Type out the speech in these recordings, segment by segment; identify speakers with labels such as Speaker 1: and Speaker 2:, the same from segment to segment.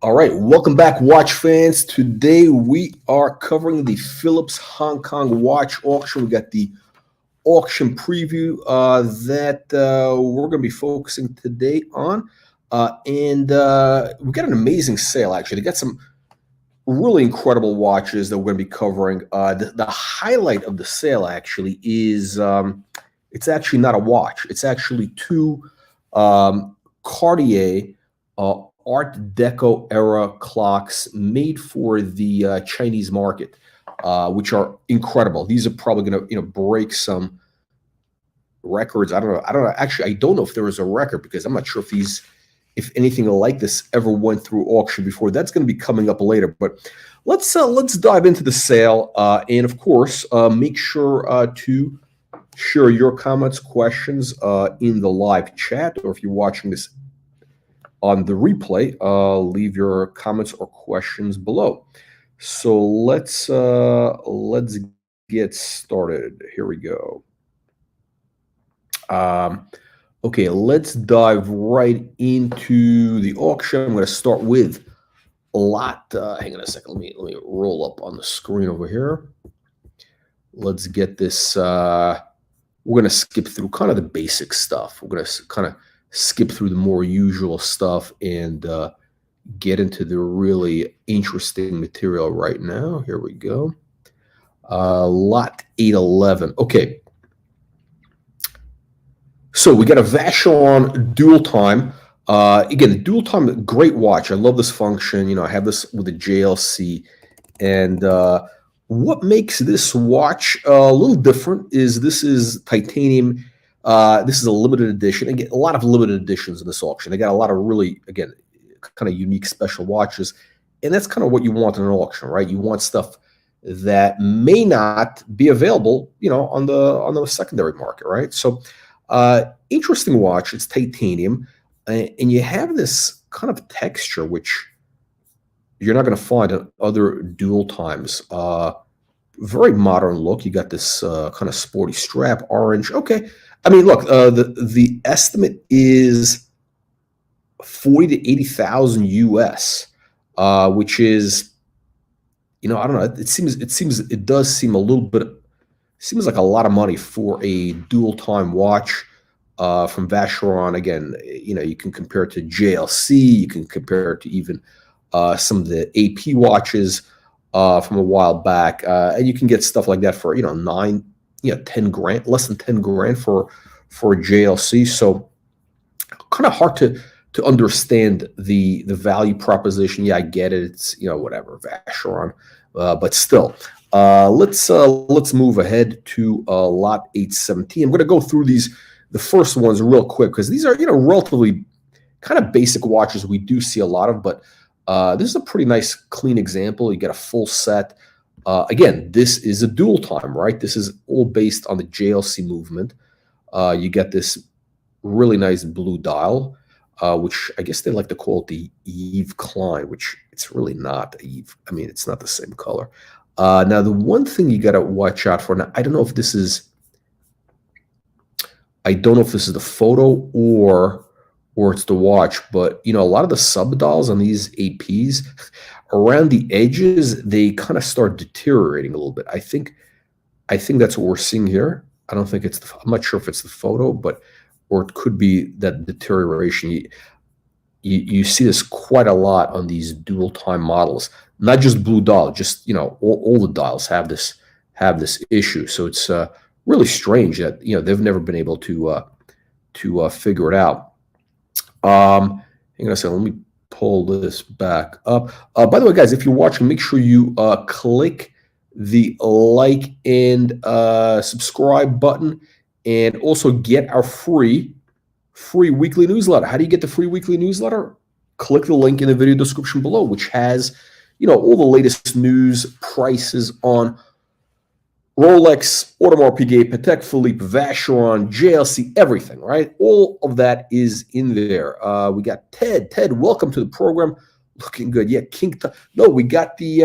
Speaker 1: All right, welcome back, watch fans. Today we are covering the Phillips Hong Kong watch auction. We got the auction preview that we're going to be focusing today on. And we got an amazing sale, actually. They got some really incredible watches that we're going to be covering. The highlight of the sale, actually, is it's actually not a watch. It's actually two Cartier Art Deco era clocks made for the Chinese market, which are incredible. These are probably going to, break some records. I don't know. Actually, I don't know if there was a record because I'm not sure if anything like this ever went through auction before. That's going to be coming up later. But let's dive into the sale, and of course, make sure to share your comments, questions in the live chat, or if you're watching this on the replay, leave your comments or questions below. So let's get started. Here we go. Okay, let's dive right into the auction. I'm going to start with a lot. Hang on a second. Let me roll up on the screen over here. Let's get this. We're going to skip through kind of the basic stuff. We're going to kind of skip through the more usual stuff and get into the really interesting material right now. Here we go. Lot 811. Okay. So we got a Vacheron dual time. Again, the dual time, great watch. I love this function. I have this with the JLC. And what makes this watch a little different is this is titanium. This is a limited edition. Again, a lot of limited editions in this auction. They got a lot of really, again, kind of unique special watches. And that's kind of what you want in an auction, right? You want stuff that may not be available, on the secondary market, right? So interesting watch. It's titanium. And you have this kind of texture, which you're not going to find in other dual times. Very modern look. You got this kind of sporty strap, orange. Okay. I mean, look, the estimate is 40 to 80,000 US, which is, I don't know. It does seem a little bit. Seems like a lot of money for a dual time watch from Vacheron. Again, you can compare it to JLC. You can compare it to even some of the AP watches from a while back, and you can get stuff like that for 10 grand, less than 10 grand for a JLC. So kind of hard to understand the value proposition. Yeah, I get it. It's whatever, Vacheron, but still. Let's move ahead to lot 817. I'm going to go through the first ones real quick because these are relatively kind of basic watches we do see a lot of, but this is a pretty nice clean example. You get a full set. Again, this is a dual time, right? This is all based on the JLC movement. You get this really nice blue dial, which I guess they like to call it the Yves Klein, which it's really not Yves. I mean, it's not the same color. Now, the one thing you got to watch out for, now, I don't know if this is the photo or it's the watch, but a lot of the sub-dials on these APs, around the edges, they kind of start deteriorating a little bit. I think that's what we're seeing here. I don't think I'm not sure if it's the photo, or it could be that deterioration. You see this quite a lot on these dual time models, not just blue dial, just all the dials have this issue. So it's really strange that they've never been able to figure it out. Hang on a second, let me pull this back up. By the way, guys, if you're watching, make sure you click the like and subscribe button, and also get our free weekly newsletter. How do you get the free weekly newsletter? Click the link in the video description below, which has all the latest news, prices on Rolex, Audemars Piguet, Patek Philippe, Vacheron, JLC, everything, right? All of that is in there. We got Ted. Ted, welcome to the program. Looking good. Yeah, King. No, we got the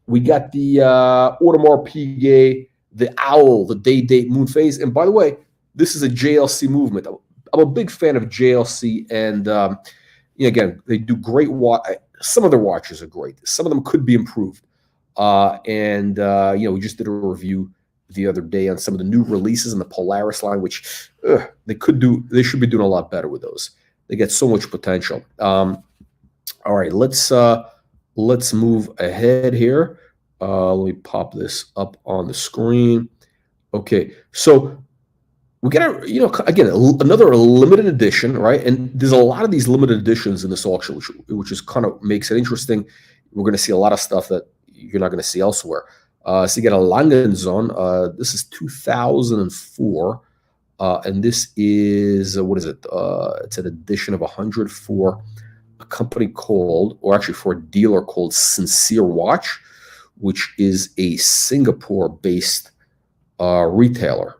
Speaker 1: Audemars Piguet, the owl, the day-date moon phase. And by the way, this is a JLC movement. I'm a big fan of JLC, and again, they do great watch. some of their watches are great. Some of them could be improved. We just did a review the other day on some of the new releases in the Polaris line, which they should be doing a lot better with those. They get so much potential. All right, let's move ahead here. Let me pop this up on the screen. Okay, so we got again, another limited edition, right? And there's a lot of these limited editions in this auction, which is kind of makes it interesting. We're going to see a lot of stuff that you're not going to see elsewhere. So you get a Langenzon. This is 2004, and this is what is it? It's an edition of 100 for a company called, or actually for a dealer called Sincere Watch, which is a Singapore-based retailer.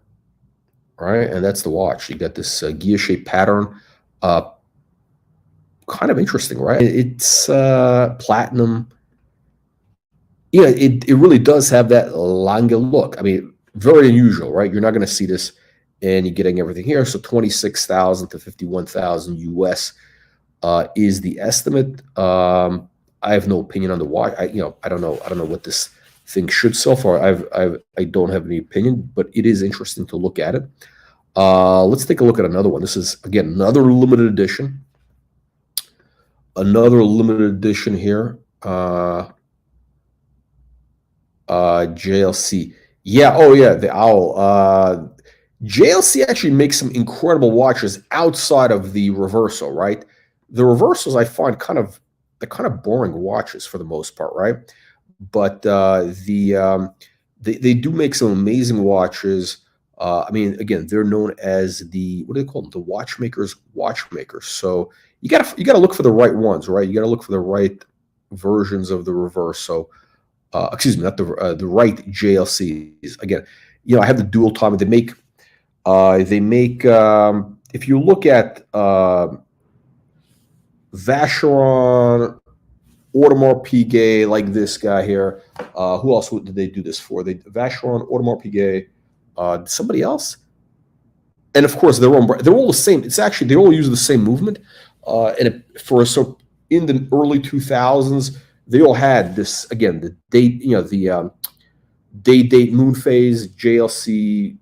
Speaker 1: Right, and that's the watch. You got this gear-shaped pattern, kind of interesting, right? It's platinum. Yeah, it really does have that Lange look. I mean, very unusual, right? You're not going to see this, and you're getting everything here. So 26,000 to 51,000 US is the estimate. I have no opinion on the watch. I don't know what this thing should sell for. I don't have any opinion, but it is interesting to look at it. Let's take a look at another one. This is, again, another limited edition. Another limited edition here. JLC. Yeah, oh yeah, the owl. JLC actually makes some incredible watches outside of the reversal, right? The reversals I find they're kind of boring watches for the most part, right? But they do make some amazing watches. I mean, again, they're known as what do they call them? The watchmakers. So you gotta look for the right ones, right? You gotta look for the right versions of the reverse. So, excuse me, not the right JLCs. Again, I have the dual time. They make if you look at Vacheron, Audemars Piguet, like this guy here. Who else did they do this for? Vacheron, Audemars Piguet, somebody else, and of course they're all the same. It's actually they all use the same movement. So in the early 2000s, they all had this, again, the date, the date moon phase, JLC,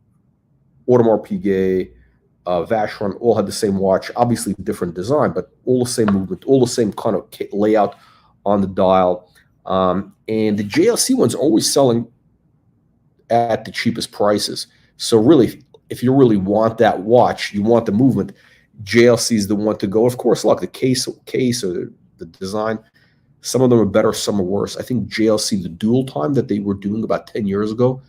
Speaker 1: Audemars Piguet, Vacheron all had the same watch, obviously different design, but all the same movement, all the same kind of layout on the dial. And the JLC ones are always selling at the cheapest prices. So really, if you really want that watch, you want the movement, JLC is the one to go. Of course, look, the case or the design, some of them are better, some are worse. I think JLC, the dual time that they were doing about 10 years ago,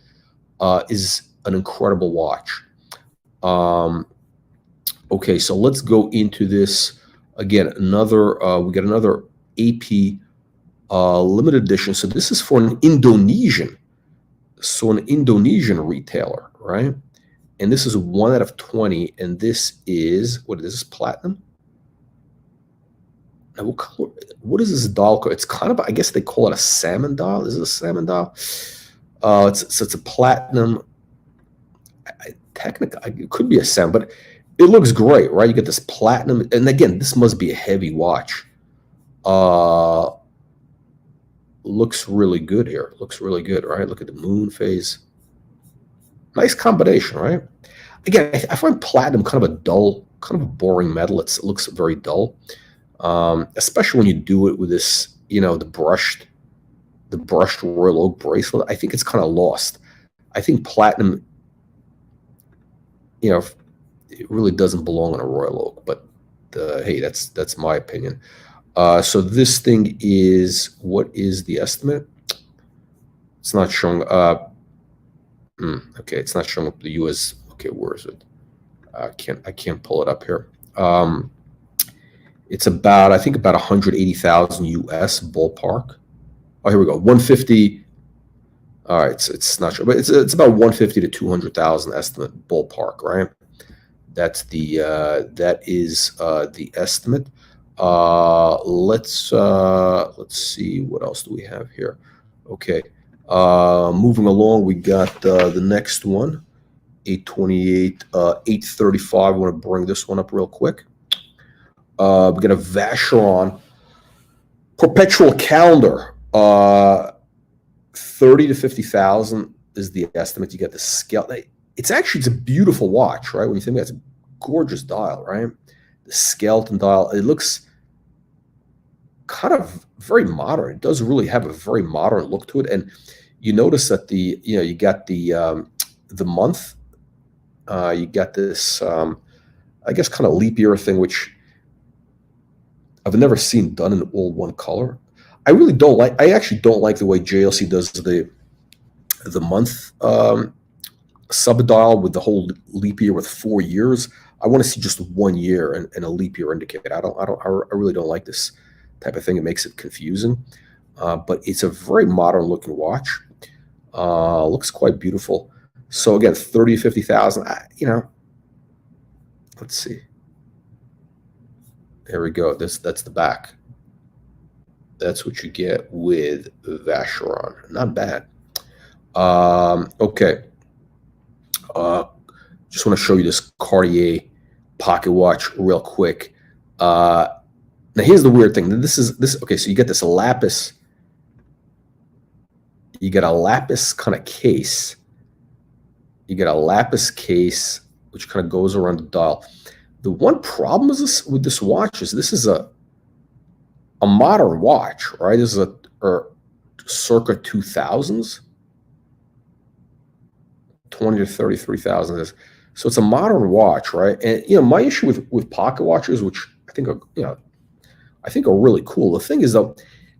Speaker 1: is an incredible watch. Okay, so let's go into this again. We got another AP limited edition. So this is for an Indonesian retailer, right? And this is 1 out of 20, and this is platinum. Now, what is this dial called? It's kind of, I guess they call it a salmon dial. Is it a salmon dial? It's a platinum. Technically, it could be a salmon, but it looks great, right? You get this platinum, and again, this must be a heavy watch. Looks really good here. Looks really good, right? Look at the moon phase. Nice combination, right? Again, I find platinum kind of a dull, kind of a boring metal. It looks very dull, especially when you do it with this, the brushed royal oak bracelet. I think it's kind of lost. I think platinum, it really doesn't belong on a royal oak. But hey, that's my opinion. So this thing is, what is the estimate? It's not showing. Okay, it's not showing up the US. Okay, where is it? I can't pull it up here. It's about, I think, about 180,000 US ballpark. Oh, here we go. 150. All right, it's not sure, but it's about 150 to 200,000 estimate ballpark, right? That is the estimate. Let's see, what else do we have here? Okay, moving along, we got the next one, 828, 835. I want to bring this one up real quick. We got a Vacheron Perpetual calendar, 30 to 50,000 is the estimate. You get the scale. It's a beautiful watch, right? When you think that's a gorgeous dial, right? The skeleton dial. It looks kind of very modern. It does really have a very modern look to it. And you notice that you got the month. You got this, I guess, kind of leap year thing, which I've never seen done in all one color. I actually don't like the way JLC does the month sub-dial with the whole leap year with 4 years. I want to see just 1 year and a leap year indicator. I really don't like this type of thing. It makes it confusing. But it's a very modern looking watch. Looks quite beautiful. So again, 30 to 50,000, let's see. There we go. That's the back. That's what you get with Vacheron. Not bad. Okay. Just want to show you this Cartier pocket watch real quick. Now here's the weird thing. Okay, so you get this lapis. You get a lapis kind of case. You get a lapis case, which kind of goes around the dial. The one problem with this watch is this is a modern watch, right? This is a circa 2000s, 20 to 33,000. So it's a modern watch, right? And my issue with pocket watches, which I think are really cool. The thing is though,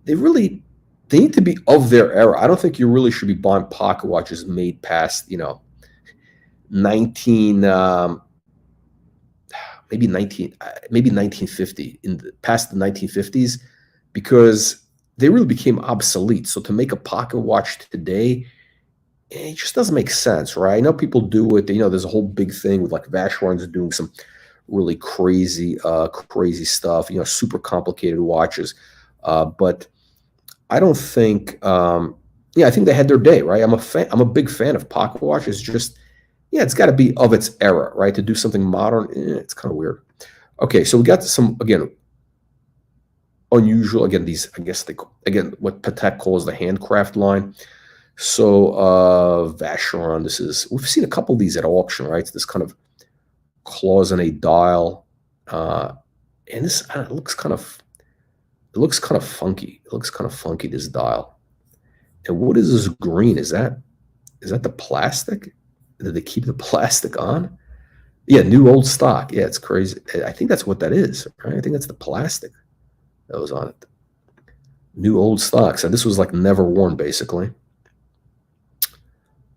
Speaker 1: they need to be of their era. I don't think you really should be buying pocket watches made past maybe 1950, past the 1950s, because they really became obsolete. So to make a pocket watch today, it just doesn't make sense, right? I know people do it. There's a whole big thing with like Vacherons doing some really crazy stuff. Super complicated watches, but I don't think. I think they had their day, right? I'm a big fan of pocket watches. Just it's got to be of its era, right? To do something modern, it's kind of weird. Okay, so we got some, again, unusual, again, these, I guess, what Patek calls the handcraft line. So Vacheron, we've seen a couple of these at auction, right? It's this kind of cloisonné dial. And this, it looks kind of funky. It looks kind of funky, this dial. And what is this green? Is that the plastic? Did they keep the plastic on? Yeah, new old stock. Yeah, it's crazy. I think that's what that is, right? I think that's the plastic that was on it. New old stock. So this was like never worn, basically.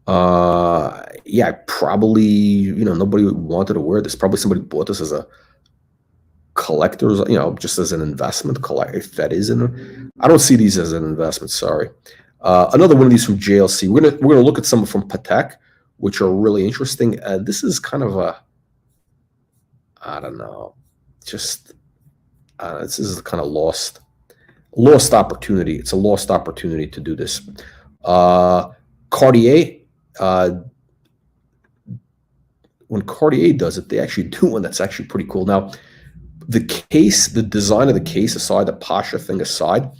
Speaker 1: Yeah, probably, nobody wanted to wear this. Probably somebody bought this as a collector's, just as an investment. If that is I don't see these as an investment. Sorry. Another one of these from JLC. We're gonna look at some from Patek, which are really interesting. This is kind of I don't know, just this is a kind of lost opportunity. It's a lost opportunity to do this. Cartier. When Cartier does it, they actually do one that's actually pretty cool. Now, the design of the case aside, the Pasha thing aside,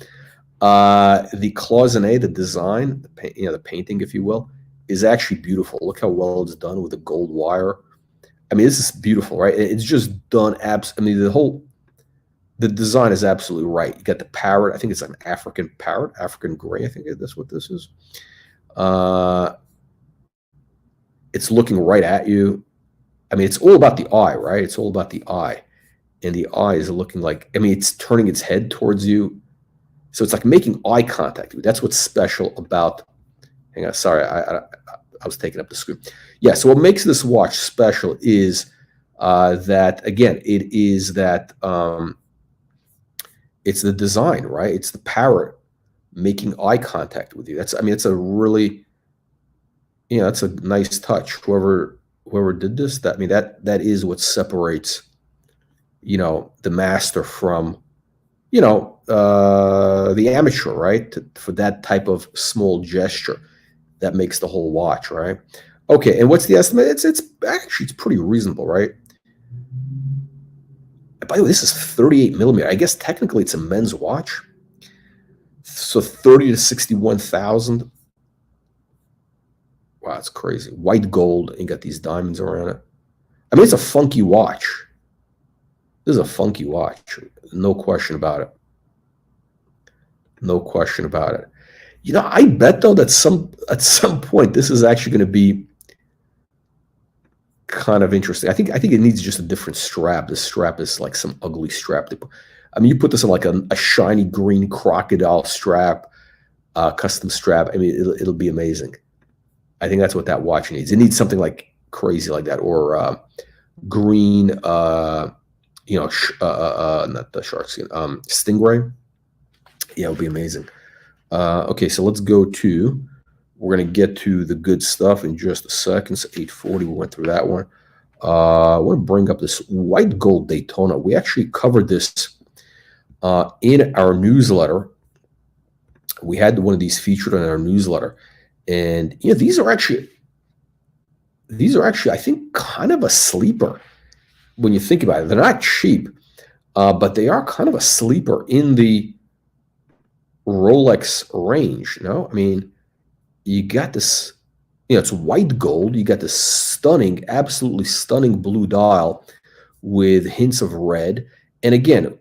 Speaker 1: the cloisonné, the design, the painting, if you will, is actually beautiful. Look how well it's done with the gold wire. I mean, this is beautiful, right? It's just done the design is absolutely right. You got the parrot. I think it's an African parrot, African gray. I think that's what this is. It's looking right at you. I mean, it's all about the eye, right? It's all about the eye. And the eye is looking like, it's turning its head towards you. So it's like making eye contact with you. That's what's special about, hang on, sorry, I was taking up the screen. Yeah, so what makes this watch special is that, again, it's the design, right? It's the parrot making eye contact with you. It's a really, that's a nice touch. Whoever did this, that is what separates, the master from, the amateur, right? For that type of small gesture that makes the whole watch, right? Okay, and what's the estimate? It's pretty reasonable, right? By the way, this is 38 millimeter. I guess technically it's a men's watch. So 30 to 61,000. Wow, that's crazy. White gold, and you got these diamonds around it. I mean, it's a funky watch. This is a funky watch. No question about it. No question about it. You know, I bet though that at some point this is actually going to be kind of interesting. I think it needs just a different strap. This strap is like some ugly strap. I mean, you put this on like a shiny green crocodile strap, custom strap. I mean, it'll be amazing. I think that's what that watch needs. It needs something like crazy like that, or green, not the shark skin, stingray. Yeah, it'll be amazing. Okay, so let's go to. We're gonna get to the good stuff in just a second. So 840, we went through that one. I want to bring up this white gold Daytona. We actually covered this in our newsletter. We had one of these featured in our newsletter, and you know these are actually I think kind of a sleeper when you think about it. They're not cheap, but they are kind of a sleeper in the Rolex range. You know, I mean, you got this, you know, it's white gold. You got this stunning, absolutely stunning blue dial with hints of red. And again,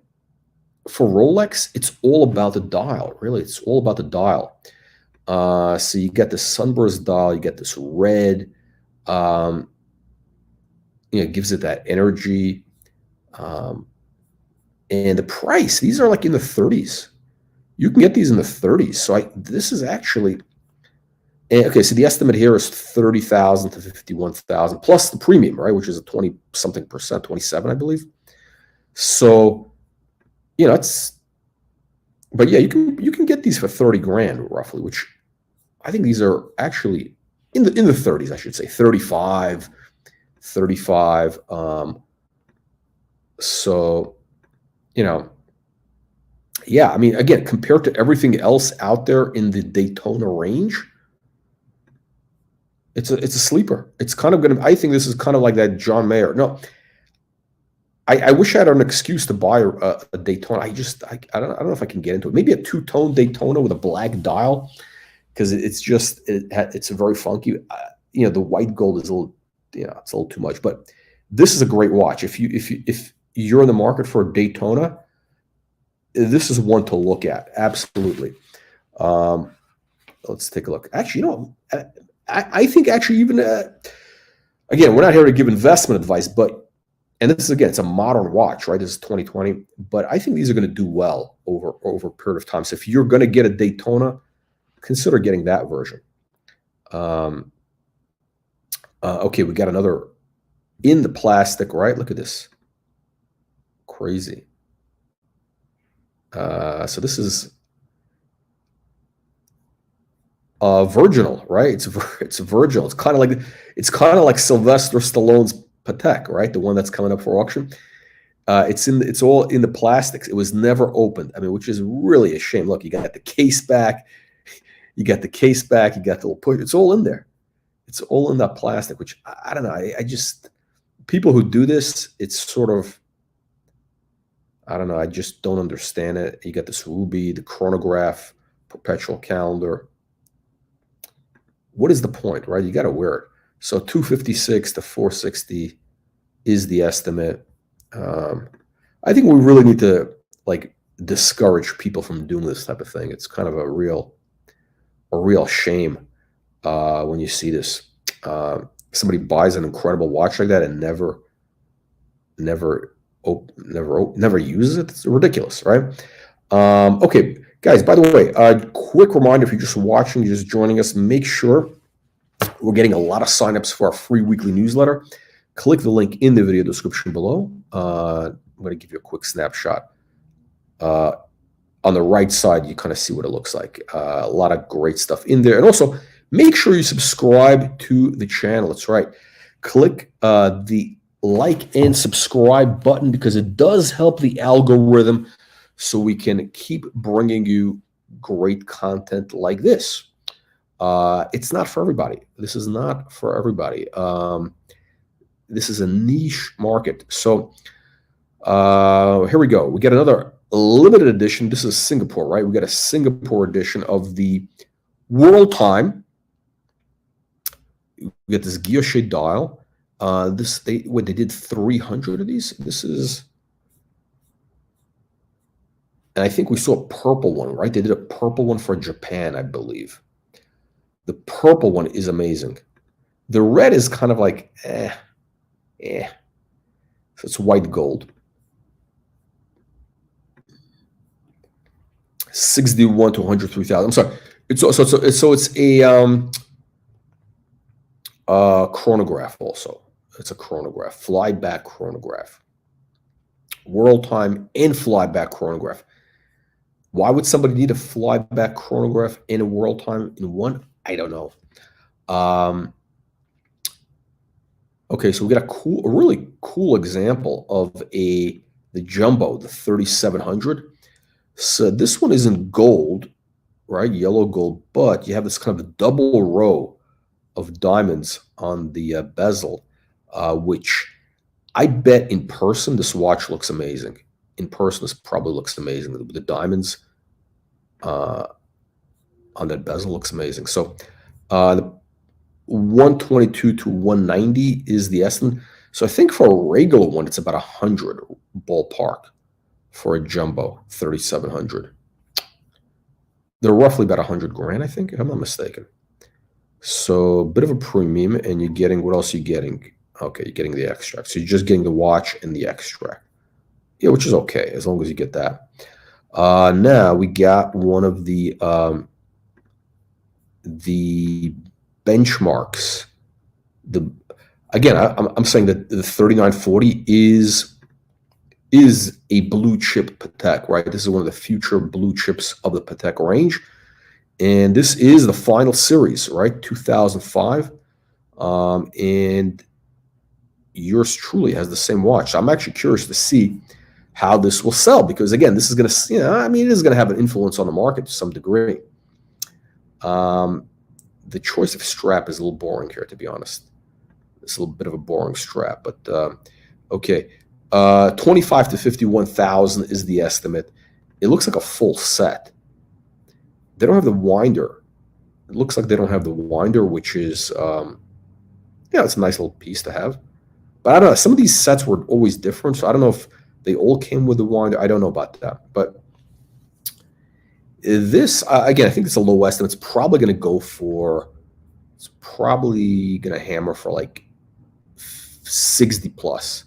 Speaker 1: for Rolex, it's all about the dial. Really, it's all about the dial. So you get this sunburst dial. You get this red. You know, it gives it that energy. And the price, these are like in the 30s. You can get these in the 30s. So this is actually, okay, so the estimate here is 30,000 to 51,000 plus the premium, right, which is a 20-something percent, 27, I believe. So, you know, but yeah, you can get these for 30 grand roughly, which I think these are actually in the 30s, I should say, 35. So, you know, yeah, I mean, again, compared to everything else out there in the Daytona range, it's a sleeper. It's kind of I think this is kind of like that John Mayer. No, I wish I had an excuse to buy a Daytona. I don't know if I can get into it. Maybe a two-tone Daytona with a black dial, because it's very funky. You know, the white gold is a little, you know, it's a little too much. But this is a great watch. If you're in the market for a Daytona, this is one to look at. Absolutely. Let's take a look. Actually, you know, I think actually even again, we're not here to give investment advice, but, and this is, again, it's a modern watch, right? This is 2020, but I think these are going to do well over a period of time. So if you're going to get a Daytona, consider getting that version. Okay, we got another in the plastic, right? Look at this. Crazy. So this is virginal, right? It's virginal. It's kind of like Sylvester Stallone's Patek, right? The one that's coming up for auction. It's all in the plastics. It was never opened. I mean, which is really a shame. Look, you got the case back. You got the little push. It's all in there. It's all in that plastic, which I don't know. I just, people who do this, it's sort of, I don't know. I just don't understand it. You got this ruby, the chronograph, perpetual calendar. What is the point, right? You got to wear it. So 256 to 460 is the estimate. I think we really need to like discourage people from doing this type of thing. It's kind of a real shame when you see this. Somebody buys an incredible watch like that and never uses it. It's ridiculous, right? Okay, guys, by the way, quick reminder, if you're just watching, you're just joining us, make sure we're getting a lot of signups for our free weekly newsletter. Click the link in the video description below. I'm going to give you a quick snapshot. On the right side, you kind of see what it looks like. A lot of great stuff in there. And also, make sure you subscribe to the channel. That's right. Click the like and subscribe button, because it does help the algorithm so we can keep bringing you great content like this. It's not for everybody. This is not for everybody. This is a niche market. So here we go. We get another limited edition. This is Singapore, right? We got a Singapore edition of the World Time. We got this guilloche dial. They did 300 of these. This is, and I think we saw a purple one, right? They did a purple one for Japan, I believe. The purple one is amazing. The red is kind of like, So it's white gold. 61 to 103,000. I'm sorry. It's a chronograph also. It's a chronograph, flyback chronograph. World Time and flyback chronograph. Why would somebody need a flyback chronograph and a World Time in one? I don't know. Okay, so we got a really cool example of the jumbo, the 3700. So this one is in gold, right? Yellow gold, but you have this kind of a double row of diamonds on the bezel, which I bet in person this watch looks amazing. In person, this probably looks amazing. The diamonds on that bezel looks amazing. So the 122 to 190 is the estimate. So I think for a regular one, it's about 100 ballpark for a jumbo 3700. They're roughly about 100 grand, I think, if I'm not mistaken. So a bit of a premium, and you're getting, what else are you getting? Okay, you're getting the extract. So you're just getting the watch and the extract. Yeah, which is okay, as long as you get that. Now we got one of the benchmarks. I'm saying that the 3940 is a blue chip Patek, right? This is one of the future blue chips of the Patek range. And this is the final series, right? 2005. And yours truly has the same watch. So I'm actually curious to see how this will sell, because again, this is going to, it is going to have an influence on the market to some degree. The choice of strap is a little boring here, to be honest. It's a little bit of a boring strap, but okay. 25 to 51,000 is the estimate. It looks like a full set. They don't have the winder. It looks like they don't have the winder, which is, it's a nice little piece to have. But I don't know. Some of these sets were always different, so I don't know if they all came with the winder. I don't know about that. But this, again, I think it's a low estimate. It's probably going to go for, it's probably going to hammer for like 60 plus.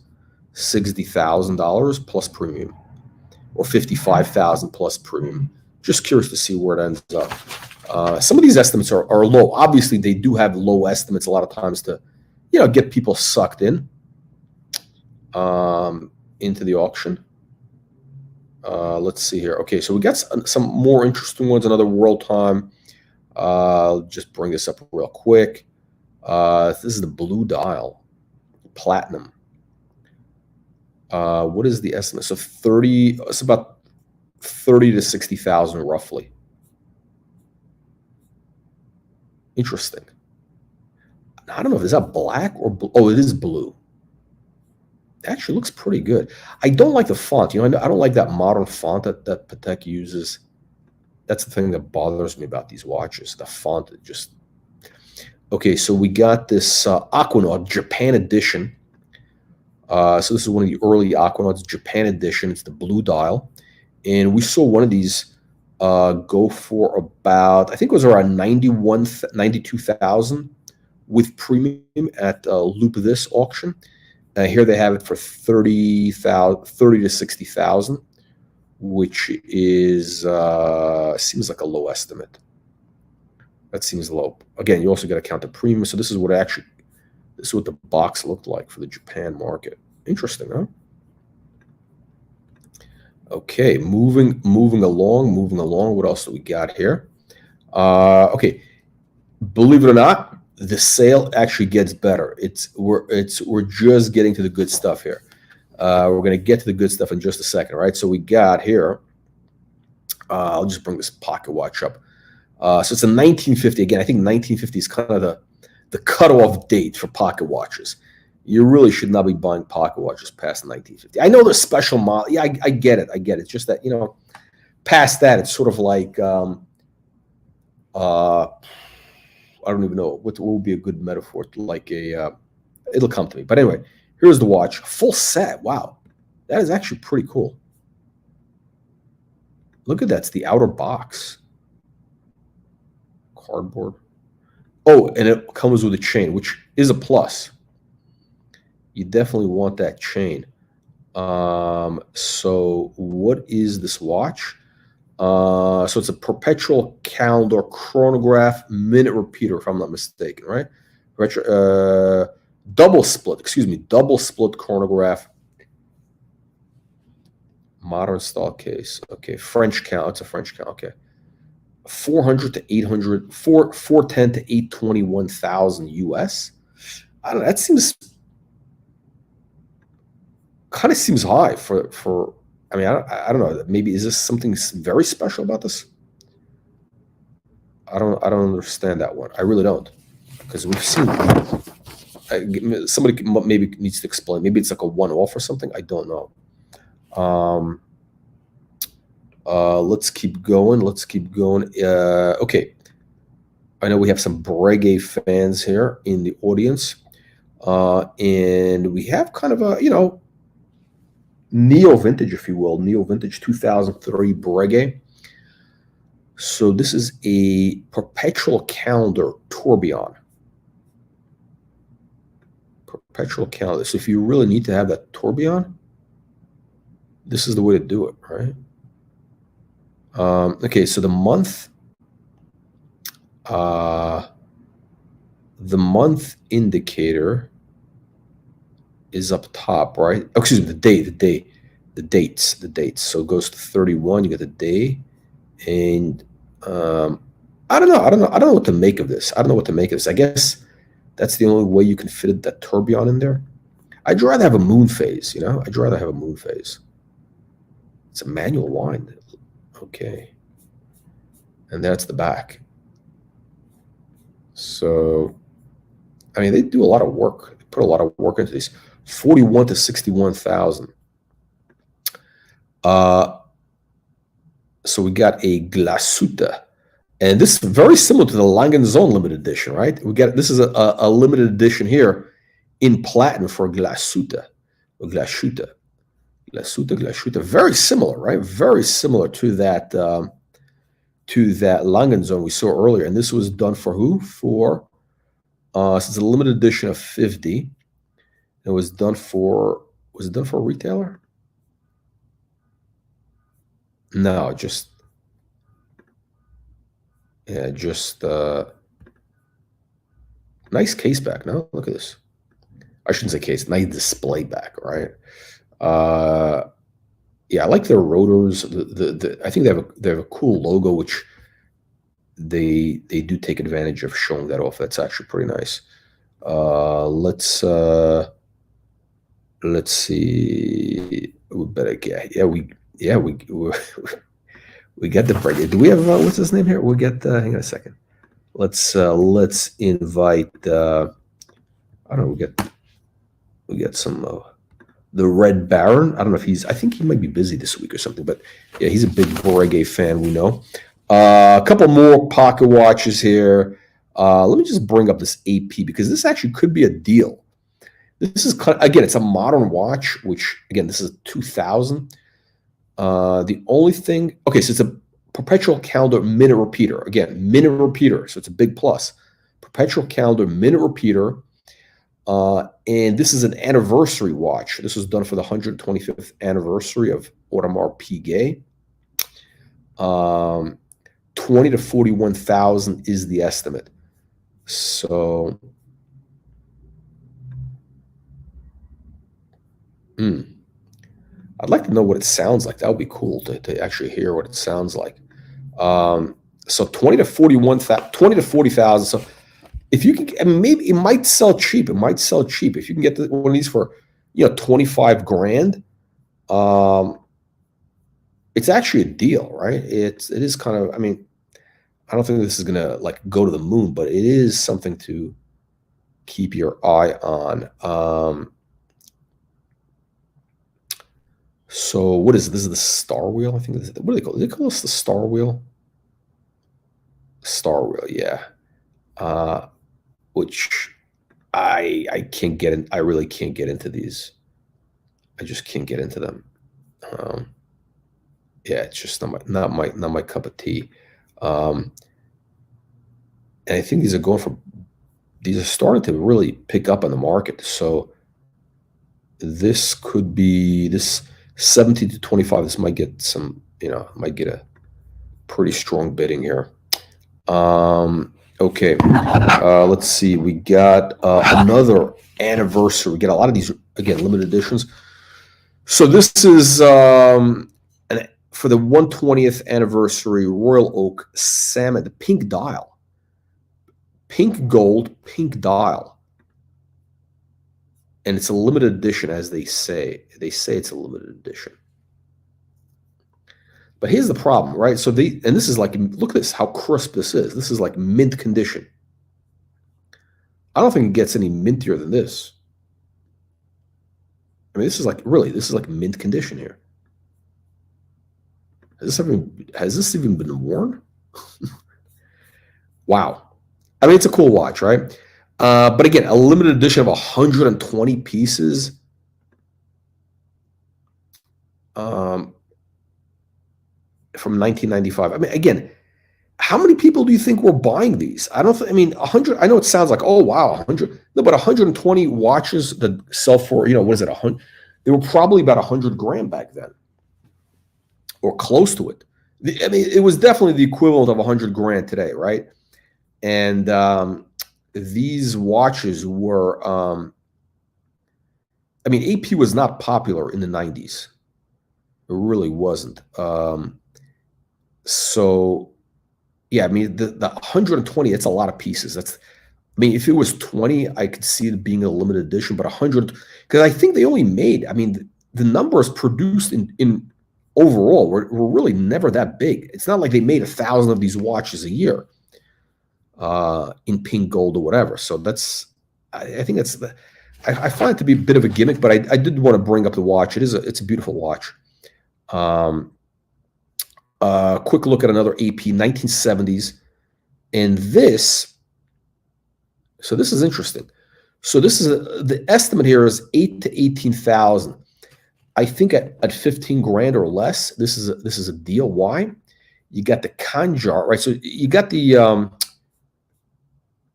Speaker 1: $60,000 plus premium, or 55,000 plus premium. Just curious to see where it ends up. Some of these estimates are low. Obviously, they do have low estimates a lot of times to, get people sucked in into the auction. Let's see here. Okay, so we got some more interesting ones. Another World Time. Just bring this up real quick. This is the blue dial, platinum. What is the estimate? So 30. It's about 30 to 60,000 roughly. Interesting. I don't know if is that black or blue. Oh, it is blue. It actually looks pretty good. I don't like the font. I don't like that modern font that Patek uses. That's the thing that bothers me about these watches. The font, it just. Okay, so we got this Aquanaut Japan edition. So this is one of the early Aquanauts Japan edition. It's the blue dial. And we saw one of these go for about, I think it was around 92,000 with premium at Loop This auction. Here they have it for 30 to 60,000, which is seems like a low estimate. That seems low. Again, you also got to count the premium. So this is what the box looked like for the Japan market. Interesting, huh? Okay, moving along. What else do we got here? Okay, believe it or not, the sale actually gets better. We're just getting to the good stuff here. We're going to get to the good stuff in just a second, right? So we got here. I'll just bring this pocket watch up. So it's a 1950. Again, I think 1950 is kind of the cutoff date for pocket watches. You really should not be buying pocket watches past 1950. I know there's special model. Yeah, I get it. I get it. It's just that, past that, it's sort of like, I don't even know what would be a good metaphor. Like it'll come to me. But anyway, here's the watch. Full set. Wow. That is actually pretty cool. Look at that. It's the outer box. Cardboard. Oh, and it comes with a chain, which is a plus. You definitely want that chain. So what is this watch? So it's a perpetual calendar chronograph minute repeater, if I'm not mistaken, right? Double split chronograph. Modern style case. Okay, French count. It's a French count. Okay. 400 to 800, 410 to 821,000 US. I don't know. That kind of seems high for. I mean, I don't know. Maybe is this something very special about this? I don't understand that one. I really don't, because we've seen. Somebody maybe needs to explain. Maybe it's like a one-off or something. I don't know. Let's keep going. Okay. I know we have some Breguet fans here in the audience. And we have kind of a, neo-vintage, if you will. Neo-vintage 2003 Breguet. So this is a perpetual calendar tourbillon. Perpetual calendar. So if you really need to have that tourbillon, this is the way to do it, right? Okay, so the month indicator is up top, right? Oh, excuse me, the dates. So it goes to 31. You get the day, and I don't know what to make of this. I guess that's the only way you can fit that tourbillon in there. I'd rather have a moon phase, I'd rather have a moon phase. It's a manual wind. Okay. And that's the back. So, I mean, they do a lot of work. They put a lot of work into these. 41 to 61,000. So we got a Glasuta. And this is very similar to the Langenzoon limited edition, right? This is a limited edition here in platinum for Glasuta. Glasuta. Very similar, right? Very similar to that Langenzoon we saw earlier. And this was done for who? For this is a limited edition of 50. It was it done for a retailer? No, just nice case back. No, look at this. I shouldn't say case, nice display back, right? Yeah, I like their rotors. I think they have a cool logo, which they do take advantage of showing that off. That's actually pretty nice. Let's see. We better get we get the Breguet. Do we have what's his name here? We'll get hang on a second. Let's invite I don't know, we get some the Red Baron. I don't know if I think he might be busy this week or something, but yeah, he's a big Breguet fan, we know. A couple more pocket watches here. Let me just bring up this AP, because this actually could be a deal. This is, again, it's a modern watch, which, again, this is 2000. The only thing, okay, so it's a perpetual calendar minute repeater. Again, minute repeater, so it's a big plus. Perpetual calendar minute repeater. And this is an anniversary watch. This was done for the 125th anniversary of Audemars Piguet. 20 to 41,000 is the estimate. So, I'd like to know what it sounds like. That would be cool to actually hear what it sounds like. So 20 to 40,000. So if you can, I mean, maybe it might sell cheap. If you can get one of these for, 25 grand. It's actually a deal, right? It is kind of, I mean, I don't think this is gonna like go to the moon, but it is something to keep your eye on. So what is this? Is the Star Wheel? I think what do they call it? Do they call this the Star Wheel? Star Wheel, yeah. Which I can't get in. I really can't get into these. I just can't get into them. Yeah, it's just not my cup of tea. And I think these are starting to really pick up on the market. So this could be this 17 to 25. This might get some, might get a pretty strong bidding here. Okay, let's see. We got another anniversary. We get a lot of these, again, limited editions. So this is for the 120th anniversary Royal Oak Salmon, the pink dial. Pink gold, pink dial. And it's a limited edition, as they say. They say it's a limited edition. But here's the problem, right? So and this is like, look at this, how crisp this is. This is like mint condition. I don't think it gets any mintier than this. I mean, this is like mint condition here. Has this even been worn? Wow. I mean, it's a cool watch, right? But again, a limited edition of 120 pieces. From 1995. I mean, again, how many people do you think were buying these? I mean, 100. I know it sounds like, oh wow, 100. No, but 120 watches that sell for, what is it? 100. They were probably about 100 grand back then, or close to it. I mean, it was definitely the equivalent of 100 grand today, right? And these watches were. I mean, AP was not popular in the 90s. It really wasn't. So, yeah, I mean, the 120, it's a lot of pieces. I mean, if it was 20, I could see it being a limited edition, but 100, because I think they only made, I mean, the numbers produced in overall were really never that big. It's not like they made 1,000 of these watches a year in pink gold or whatever. So I think I find it to be a bit of a gimmick, but I did want to bring up the watch. It's a beautiful watch. Quick look at another AP, 1970s. And so this is interesting. So this is the estimate here is 8 to 18,000. I think at 15 grand or less, this is a deal. Why? You got the Kanjar, right? So you got the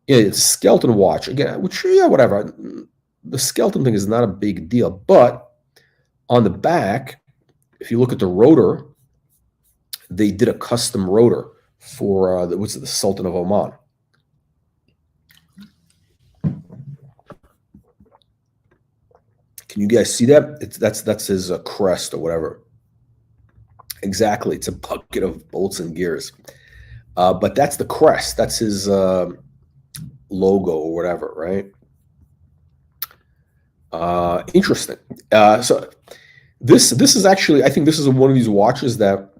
Speaker 1: it's skeleton watch again, which whatever. The skeleton thing is not a big deal, but on the back, if you look at the rotor, they did a custom rotor for the Sultan of Oman. Can you guys see that? That's his crest or whatever. Exactly, it's a bucket of bolts and gears. But that's the crest. That's his logo or whatever, right? Interesting. So this is actually, I think this is one of these watches that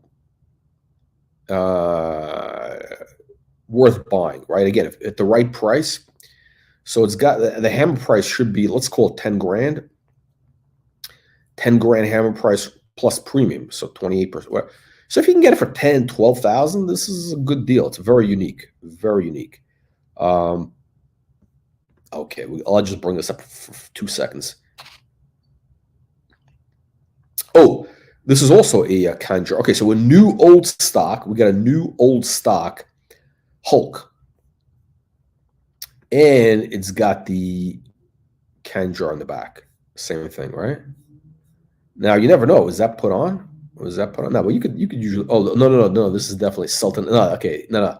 Speaker 1: worth buying, right? Again, if at the right price. So it's got the hammer price should be, let's call it 10 grand. 10 grand hammer price plus premium, so 28%. So if you can get it for 10, 12,000, this is a good deal. It's very unique, very unique. Okay, I'll just bring this up for 2 seconds. Oh, this is also a Kanjar. Okay, so a new old stock. We got a new old stock Hulk. And it's got the Kanjar on the back. Same thing, right? Now, you never know. Is that put on? Was that put on? No, well, you could usually. Oh, no. This is definitely Sultan. No, okay, no.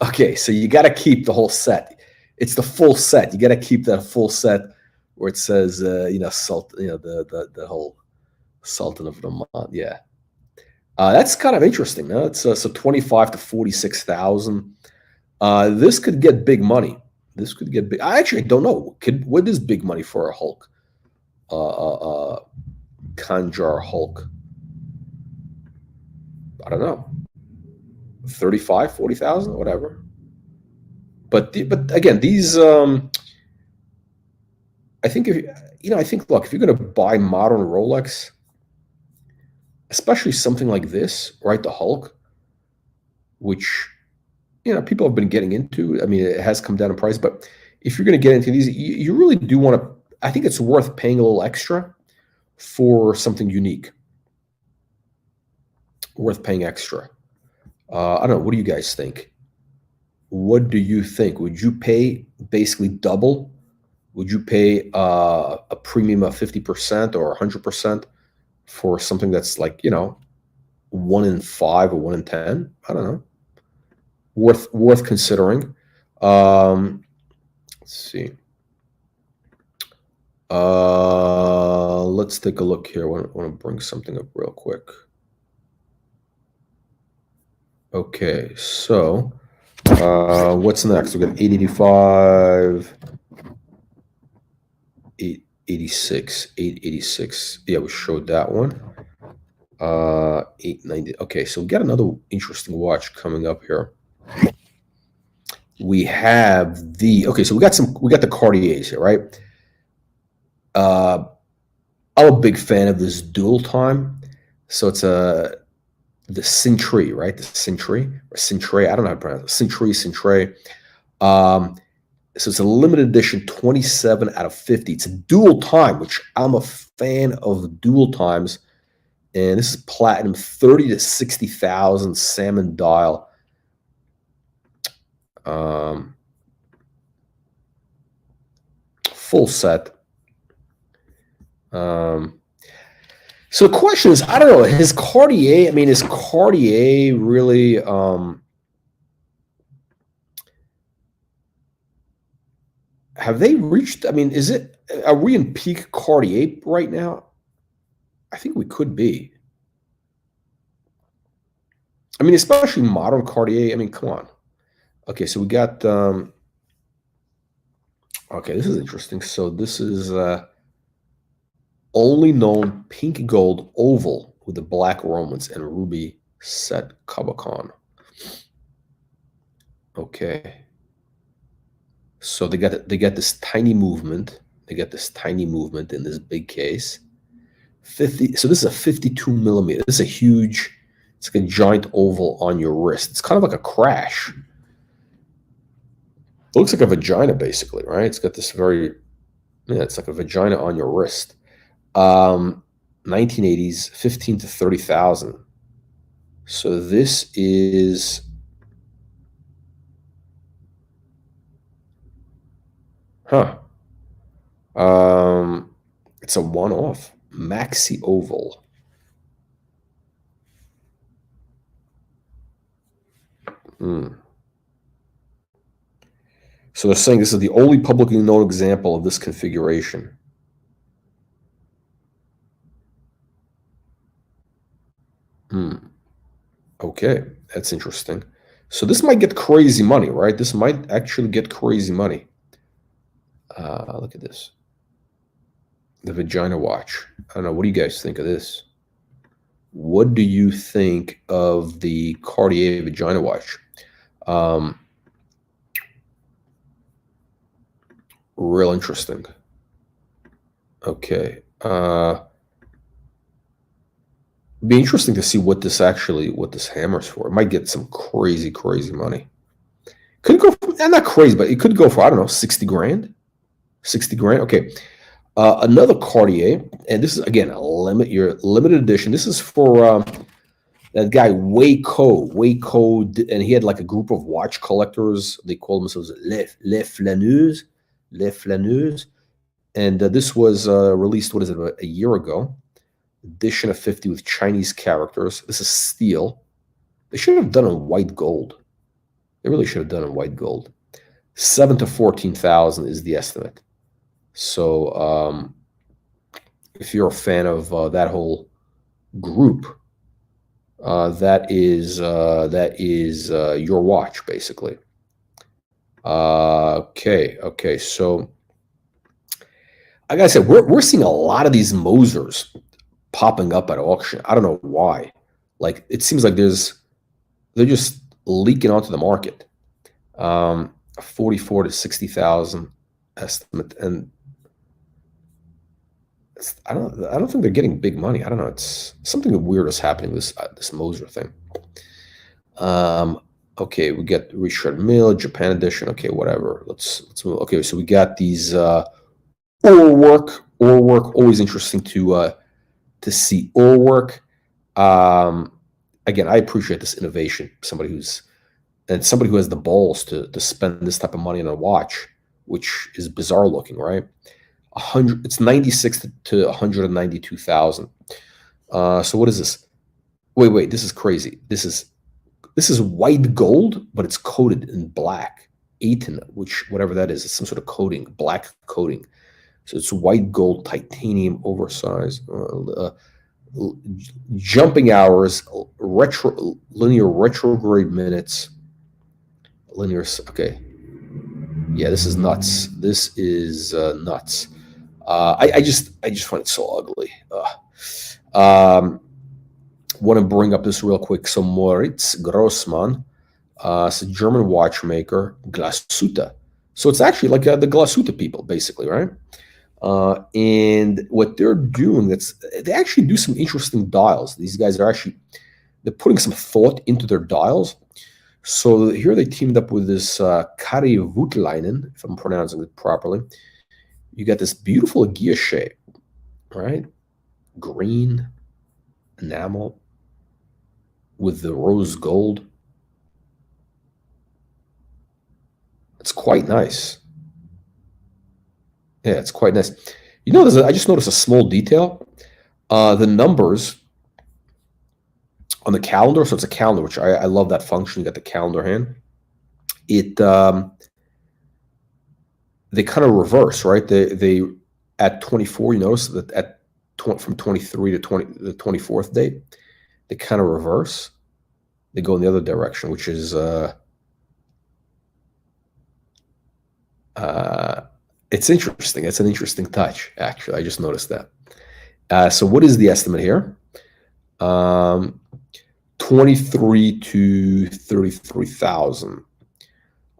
Speaker 1: Okay, so you got to keep the whole set. It's the full set. You got to keep that full set where it says, Sultan. The whole Sultan of Oman. Yeah, that's kind of interesting. No, it's so 25 to 46,000. This could get big money. This could get big. I actually don't know. What is big money for a Hulk? Kanjar Hulk. I don't know. 35, 40,000, whatever. But again, these I think if I think look, if you're going to buy modern Rolex, especially something like this, right, the Hulk, which people have been getting into. I mean, it has come down in price, but if you're going to get into these, you really do want to. I think it's worth paying a little extra for something unique. Worth paying extra. I don't know. What do you guys think? What do you think? Would you pay basically double? Would you pay a premium of 50% or 100% for something that's like 1 in 5 or 1 in 10? I don't know. Worth considering. Let's see. Let's take a look here. I want to bring something up real quick. Okay, so what's next? We got 885, 886, 886. Yeah, we showed that one. 890. Okay, so we got another interesting watch coming up here. We have so we got the Cartiers here, right? I'm a big fan of this dual time. So it's the Century, right? The Century or Century. I don't know how to pronounce it. Century. So it's a limited edition, 27 out of 50. It's a dual time, which I'm a fan of dual times. And this is platinum, 30 to 60,000 salmon dial. Full set. So the question is, I don't know, is Cartier really have they reached, are we in peak Cartier right now? I think we could be. Especially modern Cartier. Come on. Okay, so we got okay, this is interesting. So this is only known pink gold oval with the black Romans and ruby set Cabochon. Okay. So they got this tiny movement. They got this tiny movement in this big case. 50. So this is a 52 millimeter. This is a huge. It's like a giant oval on your wrist. It's kind of like a crash. It looks like a vagina, basically, right? It's got this it's like a vagina on your wrist. 1980s, 15 to 30,000. So this is it's a one-off maxi oval. So they're saying this is the only publicly known example of this configuration. Okay, that's interesting. So this might get crazy money, right? This might actually get crazy money. Look at this. The vagina watch. I don't know. What do you guys think of this? What do you think of the Cartier vagina watch? Real interesting. Okay. Be interesting to see what this hammer's for. It might get some crazy money. Could go for, not crazy, but it could go for, I don't know, 60 grand. 60 grand. Okay. Another Cartier, and this is again a limited edition. This is for that guy Wayco, and he had like a group of watch collectors. They call themselves Les Flâneuses, and this was released. What is it? A year ago. Edition of 50 with Chinese characters. This is steel. They should have done it in white gold. They really should have done it in white gold. 7 to 14,000 is the estimate. So if you're a fan of that whole group, that is your watch, basically. Okay. So, like I said, we're seeing a lot of these Mosers popping up at auction. I don't know why. Like, it seems like they're just leaking onto the market. 44 to 60,000 estimate, and I don't think they're getting big money. I don't know. It's something weird is happening with this Moser thing. Um, okay, we got Richard Mille, Japan edition. Okay, whatever. Let's move. Okay, so we got these oil work. Oil work, always interesting to see oil work. Um, Again, I appreciate this innovation. Somebody who has the balls to spend this type of money on a watch, which is bizarre looking, right? 100. It's 96 to 192,000. So what is this? Wait. This is crazy. This is white gold, but it's coated in black. Aten, which whatever that is, it's some sort of coating, black coating. So it's white gold, titanium, oversized. Jumping hours, linear retrograde minutes, linear. Okay, yeah, this is nuts. This is nuts. I just find it so ugly. Want to bring up this real quick. So Moritz Grossmann, it's a German watchmaker, Glasuta. So it's actually like the Glasuta people, basically, right? And what they're doing, they actually do some interesting dials. These guys they're putting some thought into their dials. So here they teamed up with this Kari Voutilainen, if I'm pronouncing it properly. You got this beautiful guilloche, right? Green enamel with the rose gold. It's quite nice. Yeah, it's quite nice. You know, I just noticed a small detail. The numbers on the calendar, so it's a calendar, which I love that function. You got the calendar hand. They kind of reverse, right? They at 24, you notice that from 23 to the 24th date, they kind of reverse. They go in the other direction, which is it's interesting. It's an interesting touch, actually. I just noticed that. So what is the estimate here? 23 to 33,000.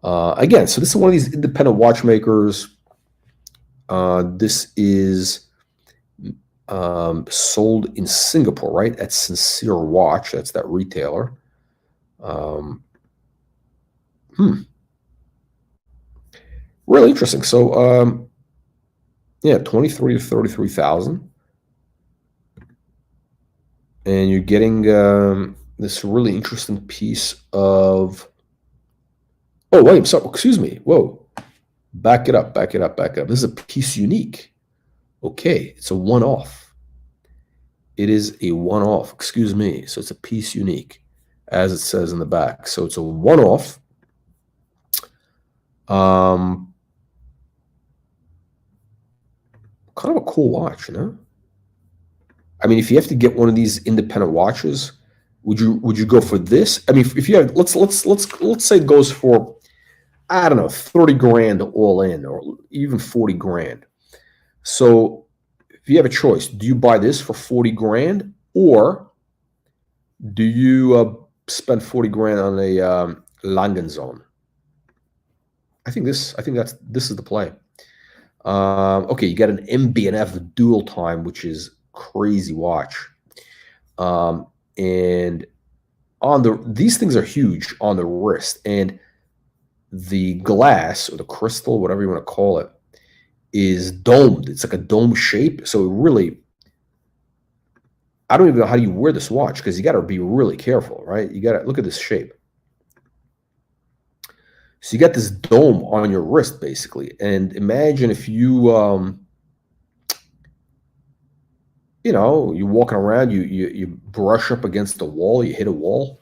Speaker 1: Again, so this is one of these independent watchmakers. This is sold in Singapore, right? At Sincere Watch. That's that retailer. Really interesting. So, yeah, 23 to 33,000. And you're getting this really interesting piece of... Oh, wait, sorry, excuse me. Whoa. Back it up. This is a piece unique. Okay, it's a one-off. It is a one-off, excuse me. So it's a piece unique, as it says in the back. So it's a one-off. Kind of a cool watch, you know? I mean, if you have to get one of these independent watches, would you go for this? I mean, if you have, let's say it goes for, I don't know, 30 grand all in, or even 40 grand. So if you have a choice, do you buy this for 40 grand, or do you spend 40 grand on a Langenzone? I think this is the play. Okay, you got an MB&F dual time, which is crazy watch. And these things are huge on the wrist, and the glass or the crystal, whatever you want to call it, is domed. It's like a dome shape. So really, I don't even know how you wear this watch, because you got to be really careful, right? You got to look at this shape. So you got this dome on your wrist, basically. And imagine if you, you're walking around, you brush up against the wall, you hit a wall.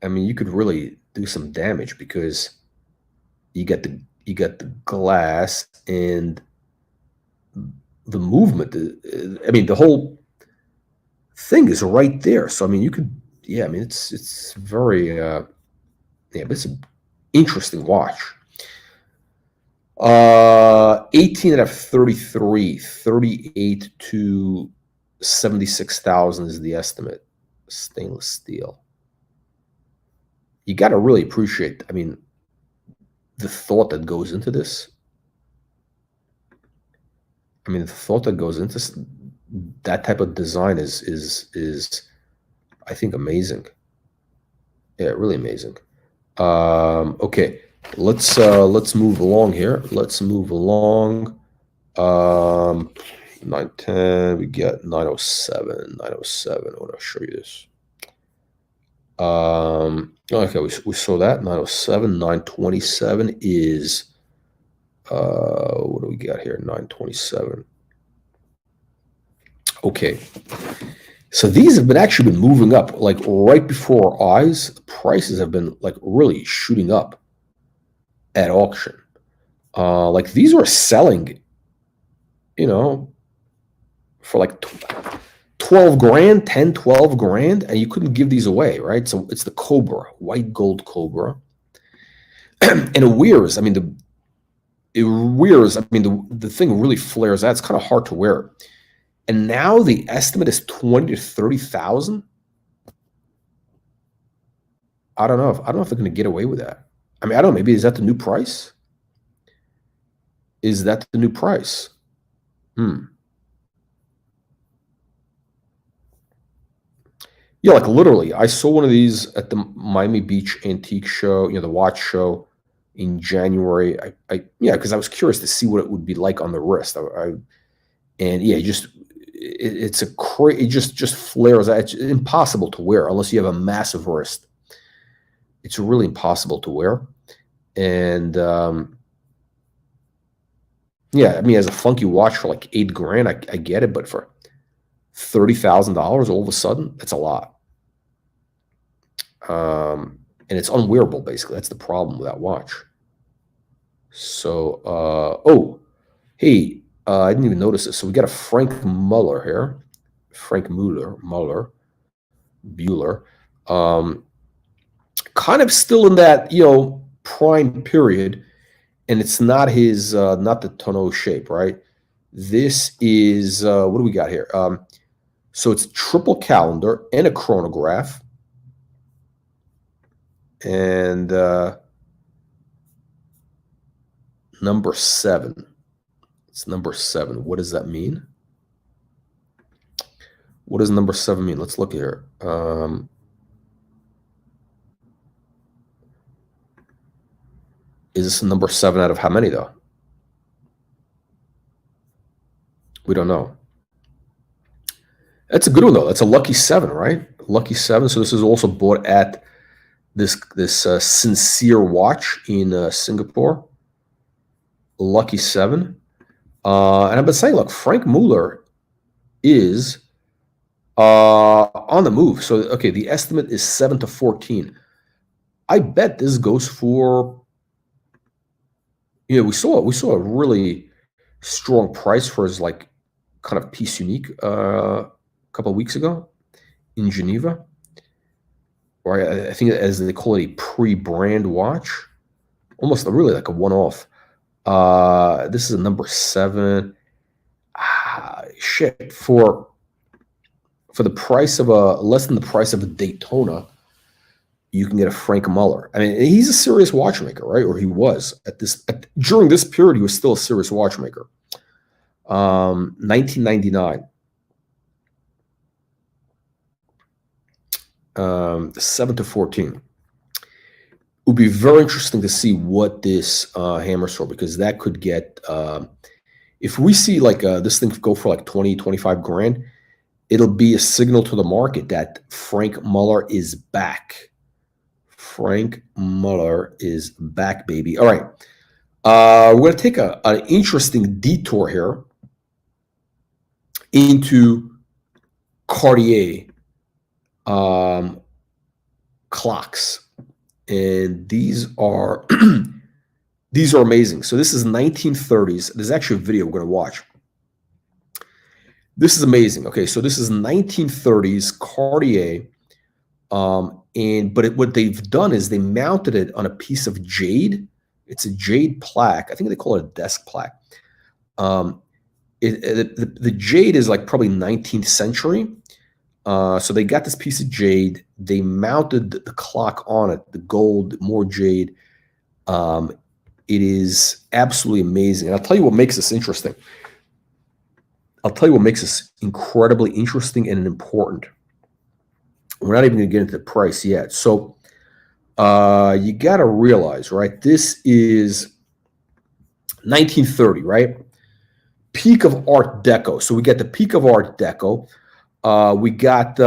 Speaker 1: I mean, you could really do some damage, because you got the glass and the movement. I mean, the whole thing is right there. So I mean, you could, yeah. I mean, it's very, yeah. But it's an interesting watch. 18 out of 33, 38 to 76,000 is the estimate. Stainless steel. You got to really appreciate, I mean, the thought that goes into this. I mean, the thought that goes into that type of design is I think amazing. Yeah, really amazing. Okay, let's move along here. Let's move along. 910. We get 907. 907. I want to show you this. Okay, we saw that 907. 927 is what do we got here? 927. Okay. So these have actually been moving up, like right before our eyes. The prices have been like really shooting up at auction. Like these were selling, you know, for like 12 grand, 10, 12 grand, and you couldn't give these away, right? So it's the Cobra, white gold Cobra. And it wears, I mean, the thing really flares out. It's kind of hard to wear. And now the estimate is 20 to 30,000. I don't know if they're going to get away with that. I mean, I don't know. Maybe is that the new price? Is that the new price? Yeah, like literally, I saw one of these at the Miami Beach Antique Show, the watch show in January. Yeah, because I was curious to see what it would be like on the wrist. And yeah, it just flares out. It's impossible to wear unless you have a massive wrist. It's really impossible to wear. And yeah, I mean, as a funky watch for like 8 grand, I get it, but for $30,000 all of a sudden, that's a lot. And it's unwearable, basically. That's the problem with that watch. So, oh, hey, I didn't even notice this. So we got a Frank Mueller here. Frank Mueller. Kind of still in that, prime period. And it's not his, not the tonneau shape, right? This is, what do we got here? So it's triple calendar and a chronograph. And number 7. It's number 7. What does that mean? What does number 7 mean? Let's look here. Is this number 7 out of how many, though? We don't know. That's a good one, though. That's a lucky 7, right? Lucky 7. So this is also bought at this Sincere watch in Singapore. Lucky 7. And I've been saying, look, Frank Mueller is on the move. So, okay, the estimate is 7 to 14. I bet this goes for, we saw a really strong price for his like kind of piece unique a couple of weeks ago in Geneva. Or I think as they call it, a pre-brand watch, almost really like a one-off. This is a number 7. Shit, for the price of less than the price of a Daytona, you can get a Frank Mueller. I mean, he's a serious watchmaker, right? Or he was during this period. He was still a serious watchmaker. 1999. 7 to 14. It would be very interesting to see what this hammers for, because that could get, if we see like this thing go for like 20, 25 grand, it'll be a signal to the market that Frank Mueller is back. Frank Mueller is back, baby. All right. We're going to take an interesting detour here into Cartier clocks. And these are these are amazing. So this is 1930s. There's actually a video we're going to watch. This is amazing. Okay, so this is 1930s Cartier. What they've done is they mounted it on a piece of jade. It's a jade plaque. I think they call it a desk plaque. The jade is like probably 19th century. So they got this piece of jade. They mounted the clock on it, the gold, more jade. It is absolutely amazing. And I'll tell you what makes this interesting. I'll tell you what makes this incredibly interesting and important. We're not even going to get into the price yet. So you got to realize, right? This is 1930, right? Peak of Art Deco. So we get the peak of Art Deco. We got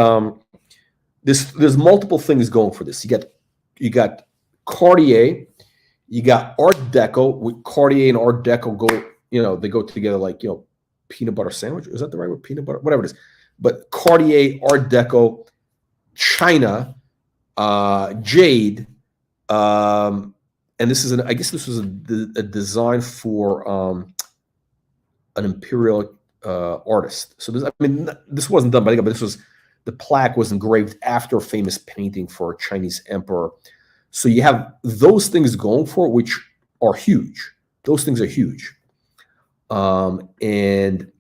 Speaker 1: this. There's multiple things going for this. You got Cartier. You got Art Deco. With Cartier and Art Deco go, they go together like peanut butter sandwich. Is that the right word? Peanut butter, whatever it is. But Cartier, Art Deco, China, jade, and this is I guess this was a design for an imperial artist. So this wasn't done by the guy, but the plaque was engraved after a famous painting for a Chinese emperor. So you have those things going for it, which are huge. Those things are huge. And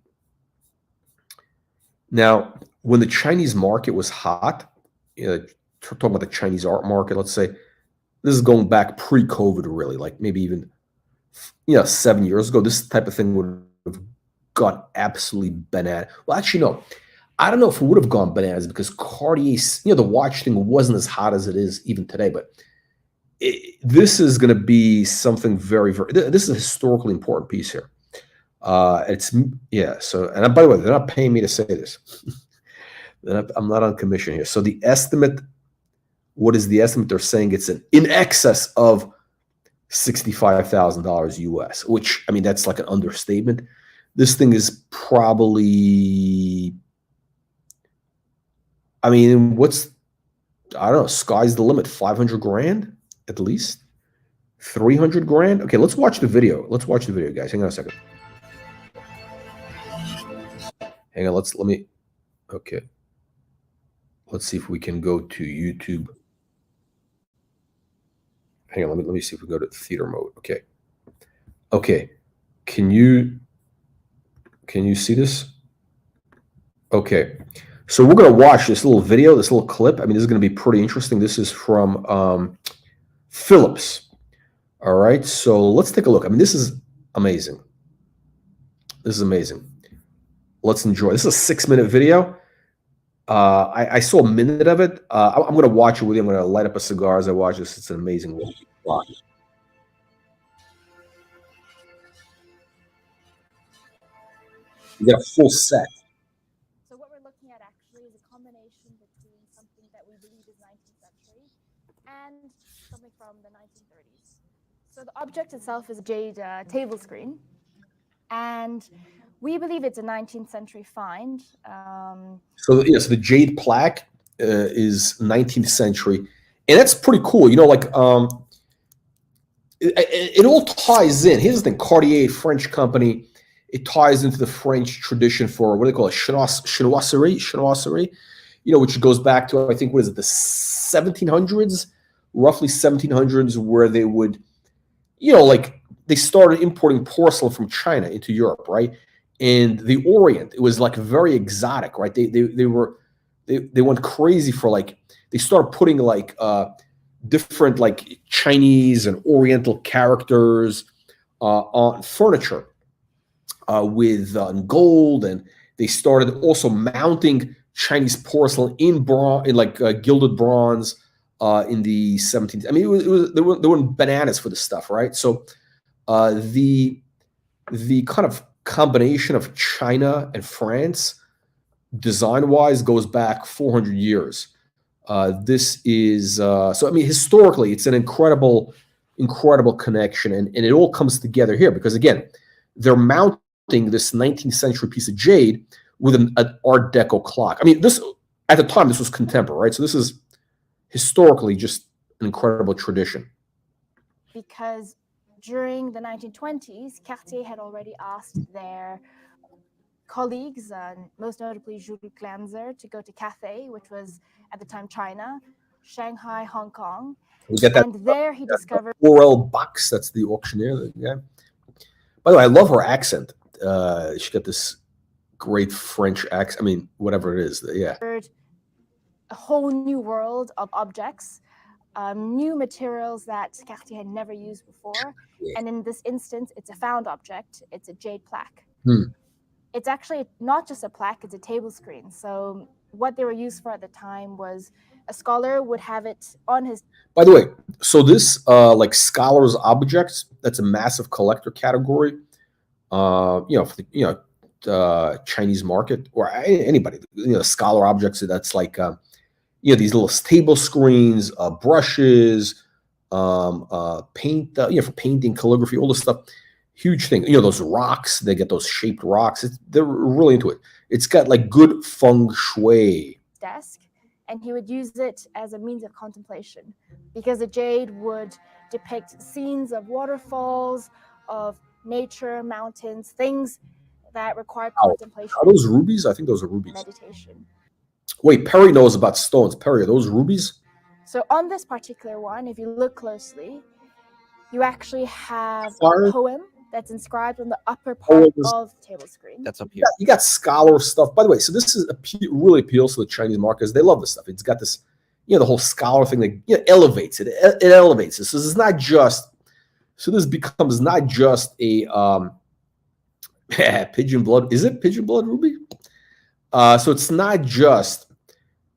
Speaker 1: now, when the Chinese market was hot, talking about the Chinese art market, let's say, this is going back pre-COVID, really, like maybe even 7 years ago, this type of thing would have gone absolutely bananas. Well, actually, no. I don't know if it would have gone bananas because Cartier, the watch thing wasn't as hot as it is even today, but this is going to be something very, very, this is a historically important piece here. So, and by the way, they're not paying me to say this. I'm not on commission here. So the estimate, what is the estimate? They're saying it's in excess of $65,000 US, which, that's like an understatement. This thing is probably, I don't know, sky's the limit, 500 grand at least, 300 grand. Okay, let's watch the video. Let's watch the video, guys. Hang on a second. Hang on, okay. Let's see if we can go to YouTube. Hang on, let me see if we go to theater mode. Okay. Okay. Can you see this? Okay. So we're going to watch this little video, this little clip. This is going to be pretty interesting. This is from Phillips. All right. So let's take a look. this is amazing. This is amazing. Let's enjoy. This is a 6-minute video. I saw a minute of it. I'm going to watch it with you. I'm going to light up a cigar as I watch this. It's an amazing watch. You got a full set.
Speaker 2: So what we're looking at actually is a combination between something that we believe is 19th century and something from the 1930s. So the object itself is a jade table screen, and we believe it's a 19th century find.
Speaker 1: So the jade plaque is 19th century, and that's pretty cool. It all ties in. Here's the thing: Cartier, French company, it ties into the French tradition for what do they call it, chinoiserie, which goes back to, I think, what is it, the 1700s, roughly 1700s, where they would, they started importing porcelain from China into Europe, right? And the Orient, it was like very exotic, right? They went crazy for they started putting different Chinese and Oriental characters on furniture with gold, and they started also mounting Chinese porcelain in gilded bronze in the 17th. They went bananas for this stuff, right? So the kind of combination of China and France, design-wise, goes back 400 years. This is historically, it's an incredible connection, and it all comes together here because, again, they're mounting this 19th century piece of jade with an Art Deco clock. This at the time, this was contemporary, right? So this is historically just an incredible tradition.
Speaker 2: Because during the 1920s, Cartier had already asked their colleagues, most notably Jules Glanzer, to go to Cathay, which was at the time China, Shanghai, Hong Kong.
Speaker 1: We get that,
Speaker 2: and there he discovered
Speaker 1: Orel Box. That's the auctioneer. Yeah. By the way, I love her accent. She got this great French accent. Whatever it is. Yeah.
Speaker 2: A whole new world of objects, new materials that Cartier had never used before. Yeah. And in this instance, it's a found object. It's a jade plaque. It's actually not just a plaque, it's a table screen. So what they were used for at the time was a scholar would have it on his.
Speaker 1: By the way, so this like scholars objects, that's a massive collector category. For the Chinese market or anybody, scholar objects. That's like these little table screens, brushes, paint, for painting, calligraphy, all this stuff. Huge thing. Those rocks, they get those shaped rocks. They're really into it. It's got like good feng shui.
Speaker 2: Desk, and he would use it as a means of contemplation because the jade would depict scenes of waterfalls, of nature, mountains, things that required contemplation.
Speaker 1: Are those rubies? I think those are rubies.
Speaker 2: Meditation.
Speaker 1: Wait, Perry knows about stones. Perry, are those rubies?
Speaker 2: So on this particular one, if you look closely, you actually have a poem that's inscribed on the upper part of the table screen.
Speaker 3: That's up here.
Speaker 1: You got scholar stuff. By the way, so this is really appeals to the Chinese markets. They love this stuff. It's got this, the whole scholar thing that elevates it. It elevates it. So this is not just. So this becomes not just a pigeon blood. Is it pigeon blood ruby? So it's not just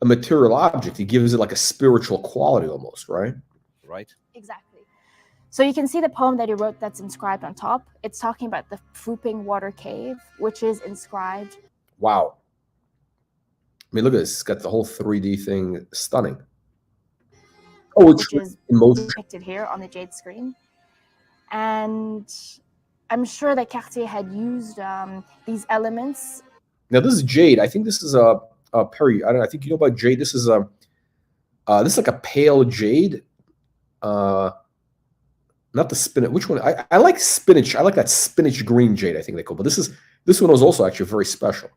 Speaker 1: a material object. It gives it like a spiritual quality almost, right?
Speaker 3: Right.
Speaker 2: Exactly. So you can see the poem that he wrote that's inscribed on top. It's talking about the Fuping Water Cave, which is inscribed.
Speaker 1: Wow. I mean, look at this. It's got the whole 3D thing. Stunning. Oh,
Speaker 2: which is depicted here on the jade screen. And I'm sure that Cartier had used these elements.
Speaker 1: Now, this is jade. I think this is a Perry. I think you know about jade. This is this is like a pale jade. Not the spinach. Which one? I like spinach. I like that spinach green jade, I think they call it. But this one was also actually very special.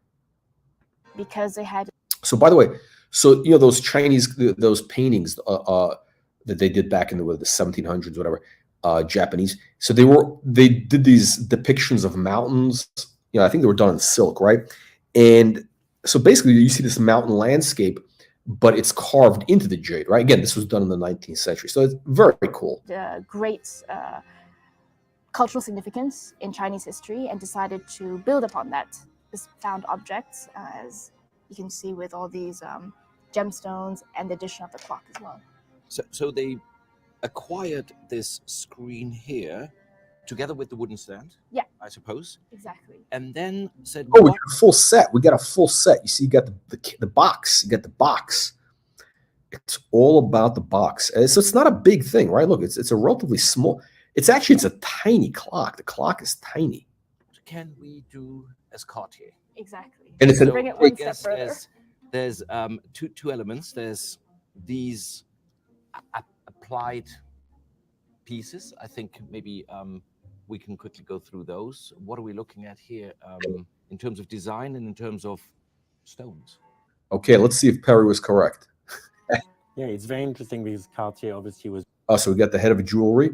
Speaker 2: Because they had.
Speaker 1: So by the way, so those Chinese, those paintings that they did back in the 1700s, whatever, Japanese. So they did these depictions of mountains. I think they were done in silk, right? And so basically you see this mountain landscape, but it's carved into the jade, right? Again, this was done in the 19th century. So it's very cool.
Speaker 2: Great cultural significance in Chinese history and decided to build upon that. This found objects, as you can see with all these gemstones and the addition of the clock as well.
Speaker 3: So they acquired this screen here together with the wooden stand.
Speaker 2: Yeah.
Speaker 3: I suppose.
Speaker 2: Exactly.
Speaker 3: And then said,
Speaker 1: "Oh, we got a full set. We got a full set. You see, you got the box. You got the box. It's all about the box. And so it's not a big thing, right? Look, it's a relatively small. It's a tiny clock. The clock is tiny.
Speaker 3: What can we do as Cartier?
Speaker 2: Exactly.
Speaker 1: And it's
Speaker 2: bring it one step further.
Speaker 3: There's two elements. There's these applied pieces. I think maybe we can quickly go through those. What are we looking at here in terms of design and in terms of stones?
Speaker 1: Okay, let's see if Perry was correct.
Speaker 4: Yeah, it's very interesting because Cartier obviously was.
Speaker 1: So we got the head of jewelry.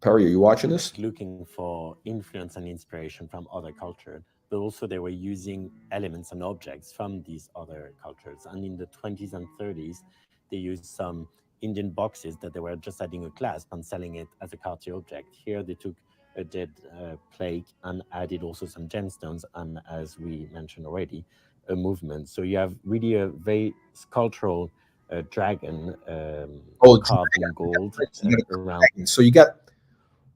Speaker 1: Perry, are you watching this?
Speaker 4: Looking for influence and inspiration from other cultures, but also they were using elements and objects from these other cultures. And in the 20s and 30s, they used some Indian boxes that they were just adding a clasp and selling it as a Cartier object. Here they took a dead plaque and added also some gemstones and, as we mentioned already, a movement. So you have really a very sculptural dragon carved in gold around.
Speaker 1: So you got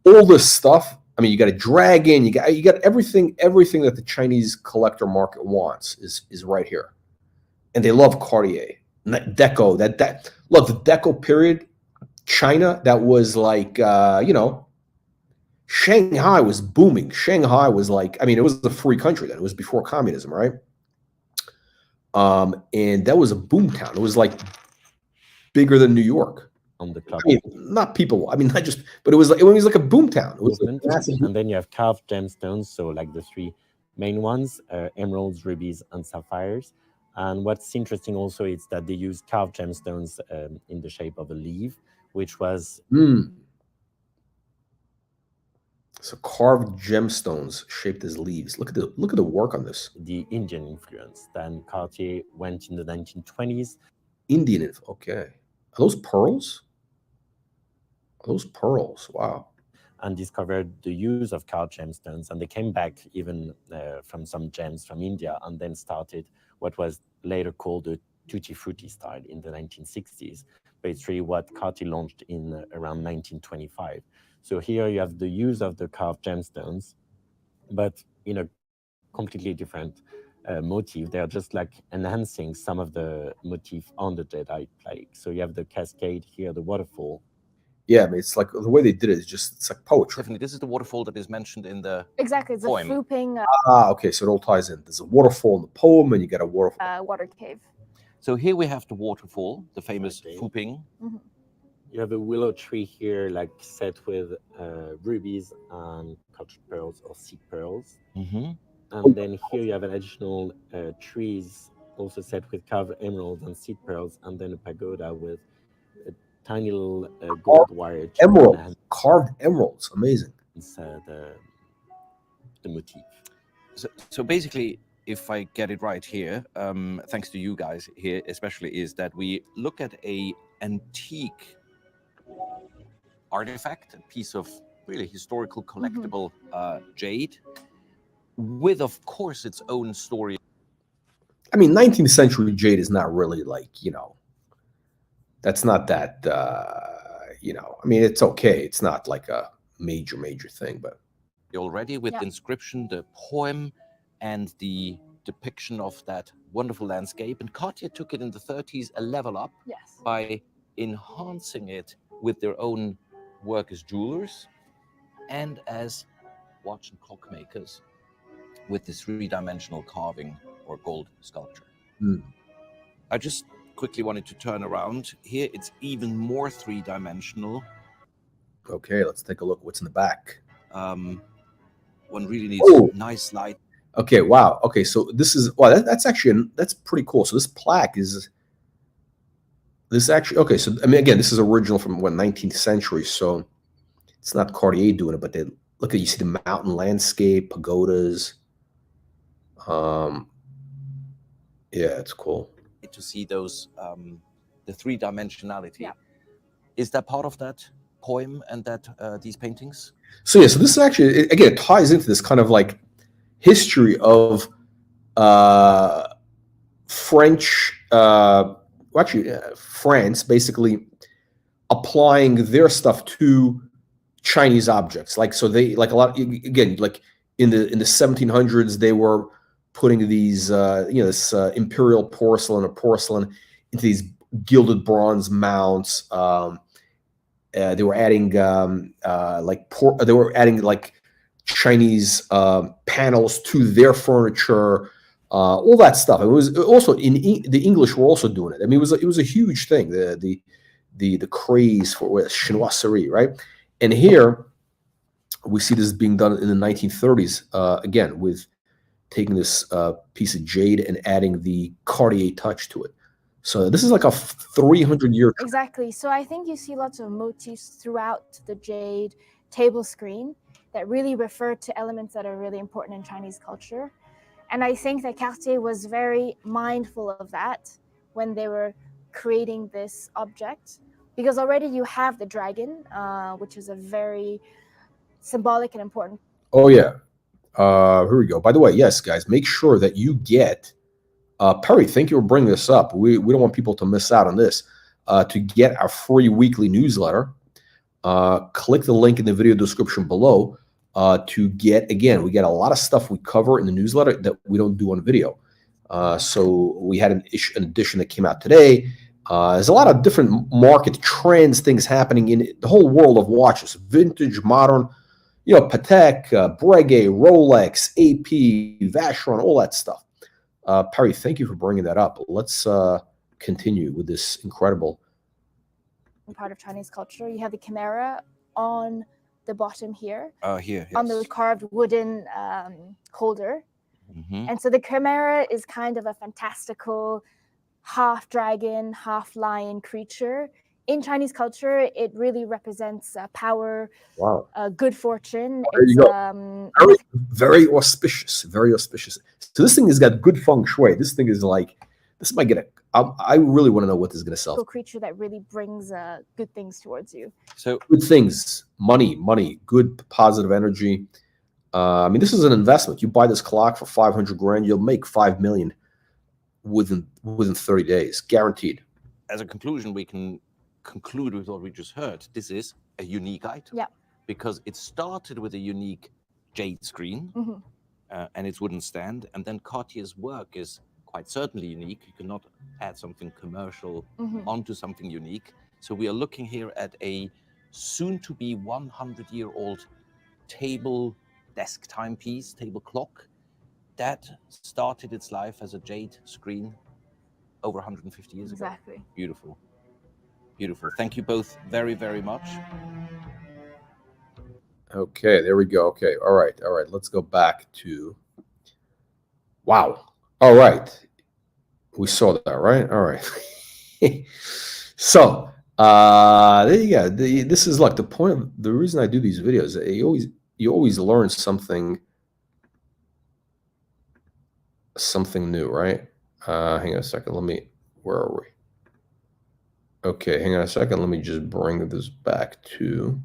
Speaker 1: all this stuff. I mean, you got a dragon. You got everything that the Chinese collector market wants is right here, and they love Cartier. And that Deco, look, the Deco period, China, that was like Shanghai was booming. Shanghai was like, I mean, it was a free country then. It was before communism, right? And that was a boom town. It was like bigger than New York.
Speaker 4: On the clock.
Speaker 1: I mean, not people. I mean, not just, but it was like a boom town. It was
Speaker 4: and then you have carved gemstones. So like the three main ones, emeralds, rubies, and sapphires. And what's interesting also is that they use carved gemstones in the shape of a leaf, which was
Speaker 1: so carved gemstones shaped as leaves. Look at the work on this.
Speaker 4: The Indian influence. Then Cartier went in the 1920s.
Speaker 1: Indian, okay. Are those pearls? Those pearls, wow.
Speaker 4: and discovered the use of carved gemstones. And they came back even from some gems from India, and then started what was later called the tutti frutti style in the 1960s. But it's really what Cartier launched in around 1925. So here you have the use of the carved gemstones, but in a completely different motif. They are just like enhancing some of the motif on the jadeite plaque. So you have the cascade here, the waterfall.
Speaker 1: Yeah, I mean, it's like the way they did it is just, it's like poetry.
Speaker 3: Tiffany, this is the waterfall that is mentioned in the
Speaker 2: Exactly, it's
Speaker 3: poem.
Speaker 2: a swooping
Speaker 1: Okay, so it all ties in. There's a waterfall in the poem, and you got a waterfall.
Speaker 2: water cave.
Speaker 3: So here we have the waterfall, the famous
Speaker 4: Okay.
Speaker 3: swooping.
Speaker 2: Mm-hmm.
Speaker 4: You have a willow tree here, like set with rubies and cultured pearls or seed pearls.
Speaker 3: Mm-hmm.
Speaker 4: And then here you have an additional trees also set with carved emeralds and seed pearls, and then a pagoda with a tiny little gold wire.
Speaker 1: Emerald, carved emeralds, amazing.
Speaker 4: It's the motif.
Speaker 3: So basically, if I get it right here, thanks to you guys here especially, is that we look at a antique artifact, a piece of really historical collectible jade, with of course its own story.
Speaker 1: I mean, 19th century jade is not really like, you know, that's not that, you know, I mean, it's okay. It's not like a major thing, but.
Speaker 3: Already with
Speaker 2: Yeah.
Speaker 3: the inscription, the poem, and the depiction of that wonderful landscape. And Cartier took it in the 30s a level up
Speaker 2: Yes.
Speaker 3: by enhancing it with their own work as jewelers and as watch and clock makers with this three-dimensional carving or gold sculpture. I just quickly wanted to turn around. Here it's even more three-dimensional.
Speaker 1: Okay, let's take a look what's in the back.
Speaker 3: One really needs nice light.
Speaker 1: Okay, wow. Okay, so this is, wow, that's actually, that's pretty cool. So this plaque is, this actually, okay, so I mean, again, this is original from what, 19th century, so it's not Cartier doing it, but they, look at, you see the mountain landscape, pagodas. Yeah, it's cool.
Speaker 3: To see those, the three-dimensionality.
Speaker 2: Yeah.
Speaker 3: Is that part of that poem and that these paintings?
Speaker 1: So yeah, so this is actually, again, it ties into this kind of like history of French, France basically applying their stuff to Chinese objects. Like, so they, like a lot, again, like in the 1700s, they were putting these, you know, this imperial porcelain or porcelain into these gilded bronze mounts. They were adding they were adding like Chinese panels to their furniture, all that stuff. It was also the English were also doing it. I mean, it was a huge thing. The craze for chinoiserie, right? And here we see this being done in the 1930s again with taking this piece of jade and adding the Cartier touch to it. So this is like a 300-year.
Speaker 2: Exactly. So I think you see lots of motifs throughout the jade table screen that really refer to elements that are really important in Chinese culture. And I think that Cartier was very mindful of that when they were creating this object, because already you have the dragon, which is a very symbolic and important.
Speaker 1: Oh yeah. Here we go. By the way, yes, guys, make sure that you get Perry, thank you for bringing this up. We don't want people to miss out on this. To get our free weekly newsletter, click the link in the video description below to get, again, we get a lot of stuff we cover in the newsletter that we don't do on video. So we had an edition that came out today. There's a lot of different market trends, things happening in the whole world of watches, vintage, modern, you know, Patek, Breguet, Rolex, AP, Vacheron, all that stuff. Perry, thank you for bringing that up. Let's continue with this incredible
Speaker 2: part of Chinese culture. You have the chimera on the bottom here,
Speaker 3: Here,
Speaker 2: on the carved wooden holder.
Speaker 3: Mm-hmm.
Speaker 2: And so the chimera is kind of a fantastical half dragon, half lion creature. In Chinese culture, it really represents power,
Speaker 1: wow,
Speaker 2: good fortune.
Speaker 1: There you go. Very auspicious, very auspicious. So this thing has got good feng shui. This thing is like, this might get I really want to know what this is going to sell.
Speaker 2: Creature that really brings good things towards you.
Speaker 3: So
Speaker 1: Good things, money, good positive energy. I mean, this is an investment. You buy this clock for 500 grand, you'll make 5 million within 30 days, guaranteed.
Speaker 3: as a conclusion, we can conclude with what we just heard. This is a unique item.
Speaker 2: Yeah.
Speaker 3: Because it started with a unique jade screen and its wooden stand, and then Cartier's work is quite certainly unique. You cannot add something commercial onto something unique. So we are looking here at a soon-to-be 100-year-old table desk timepiece, table clock, that started its life as a jade screen over 150 years ago.
Speaker 2: Exactly.
Speaker 3: Beautiful. Beautiful. Thank you both very, very much.
Speaker 1: Okay, there we go. Okay, all right. Let's go back to. Wow. All right, we saw that, right? All right. So there you go. This is like the point of the reason I do these videos. You always learn something new, right? Hang on a second. Where are we? Okay, hang on a second. Let me just bring this back to.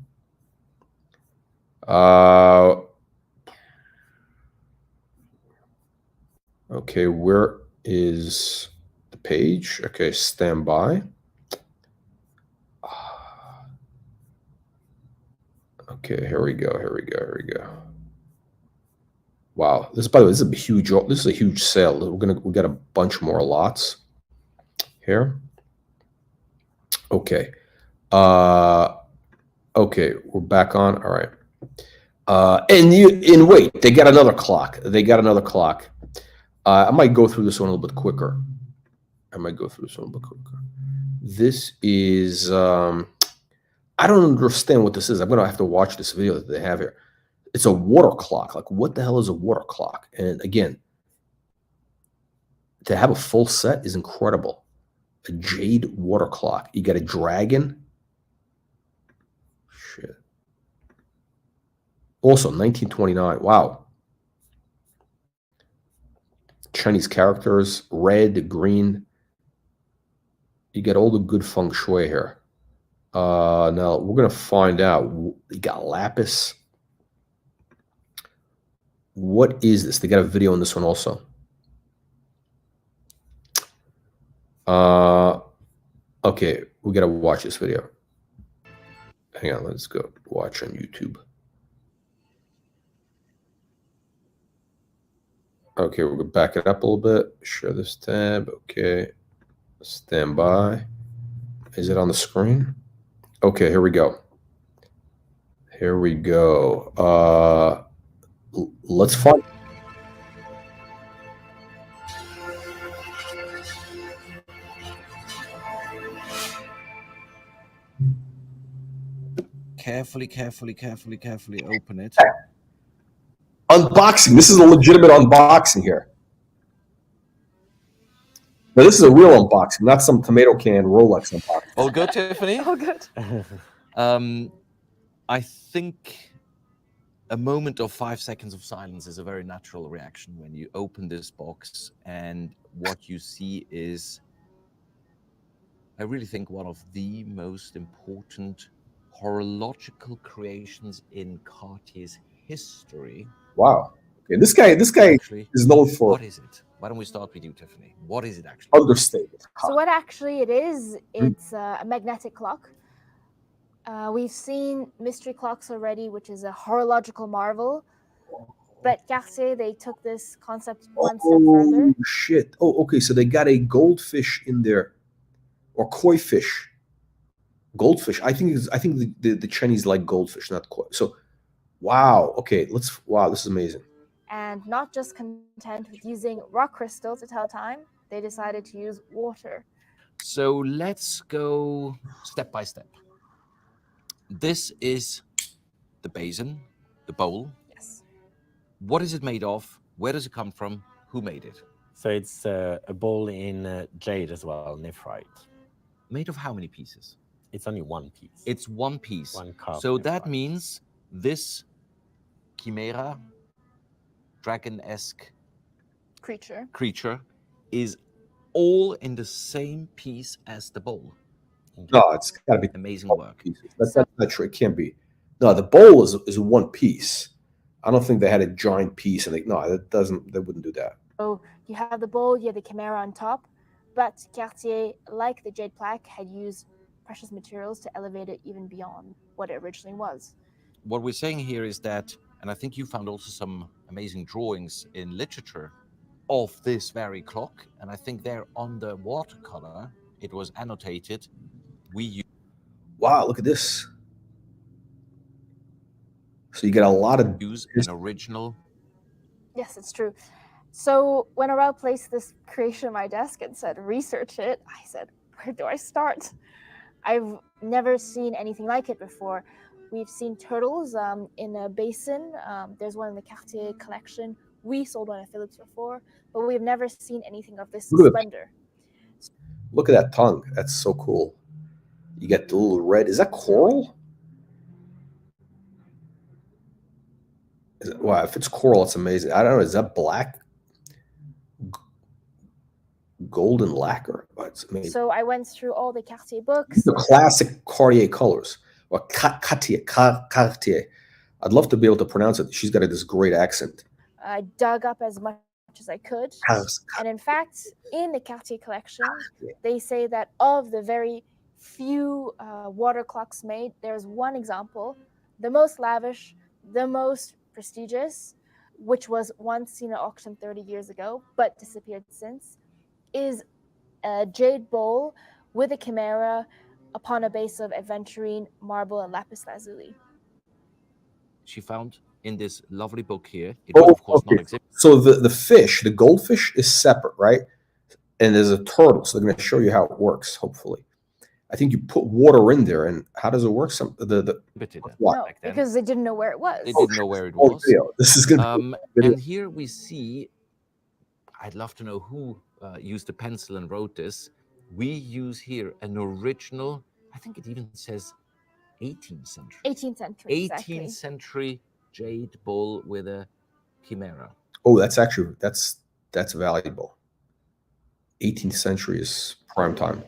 Speaker 1: Okay, where is the page? Okay, stand by. Okay, here we go. Wow, this, by the way, this is a huge sale. We got a bunch more lots here. Okay. Okay, we're back on. All right. And wait, they got another clock. I might go through this one a little bit quicker. This is I don't understand what this is. I'm gonna have to watch this video that they have here. It's a water clock. Like, what the hell is a water clock? And again, to have a full set is incredible. A jade water clock. You got a dragon. Shit. Also, 1929. Wow. Chinese characters, red, green. You get all the good feng shui here. Now, we're going to find out. You got lapis. What is this? They got a video on this one also. Okay, we got to watch this video. Hang on, let's go watch on YouTube. Okay, we're going to back it up a little bit. Share this tab. Okay. Stand by. Is it on the screen? Okay, here we go. Let's find.
Speaker 3: Carefully open it.
Speaker 1: Unboxing. This is a legitimate unboxing here. Now, this is a real unboxing, not some tomato can Rolex unboxing.
Speaker 3: All good, Tiffany?
Speaker 2: Oh, good.
Speaker 3: I think a moment of 5 seconds of silence is a very natural reaction when you open this box, and what you see is, I really think, one of the most important horological creations in Cartier's history.
Speaker 1: Wow. Okay, this guy
Speaker 3: Actually,
Speaker 1: is known for.
Speaker 3: What is it? Why don't we start with you, Tiffany? What is it actually?
Speaker 1: Understated.
Speaker 2: So what actually it is, it's a magnetic clock. We've seen mystery clocks already, which is a horological marvel. But Cartier, they took this concept one step further.
Speaker 1: Oh, shit. Oh, okay. So they got a goldfish in there, or koi fish. Goldfish. I think the Chinese like goldfish, not koi. So, wow. Okay. Wow. This is amazing.
Speaker 2: And not just content with using rock crystal to tell time, they decided to use water.
Speaker 3: So let's go step by step. This is the basin, the bowl.
Speaker 2: Yes.
Speaker 3: What is it made of? Where does it come from? Who made it?
Speaker 4: So it's a bowl in jade as well, nephrite.
Speaker 3: Made of how many pieces?
Speaker 4: It's only one piece.
Speaker 3: It's one piece.
Speaker 4: One carved
Speaker 3: So that
Speaker 4: nephrite.
Speaker 3: means this chimera, dragon-esque
Speaker 2: Creature.
Speaker 3: creature is all in the same piece as the bowl.
Speaker 1: No, it's got to be
Speaker 3: Amazing work.
Speaker 1: pieces. That's not true. It can't be. No, the bowl is one piece. I don't think they had a giant piece, and no, that doesn't. They wouldn't do that.
Speaker 2: So you have the bowl, you have the camera on top, but Cartier, like the jade plaque, had used precious materials to elevate it even beyond what it originally was.
Speaker 3: What we're saying here is that, and I think you found also some amazing drawings in literature of this very clock, and I think there on the watercolor it was annotated. We
Speaker 1: Wow, look at this. So you get a lot of
Speaker 3: use an original.
Speaker 2: Yes, it's true. So when Aurel placed this creation on my desk and said, research it, I said, where do I start? I've never seen anything like it before. We've seen turtles in a basin. There's one in the Cartier collection. We sold one at Phillips before, but we've never seen anything of this splendor.
Speaker 1: Look at that tongue. That's so cool. You get the little red. Is that coral? Wow, if it's coral, it's amazing. I don't know. Is that black? Golden lacquer. Oh, it's amazing.
Speaker 2: So I went through all the Cartier books.
Speaker 1: The classic Cartier colors. Or Cartier. I'd love to be able to pronounce it. She's got this great accent.
Speaker 2: I dug up as much as I could. And in fact, in the Cartier collection, they say that of the very few water clocks made, there's one example, the most lavish, the most prestigious, which was once seen at auction 30 years ago, but disappeared since, is a jade bowl with a chimera upon a base of aventurine, marble, and lapis lazuli.
Speaker 3: She found in this lovely book here. It was, of course, not exhibited.
Speaker 1: So the fish, the goldfish, is separate, right? And there's a turtle. So they're going to show you how it works, hopefully. I think you put water in there, and how does it work?
Speaker 2: No, because they didn't know where it was.
Speaker 3: They didn't know where it was.
Speaker 1: This is going to
Speaker 3: and here we see, I'd love to know who used a pencil and wrote this. We use here an original, I think it even says 18th century.
Speaker 2: 18th century,
Speaker 3: 18th
Speaker 2: exactly.
Speaker 3: century jade bowl with a chimera.
Speaker 1: Oh, that's actually, that's valuable. 18th century is prime time.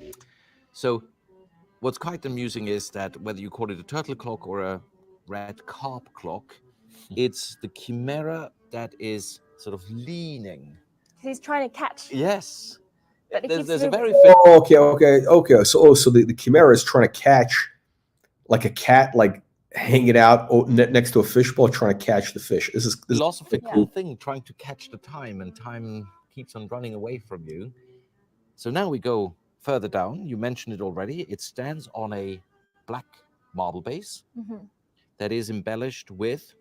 Speaker 3: So what's quite amusing is that whether you call it a turtle clock or a red carp clock, it's the chimera that is sort of leaning.
Speaker 2: He's trying to catch.
Speaker 3: Yes.
Speaker 2: But
Speaker 3: There's a very
Speaker 1: okay. So the chimera is trying to catch, like a cat, like hanging out next to a fishbowl, trying to catch the fish. This is
Speaker 3: philosophical thing, trying to catch the time, and time keeps on running away from you. So now we go further down. You mentioned it already. It stands on a black marble base that is embellished with.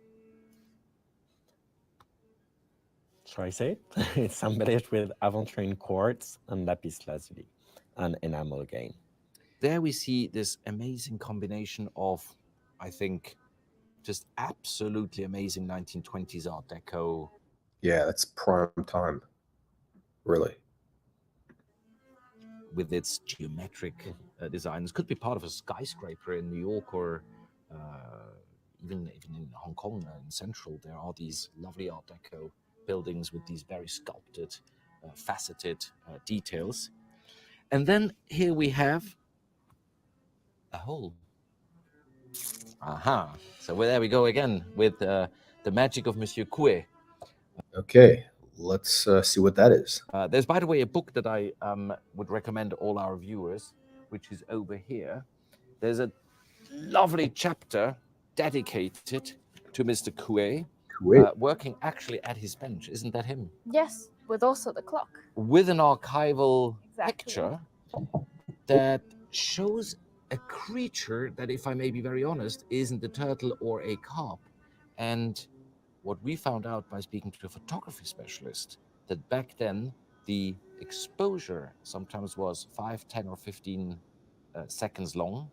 Speaker 4: Shall I say it? It's embellished with aventurine quartz and lapis lazuli and enamel again.
Speaker 3: There we see this amazing combination of, I think, just absolutely amazing 1920s Art Deco.
Speaker 1: Yeah, that's prime time. Really.
Speaker 3: With its geometric designs. Could be part of a skyscraper in New York or even in Hong Kong in Central. There are these lovely Art Deco buildings with these very sculpted, faceted details. And then here we have a hole. Aha. So there we go again with the magic of Monsieur Coué.
Speaker 1: Okay, let's see what that is.
Speaker 3: There's, by the way, a book that I would recommend all our viewers, which is over here. There's a lovely chapter dedicated to Mr. Coué, working actually at his bench. Isn't that him?
Speaker 2: Yes, with also the clock.
Speaker 3: With an archival picture that shows a creature that, if I may be very honest, isn't a turtle or a carp. And what we found out by speaking to a photography specialist, that back then the exposure sometimes was 5, 10, or 15 seconds long.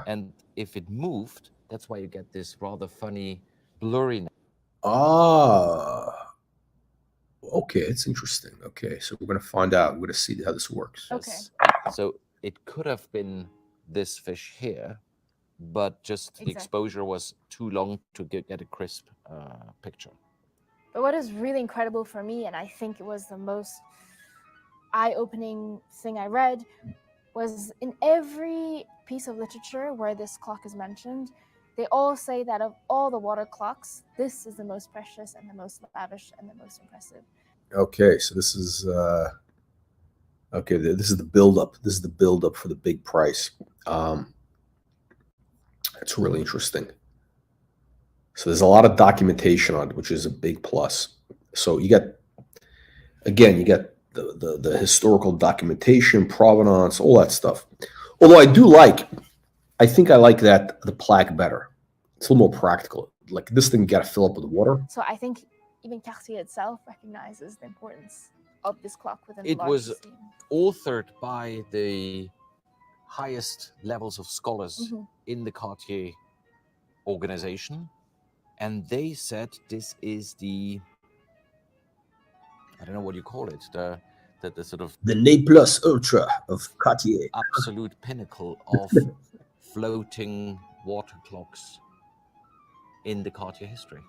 Speaker 3: And if it moved, that's why you get this rather funny blurriness.
Speaker 1: Ah, okay, it's interesting. Okay, so we're going to find out. We're going to see how this works.
Speaker 2: Okay.
Speaker 3: So it could have been this fish here, but just the exposure was too long to get a crisp picture.
Speaker 2: But what is really incredible for me, and I think it was the most eye-opening thing I read was in every piece of literature where this clock is mentioned, they all say that of all the water clocks, this is the most precious and the most lavish and the most impressive.
Speaker 1: Okay, so this is okay. This is the build-up. This is the build-up for the big price. It's really interesting. So there's a lot of documentation on it, which is a big plus. So you got, again, you got the historical documentation, provenance, all that stuff. Although I think I like that the plaque better. It's a little more practical. Like this thing got to fill up with water.
Speaker 2: So I think even Cartier itself recognizes the importance of this clock within the
Speaker 3: It
Speaker 2: larger
Speaker 3: was
Speaker 2: scheme.
Speaker 3: authored by the highest levels of scholars in the Cartier organization, and they said this is the, I don't know what you call it, the sort of
Speaker 1: The Ne Plus Ultra of Cartier.
Speaker 3: absolute pinnacle of floating water clocks in the Cartier history.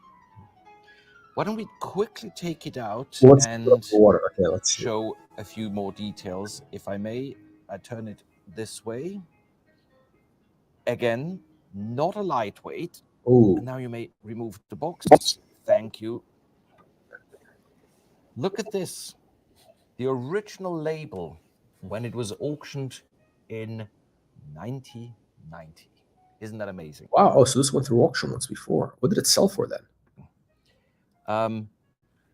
Speaker 3: Why don't we quickly take it out
Speaker 1: Let's
Speaker 3: and
Speaker 1: fill up the water. Okay, let's see.
Speaker 3: show a few more details. If I may, I turn it this way. Again, not a lightweight.
Speaker 1: Oh,
Speaker 3: And now you may remove the box. Thank you. Look at this. The original label when it was auctioned in 1990. Isn't that amazing?
Speaker 1: wow. Oh, so this went through auction once before. What did it sell for then?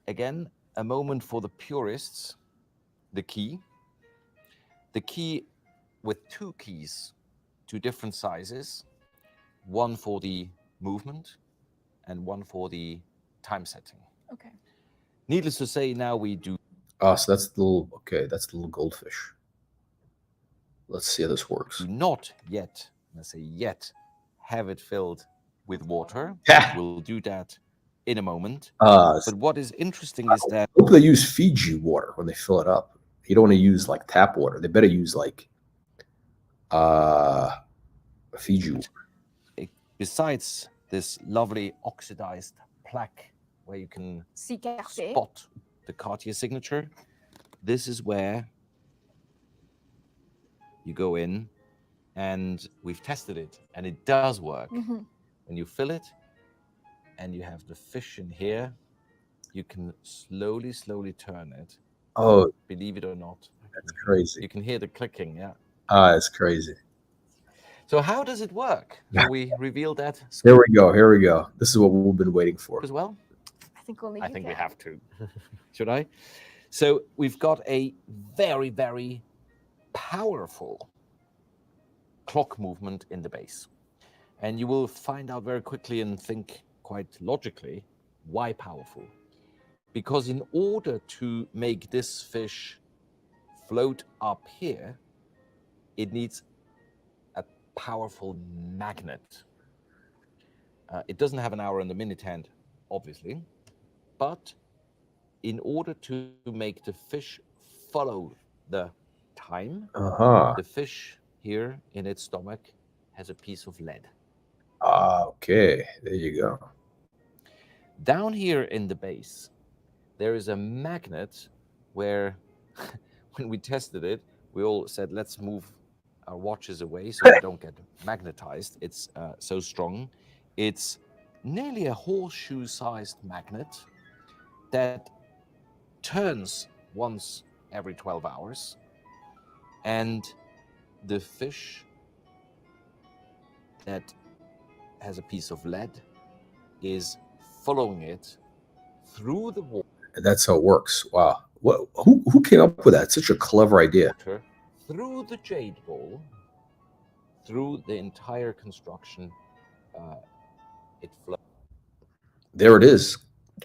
Speaker 3: Again, a moment for the purists. The key with two keys, two different sizes, one for the movement and one for the time setting.
Speaker 2: Okay.
Speaker 3: Needless to say, now we do.
Speaker 1: Oh, so that's the little, okay, that's the little goldfish. Let's see how this works.
Speaker 3: Do not yet, let's say yet, have it filled with water. We'll do that in a moment. But what is interesting is that
Speaker 1: I hope they use Fiji water when they fill it up. You don't want to use like tap water. They better use like Fiji water.
Speaker 3: besides this lovely oxidized plaque where you can
Speaker 2: See Cartier.
Speaker 3: spot the Cartier signature, this is where you go in, and we've tested it, and it does work. When you fill it and you have the fish in here, you can slowly turn it.
Speaker 1: Oh,
Speaker 3: Believe it or not.
Speaker 1: that's crazy.
Speaker 3: You can hear the clicking, yeah.
Speaker 1: It's crazy.
Speaker 3: So how does it work? Shall we reveal that
Speaker 1: Here we go. Here we go. This is what we've been waiting for.
Speaker 3: as well?
Speaker 2: I think only
Speaker 3: I
Speaker 2: you
Speaker 3: think we
Speaker 2: can.
Speaker 3: have to. Should I? So we've got a very, very powerful clock movement in the base. And you will find out very quickly and think quite logically why powerful. Because in order to make this fish float up here, it needs a powerful magnet. It doesn't have an hour and a minute hand, obviously, but in order to make the fish follow the time, the fish here in its stomach has a piece of lead.
Speaker 1: Okay, there you go.
Speaker 3: Down here in the base, there is a magnet where when we tested it, we all said, let's move our watches away so we don't get magnetized. It's so strong. It's nearly a horseshoe-sized magnet that turns once every 12 hours. And the fish that has a piece of lead is following it through the water.
Speaker 1: That's how it works. Wow. Who came up with that? Such a clever idea.
Speaker 3: Through the jade bowl, through the entire construction, it floats.
Speaker 1: There it is.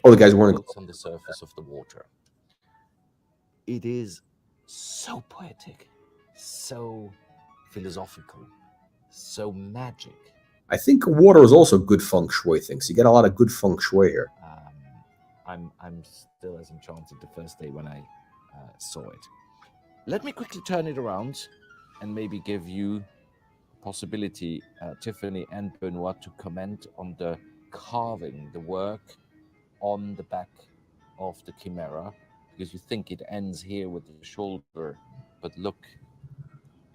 Speaker 1: Oh, the guy's wearing
Speaker 3: On the surface of the water. It is so poetic, so philosophical, so magic.
Speaker 1: I think water is also good feng shui things. You get a lot of good feng shui here.
Speaker 3: I'm still as enchanted the first day when I saw it. Let me quickly turn it around and maybe give you possibility, Tiffany and Benoit, to comment on the carving, the work on the back of the Chimera, because you think it ends here with the shoulder, but look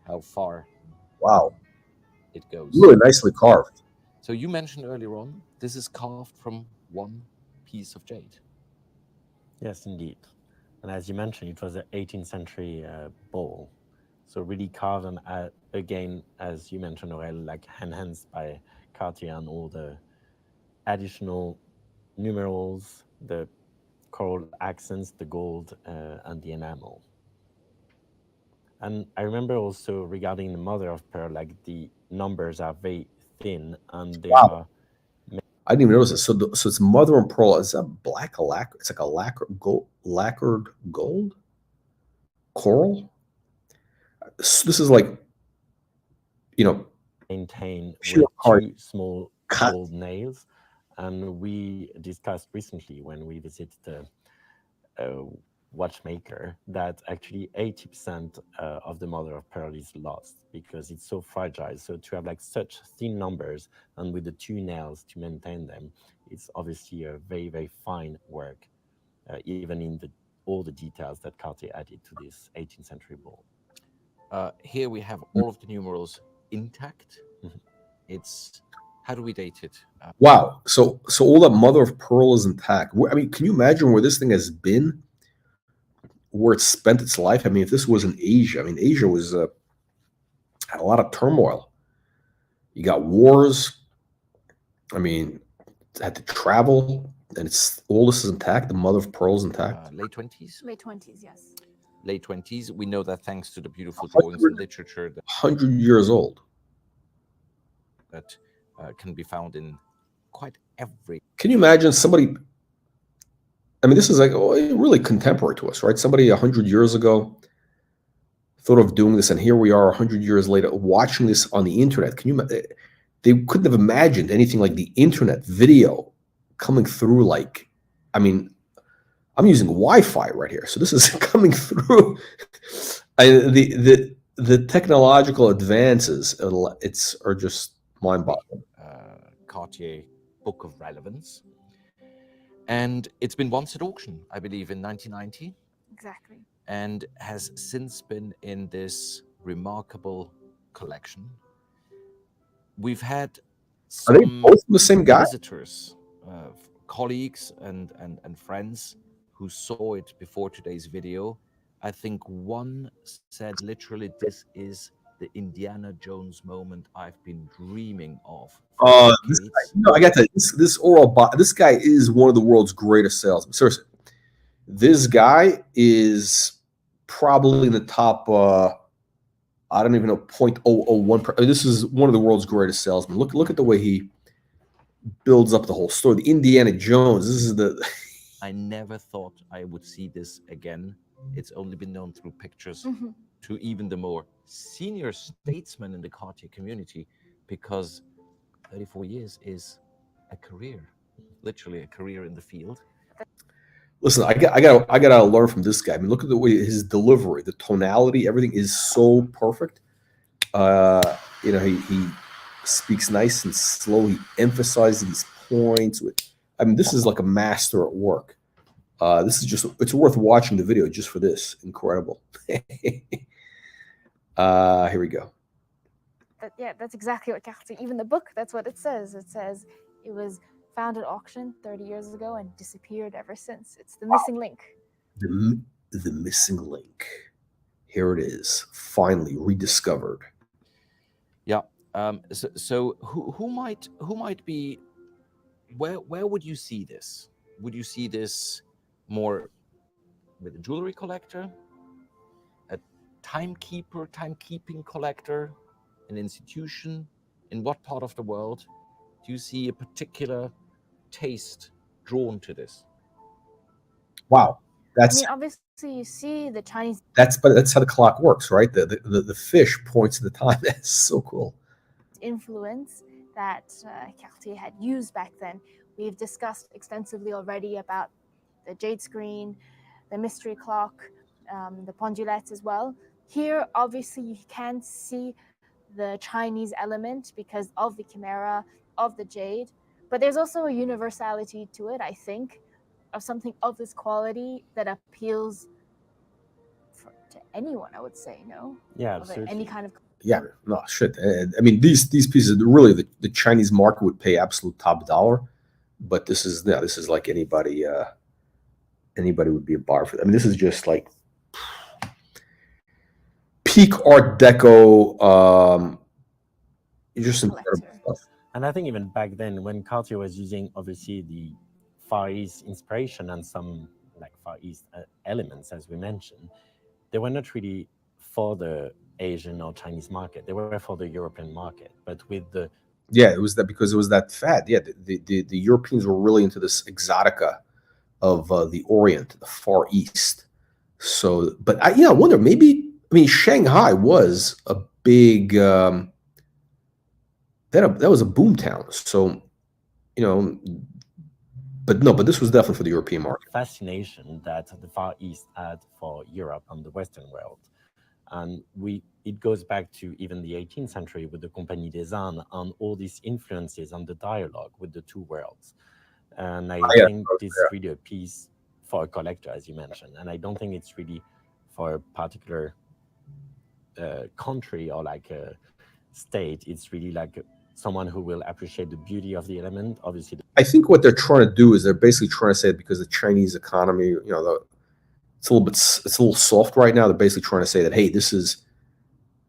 Speaker 3: how far
Speaker 1: Wow,
Speaker 3: it goes.
Speaker 1: really nicely carved.
Speaker 3: So you mentioned earlier on, this is carved from one piece of jade.
Speaker 4: Yes, indeed. And as you mentioned, it was an 18th century bowl. So really carved and again, as you mentioned, Aurel, like enhanced by Cartier and all the additional numerals, the coral accents, the gold, and the enamel. And I remember also regarding the mother of pearl, like the numbers are very thin and they
Speaker 1: Wow.
Speaker 4: are
Speaker 1: I didn't even notice it. So it's mother and pearl. Is that black lacquer? It's like a lacquered gold coral. This is like,
Speaker 4: maintained
Speaker 1: pure
Speaker 4: with
Speaker 1: heart
Speaker 4: two small
Speaker 1: cut.
Speaker 4: gold nails. And we discussed recently when we visited the watchmaker that actually 80% of the mother of pearl is lost because it's so fragile. So to have like such thin numbers and with the two nails to maintain them, it's obviously a very, very fine work, even in all the details that Cartier added to this 18th century bowl.
Speaker 3: Here we have all of the numerals intact.
Speaker 4: Mhm.
Speaker 3: It's, how do we date it?
Speaker 1: Wow. So all that mother of pearl is intact. I mean, can you imagine where this thing has been, where it's spent its life? I mean, if this was in Asia, I mean, Asia was had a lot of turmoil. You got wars. I mean, had to travel, and it's all this is intact. The mother of pearl is intact.
Speaker 3: Late 20s?
Speaker 2: Late 20s, yes.
Speaker 3: Late 20s. We know that thanks to the beautiful drawings and literature
Speaker 1: 100 years old.
Speaker 3: that can be found in quite every.
Speaker 1: Can you imagine somebody? I mean, this is like really contemporary to us, right? Somebody 100 years ago thought of doing this, and here we are 100 years later watching this on the internet. Can you? They couldn't have imagined anything like the internet video coming through. Like, I mean, I'm using Wi-Fi right here, so this is coming through. The technological advances are just mind-boggling.
Speaker 3: Cartier Book of Relevance. And it's been once at auction, I believe, in 1990.
Speaker 2: Exactly.
Speaker 3: And has since been in this remarkable collection. We've had
Speaker 1: Are they
Speaker 3: some
Speaker 1: both the same guy?
Speaker 3: visitors, colleagues and friends who saw it before today's video. I think one said literally, this is the Indiana Jones moment I've been dreaming of for decades.
Speaker 1: I got that. This guy is one of the world's greatest salesmen. Seriously, this guy is probably in the top. I don't even know 0.001. This is one of the world's greatest salesmen. Look at the way he builds up the whole story. The Indiana Jones. This is the.
Speaker 3: I never thought I would see this again. It's only been known through pictures to even the more senior statesmen in the Cartier community, because 34 years is a career, literally a career in the field.
Speaker 1: Listen, I gotta learn from this guy. I mean, look at the way his delivery, the tonality, everything is so perfect. He speaks nice and slow. He emphasizes these points. I mean, this is like a master at work. This is it's worth watching the video just for this. Incredible. Here we go.
Speaker 2: That's exactly what Cartier, even the book, that's what it says. It says it was found at auction 30 years ago and disappeared ever since. It's the missing link.
Speaker 1: The missing link. Here it is, finally rediscovered.
Speaker 3: Yeah. So who might be? Where would you see this? Would you see this more with a jewelry collector, a timekeeping collector, an institution? In what part of the world do you see a particular taste drawn to this?
Speaker 1: Wow,
Speaker 2: I mean, obviously, you see the Chinese.
Speaker 1: That's how the clock works, right? The fish points to the time. That's so cool.
Speaker 2: Influence that Cartier had used back then. We've discussed extensively already about the jade screen, the mystery clock, the pendulettes as well. Here, obviously, you can see the Chinese element because of the chimera, of the jade, but there's also a universality to it, I think. of something of this quality that appeals to anyone, I would say, no?
Speaker 4: Yeah,
Speaker 2: Of
Speaker 4: absolutely.
Speaker 2: any kind of.
Speaker 1: Yeah, no shit. I mean, these pieces, really, the Chinese market would pay absolute top dollar, but this is like anybody would be a buyer for. I mean, this is just like peak Art Deco. Just incredible
Speaker 2: Collector.
Speaker 1: stuff.
Speaker 4: And I think even back then, when Cartier was using obviously the Far East inspiration and some like Far East elements, as we mentioned, they were not really for the Asian or Chinese market. They were for the European market. But with the
Speaker 1: Yeah, it was that because it was that fad. Yeah, the Europeans were really into this exotica of the Orient, the Far East. So, but I wonder, maybe, I mean, Shanghai was a big that was a boom town. So, but this was definitely for the European market.
Speaker 4: fascination that the Far East had for Europe and the Western world. And it goes back to even the 18th century with the Compagnie des Indes and all these influences and the dialogue with the two worlds. And I think this is really a piece for a collector, as you mentioned. And I don't think it's really for a particular country or like a state. It's really like someone who will appreciate the beauty of the element. Obviously,
Speaker 1: I think what they're trying to do is they're basically trying to say that because the Chinese economy, it's a little soft right now. They're basically trying to say that, hey, this is,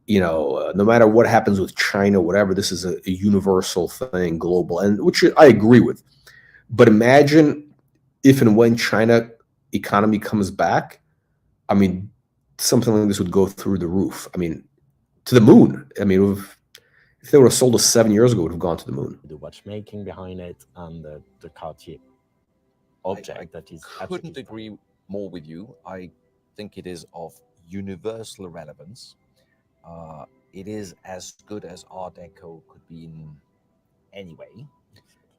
Speaker 1: no matter what happens with China, whatever, this is a universal thing, global, and which I agree with. But imagine if and when China economy comes back, I mean, something like this would go through the roof. I mean, to the moon. I mean, if they would have sold us 7 years ago, it would have gone to the moon.
Speaker 4: the watchmaking behind it and the Cartier object that is
Speaker 3: Couldn't
Speaker 4: absolutely
Speaker 3: agree more with you. I think it is of universal relevance. It is as good as Art Deco could be in any way.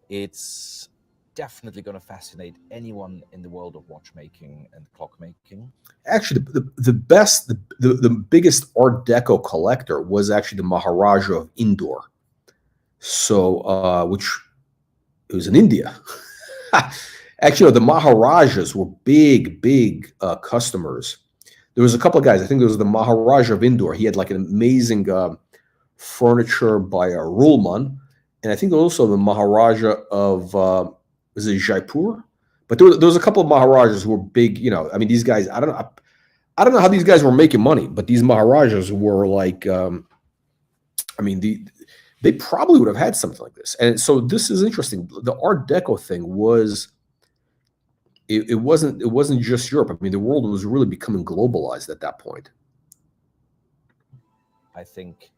Speaker 3: It's definitely going to fascinate anyone in the world of watchmaking and clockmaking.
Speaker 1: Actually, the biggest Art Deco collector was actually the Maharaja of Indore. So, which it was in India. Actually, the Maharajas were big customers. There was a couple of guys. I think there was the Maharaja of Indore. He had like an amazing furniture by Ruhlmann, and I think also the Maharaja of was it Jaipur? But there was a couple of Maharajas who were big. I mean, these guys. I don't know how these guys were making money, but these Maharajas were like, I mean, they probably would have had something like this. And so this is interesting. The Art Deco thing was. It wasn't just Europe. I mean, the world was really becoming globalized at that point.
Speaker 3: I think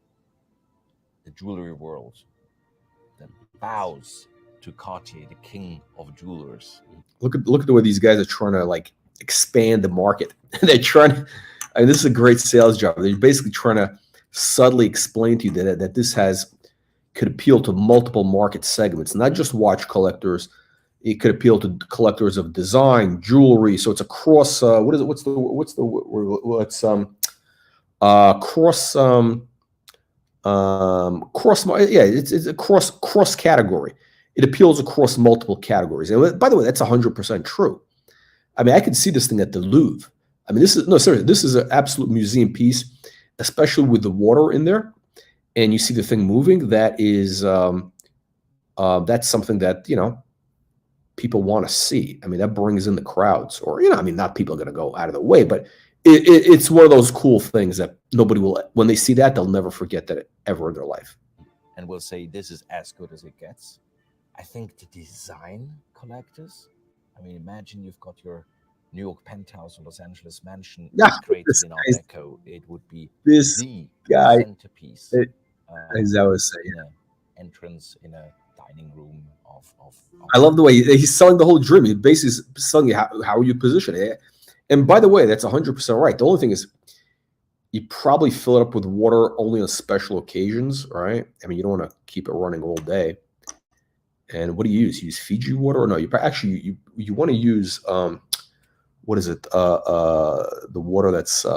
Speaker 3: the jewelry world that bows to Cartier, the king of jewelers.
Speaker 1: Look at the way these guys are trying to like expand the market. They're trying to, I mean, this is a great sales job. They're basically trying to subtly explain to you that this could appeal to multiple market segments, not just watch collectors. It could appeal to collectors of design, jewelry. So it's a cross. What is it? What's cross? Yeah, it's a cross category. It appeals across multiple categories. And by the way, that's 100% true. I mean, I could see this thing at the Louvre. I mean, seriously, this is an absolute museum piece, especially with the water in there, and you see the thing moving. That is, that's something that people want to see. I mean, that brings in the crowds, or I mean, not people are going to go out of the way, but it's one of those cool things that nobody will, when they see that, they'll never forget that ever in their life.
Speaker 3: And will say this is as good as it gets. I think the design collectors. I mean, imagine you've got your New York penthouse or Los Angeles mansion created in Art Deco. It would be
Speaker 1: this
Speaker 3: the
Speaker 1: guy,
Speaker 3: centerpiece.
Speaker 1: As I was saying,
Speaker 3: in an entrance in a dining room of
Speaker 1: I love the way he's selling the whole dream. He's basically selling you how you position it. And by the way, that's 100% right. The only thing is, you probably fill it up with water only on special occasions, right? I mean, you don't want to keep it running all day. And what do you use? You use Fiji water, or no? You actually you want to use what is it? The water that's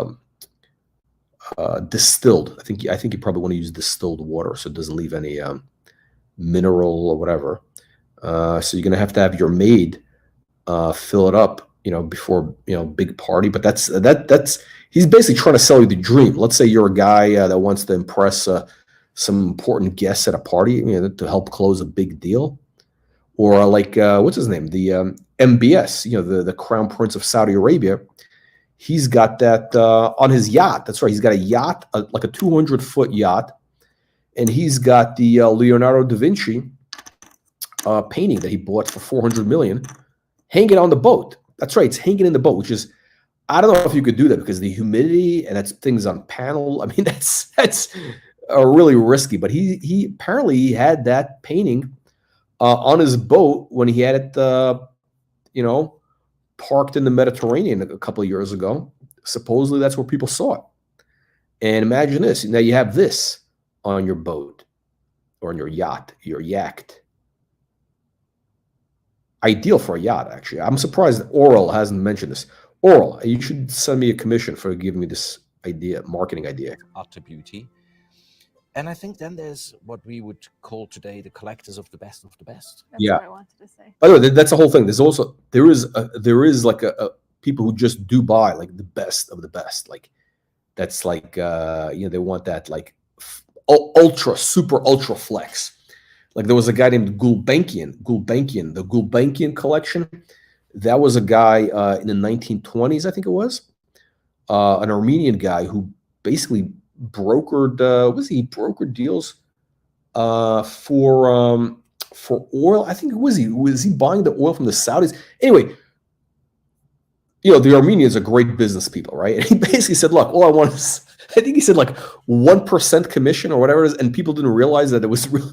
Speaker 1: distilled. I think you probably want to use distilled water, so it doesn't leave any mineral or whatever. So you're gonna have to have your maid fill it up, before big party. But that's he's basically trying to sell you the dream. Let's say you're a guy that wants to impress some important guests at a party, to help close a big deal, or like what's his name, the MBS, the Crown Prince of Saudi Arabia. He's got that on his yacht. That's right. He's got a yacht, like a 200-foot yacht, and he's got the Leonardo da Vinci painting that he bought for $400 million, hanging on the boat. That's right. It's hanging in the boat, which is, I don't know if you could do that because the humidity and that's things on panel. I mean, that's really risky. But he apparently he had that painting on his boat when he had it, parked in the Mediterranean a couple of years ago. Supposedly that's where people saw it. And imagine this. Now you have this on your boat or on your yacht, your yacht. Ideal for a yacht, actually. I'm surprised that Oral hasn't mentioned this. Oral, you should send me a commission for giving me this idea, marketing idea.
Speaker 3: Utter beauty. And I think then there's what we would call today the collectors of the best of the best.
Speaker 2: That's what I wanted to say.
Speaker 1: By the way, that's the whole thing. There is like a people who just do buy like the best of the best. Like that's like they want that like super ultra flex. Like there was a guy named Gulbenkian, the Gulbenkian collection. That was a guy in the 1920s, I think it was, an Armenian guy who basically brokered brokered deals for oil. I think was he buying the oil from the Saudis? Anyway, the Armenians are great business people, right? And he basically said, look, all I want is, I think he said like 1% commission or whatever it is, and people didn't realize that it was real.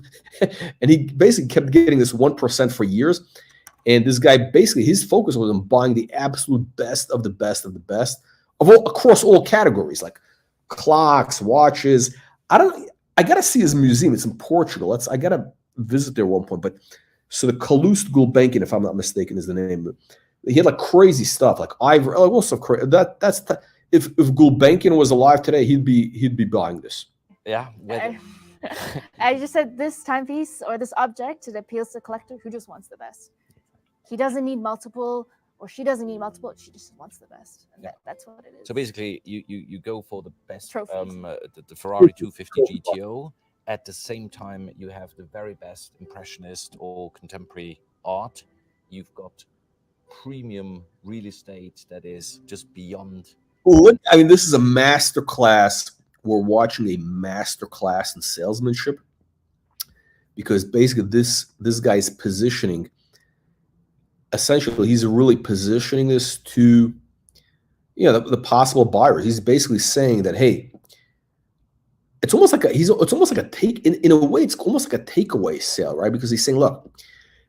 Speaker 1: And he basically kept getting this 1% for years. And this guy basically, his focus was on buying the absolute best of the best of the best across all categories, like clocks, watches. I gotta see his museum. It's in Portugal. I gotta visit there at one point. But so the Calouste Gulbenkian, if I'm not mistaken, is the name. He had like crazy stuff, like ivory. Also crazy. If Gulbenkian was alive today, he'd be buying this.
Speaker 3: Yeah.
Speaker 2: I just said this timepiece or this object, it appeals to a collector who just wants the best. He doesn't need multiple, or she doesn't need multiple. She just wants the best, and that's what it is.
Speaker 3: So basically, you go for the best,
Speaker 2: trophies.
Speaker 3: The Ferrari 250 GTO. At the same time, you have the very best impressionist or contemporary art. You've got premium real estate that is just beyond.
Speaker 1: Look, I mean, this is a master class. We're watching a master class in salesmanship, because basically this guy's positioning. Essentially, he's really positioning this to, the possible buyers. He's basically saying that, hey, it's almost like a take in a way. It's almost like a takeaway sale, right? Because he's saying, look,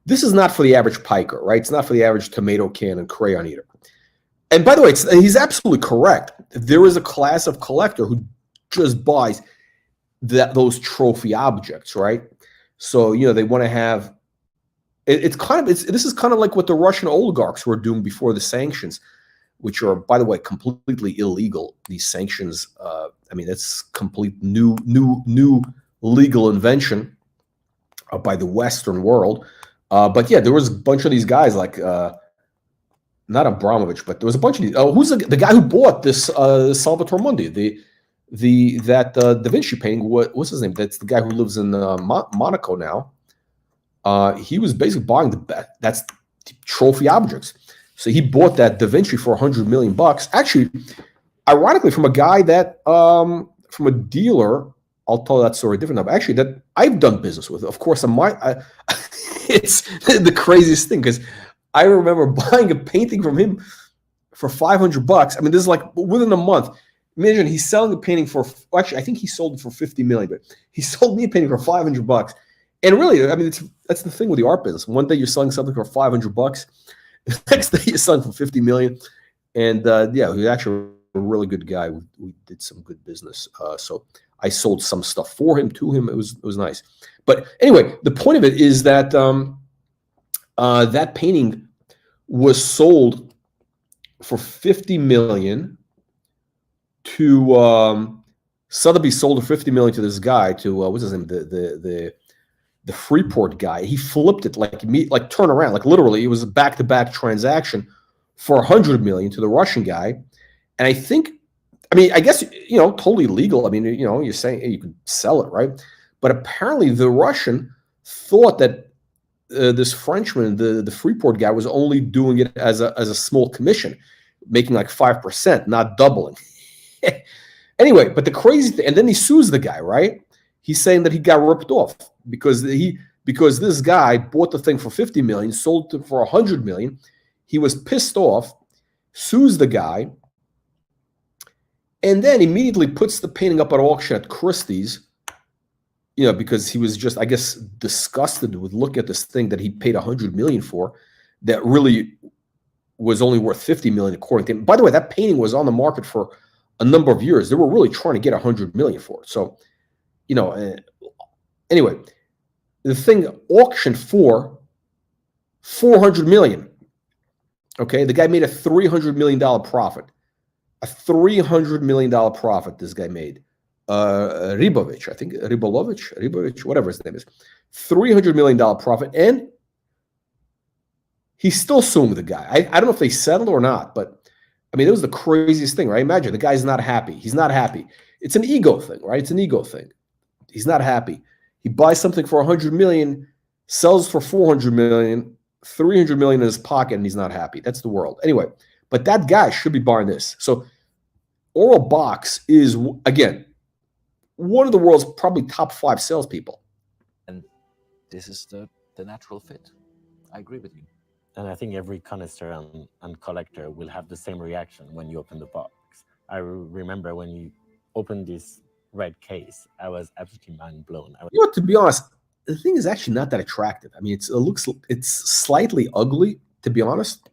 Speaker 1: this is not for the average piker, right? It's not for the average tomato can and crayon eater. And by the way, he's absolutely correct. There is a class of collector who just buys those trophy objects, right? So they want to have. This is kind of like what the Russian oligarchs were doing before the sanctions, which are, by the way, completely illegal. These sanctions, that's complete new legal invention by the Western world. But yeah, there was a bunch of these guys like not Abramovich, but there was a bunch of these. Who's the guy who bought this Salvatore Mundi, that Da Vinci painting? What's his name? That's the guy who lives in Monaco now. He was basically buying the best. That's trophy objects. So he bought that Da Vinci for $100 million. Actually, ironically, from a guy that from a dealer. I'll tell that story different now. Actually, that I've done business with. Of course, it's the craziest thing, because I remember buying a painting from him for $500. I mean, this is like within a month. Imagine he's selling a painting for. Actually, I think he sold it for $50 million, but he sold me a painting for $500. And really, I mean, that's the thing with the art business. One day you're selling something for $500, the next day you're selling for $50 million. And yeah, he was actually a really good guy. We did some good business. So I sold some stuff for him, to him. It was nice. But anyway, the point of it is that that painting was sold for $50 million to Sotheby's sold for $50 million to this guy, to what's his name, the the Freeport guy. He flipped it like turn around, like literally, it was a back-to-back transaction for 100 million to the Russian guy. And I think, I mean, I guess, totally legal. I mean, you're saying, hey, you could sell it, right? But apparently the Russian thought that this Frenchman, the Freeport guy, was only doing it as a small commission, making like 5%, not doubling. Anyway, but the crazy thing, and then he sues the guy, right? He's saying that he got ripped off because this guy bought the thing for 50 million, sold it for 100 million. He was pissed off, sues the guy, and then immediately puts the painting up at auction at Christie's, because he was just, I guess, disgusted with looking at this thing that he paid 100 million for, that really was only worth 50 million according to him. By the way, that painting was on the market for a number of years. They were really trying to get 100 million for it. So, anyway, the thing auctioned for 400 million. Okay, the guy made a $300 million profit. A $300 million profit this guy made. Ribovich, I think, Ribovich, whatever his name is. $300 million profit, and he's still suing the guy. I don't know if they settled or not, but I mean, it was the craziest thing, right? Imagine the guy's not happy. He's not happy. It's an ego thing, right? It's an ego thing. He's not happy. He buys something for 100 million, sells for 400 million, 300 million in his pocket, and he's not happy. That's the world. Anyway, but that guy should be buying this. So Oral Box is, again, one of the world's probably top 5 salespeople.
Speaker 3: And this is the natural fit. I agree with you.
Speaker 4: And I think every connoisseur and collector will have the same reaction when you open the box. I remember when you opened this red case, I was absolutely mind blown.
Speaker 1: To be honest, the thing is actually not that attractive. I mean, it's slightly ugly, to be honest.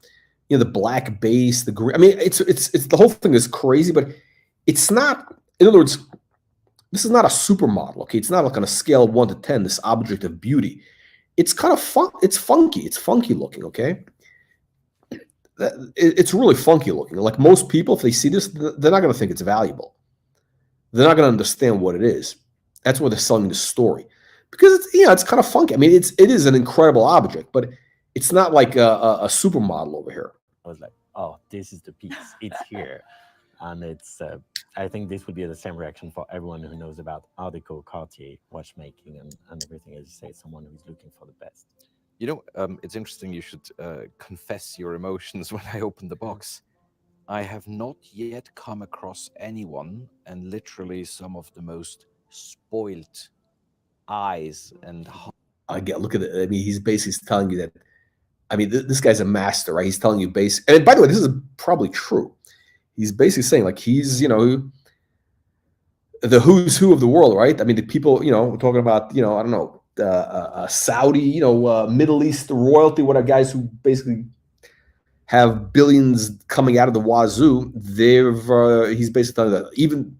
Speaker 1: The black base, the green. I mean, it's the whole thing is crazy, but it's not. In other words, this is not a supermodel. Okay, it's not like on a scale of 1 to 10. This object of beauty. It's kind of fun. It's funky. It's funky looking. Okay, it's really funky looking. Like most people, if they see this, they're not going to think it's valuable. They're not going to understand what it is. That's why they're selling the story, because it's kind of funky. I mean, it is an incredible object, but it's not like a supermodel over here.
Speaker 4: I was like, oh, this is the piece. It's here, and it's. I think this would be the same reaction for everyone who knows about Art Deco, Cartier, watchmaking, and everything. As you say, someone who's looking for the best.
Speaker 3: It's interesting. You should confess your emotions when I opened the box. I have not yet come across anyone, and literally some of the most spoiled eyes and
Speaker 1: Again, look at it. I mean, he's basically telling you that. I mean, this guy's a master, right? He's telling you and by the way, this is probably true. He's basically saying like he's, the who's who of the world, right? I mean, the people, we're talking about, I don't know, Saudi, Middle East royalty, what are guys who basically have billions coming out of the wazoo. He's basically telling that even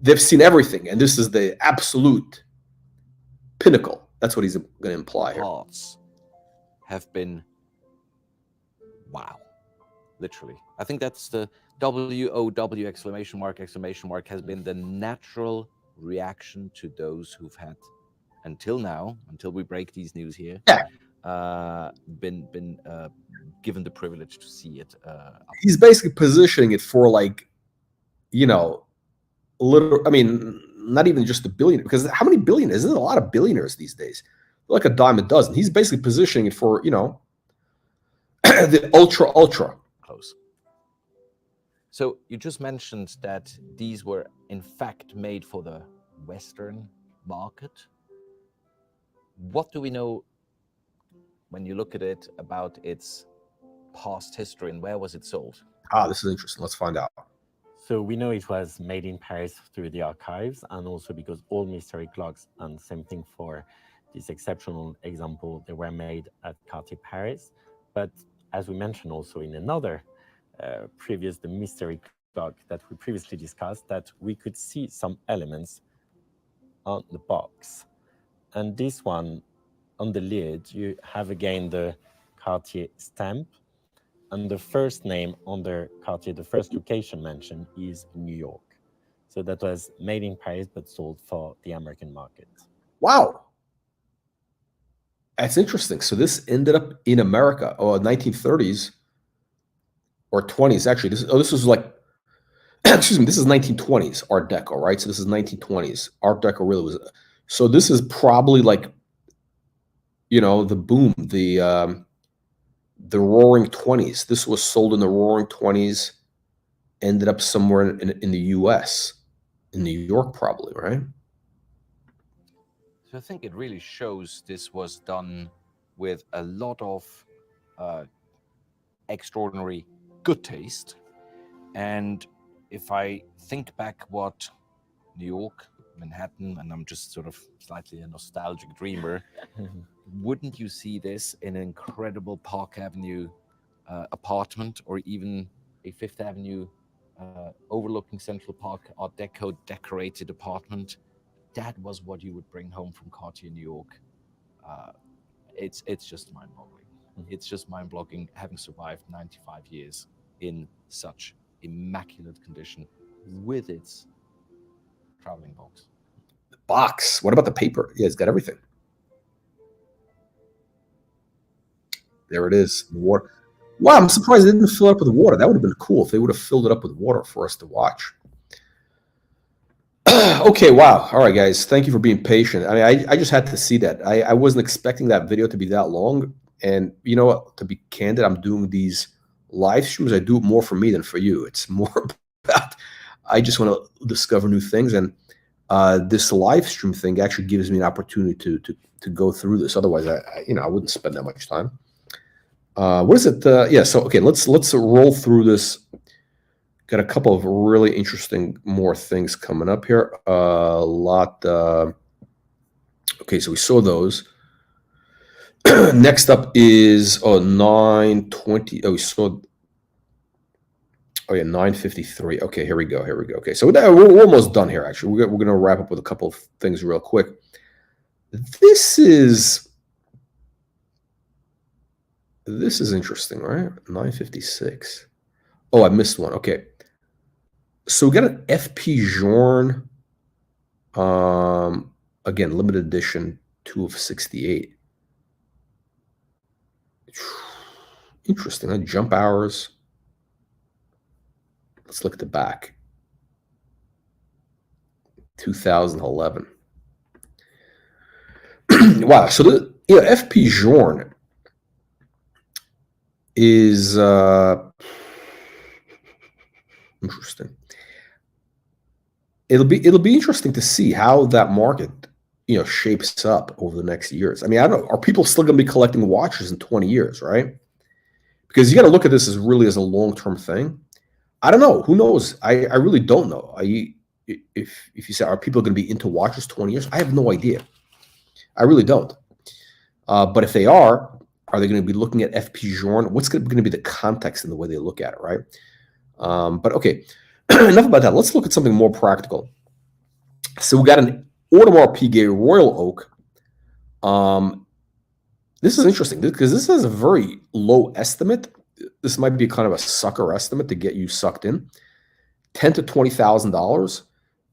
Speaker 1: they've seen everything, and this is the absolute pinnacle. That's what he's going to imply here.
Speaker 3: Parts have been wow, literally. I think that's the WOW exclamation mark has been the natural reaction to those who've had until now, until we break these news here. Been given the privilege to see it.
Speaker 1: He's basically positioning it for like, I mean, not even just a billion, because how many billionaires? There's a lot of billionaires these days. Like a dime a dozen. He's basically positioning it for, the ultra
Speaker 3: close. So you just mentioned that these were in fact made for the Western market. What do we know when you look at it about its past history, and where was it sold?
Speaker 1: This is interesting. Let's find out.
Speaker 4: So we know it was made in Paris through the archives, and also because all mystery clocks, and same thing for this exceptional example, they were made at Cartier Paris. But as we mentioned also in another the mystery clock that we previously discussed, that we could see some elements on the box. And this one, on the lid, you have again the Cartier stamp, and the first name under Cartier, the first location mentioned is New York. So that was made in Paris, but sold for the American market.
Speaker 1: Wow. That's interesting. So this ended up in America, 1930s or 20s. Actually, this was like, excuse me, this is 1920s Art Deco, right? So this is 1920s. Art Deco really was. So this is probably like, the boom, the Roaring 20s. This was sold in the Roaring 20s, ended up somewhere in the U.S., in New York, probably, right?
Speaker 3: So I think it really shows this was done with a lot of extraordinary good taste. And if I think back what New York, Manhattan, and I'm just sort of slightly a nostalgic dreamer, wouldn't you see this in an incredible Park Avenue apartment, or even a Fifth Avenue overlooking Central Park Art Deco decorated apartment? That was what you would bring home from Cartier, New York. It's just mind-boggling. It's just mind-boggling, having survived 95 years in such immaculate condition with its traveling box.
Speaker 1: Box. What about the paper? Yeah, it's got everything. There it is. Water. Wow, I'm surprised they didn't fill it up with water. That would have been cool if they would have filled it up with water for us to watch. Okay, wow. All right, guys. Thank you for being patient. I mean, I just had to see that. I wasn't expecting that video to be that long. And you know what? To be candid, I'm doing these live streams. I do it more for me than for you. It's more about, I just want to discover new things. And this live stream thing actually gives me an opportunity to go through this. Otherwise, I wouldn't spend that much time. What is it? Yeah. So okay, let's roll through this. Got a couple of really interesting more things coming up here. A lot. Okay, so we saw those. Next up is 920. Oh, we saw. Oh yeah, 953. Okay, here we go. Okay, so we're almost done here. Actually, we're going to wrap up with a couple of things real quick. This is interesting, right? 956. Oh, I missed one. Okay. So we got an FP Journe, again, limited edition, 2 of 68. Interesting, huh? Jump hours. Let's look at the back. 2011. Wow, so the FP Journe is interesting. It'll be interesting to see how that market, shapes up over the next years. I mean, I don't know, are people still going to be collecting watches in 20 years, right? Because you got to look at this as really as a long-term thing. I don't know. Who knows? I really don't know. If you say, are people going to be into watches 20 years? I have no idea. I really don't. But if they are they going to be looking at FP Journe? What's going to be the context in the way they look at it, right? But okay, enough about that. Let's look at something more practical. So we got an Audemars Piguet Royal Oak. This is interesting because this is a very low estimate. This might be kind of a sucker estimate to get you sucked in. $10,000 to $20,000.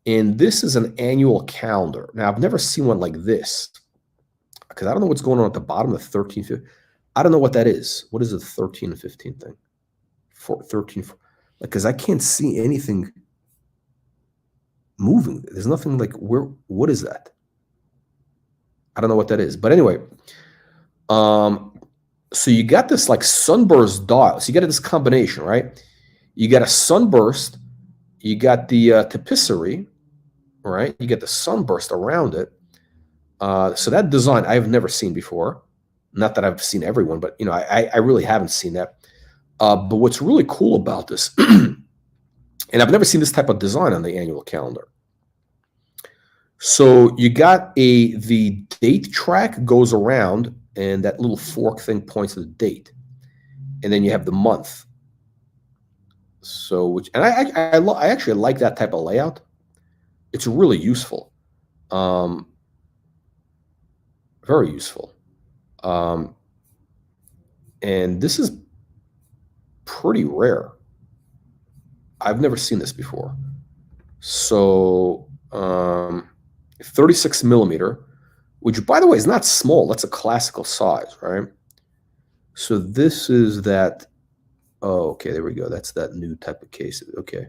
Speaker 1: And this is an annual calendar. Now, I've never seen one like this because I don't know what's going on at the bottom of the 13, 15. I don't know what that is. What is the 13 and 15 thing? 13, because I can't see anything moving. There's nothing like what is that? I don't know what that is. But anyway, so you got this like sunburst dial. So you got this combination, right? You got a sunburst, you got the tapisserie, right? You get the sunburst around it. So that design I've never seen before. Not that I've seen everyone, but I really haven't seen that. But what's really cool about this, and I've never seen this type of design on the annual calendar. So you got the date track goes around, and that little fork thing points to the date, and then you have the month. So, I actually like that type of layout. It's really useful, very useful. And this is pretty rare. I've never seen this before. So 36 millimeter which, by the way, is not small. That's a classical size, right? So this is that. Oh, okay, there we go. That's that new type of case. Okay.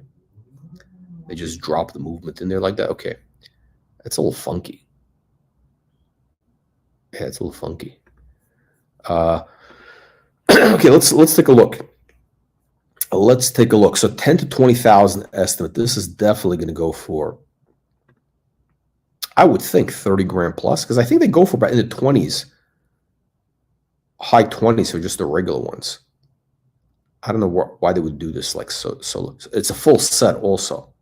Speaker 1: They just drop the movement in there like that. Okay. That's a little funky. Yeah, it's a little funky. Okay, let's take a look. Let's take a look. So 10 to 20,000 estimate. This is definitely going to go for, I would think, 30 grand plus, because I think they go for about in the 20s, high 20s for just the regular ones. I don't know why they would do this like so. It's a full set also.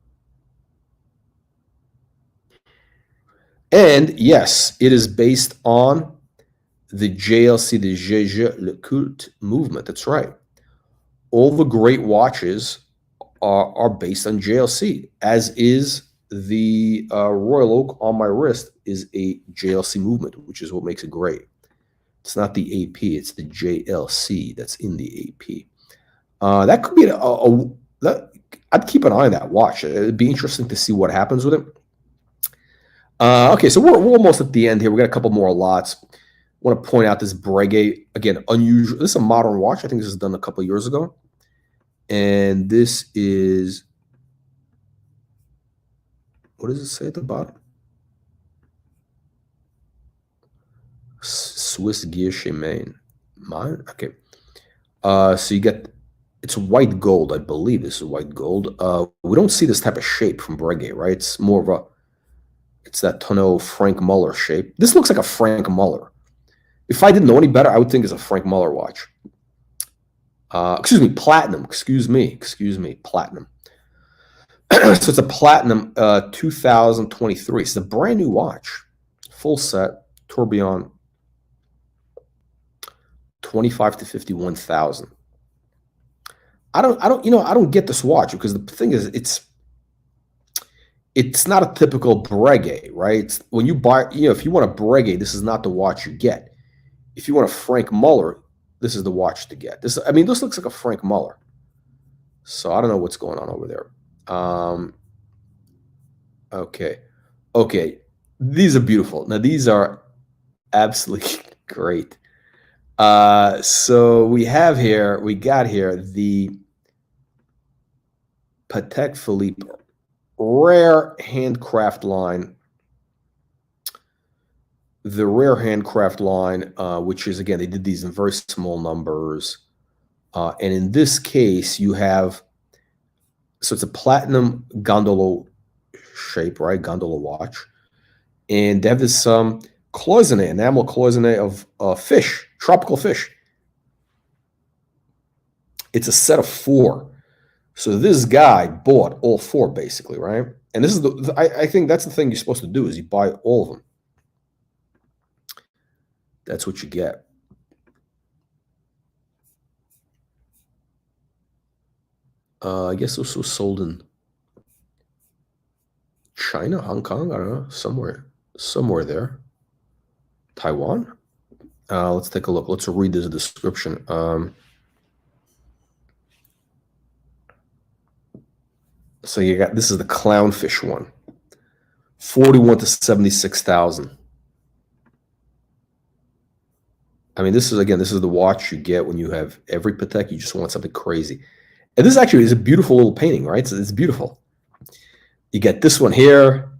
Speaker 1: And yes, it is based on the JLC, the JJ Le Culte movement. That's right. All the great watches are based on JLC, as is the Royal Oak on my wrist is a JLC movement, which is what makes it great. It's not the AP, it's the JLC that's in the AP. That could be I'd keep an eye on that watch. It'd be interesting to see what happens with it. Okay, so we're almost at the end here. We got a couple more lots. I want to point out this Breguet, again, unusual. This is a modern watch. I think this was done a couple of years ago. And this is, what does it say at the bottom? Swiss Guilloche Main. Mine? Okay. So you get, it's white gold, I believe this is white gold. We don't see this type of shape from Breguet, right? It's more of a, it's that tonneau Frank Mueller shape. This looks like a Frank Mueller. If I didn't know any better, I would think it's a Frank Mueller watch. Excuse me, platinum. Excuse me, platinum. So it's a platinum 2023. It's a brand new watch, full set, tourbillon, 25 to 51,000. I don't get this watch because the thing is, it's not a typical Breguet, right? When you buy, if you want a Breguet, this is not the watch you get. If you want a Frank Mueller, this is the watch to get. This looks like a Frank Mueller. So I don't know what's going on over there. Okay. These are beautiful. Now these are absolutely great. So we got here the Patek Philippe rare handcraft line. The rare handcraft line, which is, again, they did these in very small numbers. And in this case, you have, so it's a platinum gondola shape, right? Gondola watch. And they have this cloisonne, enamel cloisonne of fish, tropical fish. It's a set of 4. So this guy bought all 4, basically, right? And this is I think that's the thing you're supposed to do, is you buy all of them. That's what you get. I guess this was sold in China, Hong Kong, I don't know, somewhere there. Taiwan? Let's take a look. Let's read this description. So you got, this is the clownfish one. 41 to 76,000. I mean, this is the watch you get when you have every Patek. You just want something crazy. And this actually is a beautiful little painting, right? So it's beautiful. You get this one here,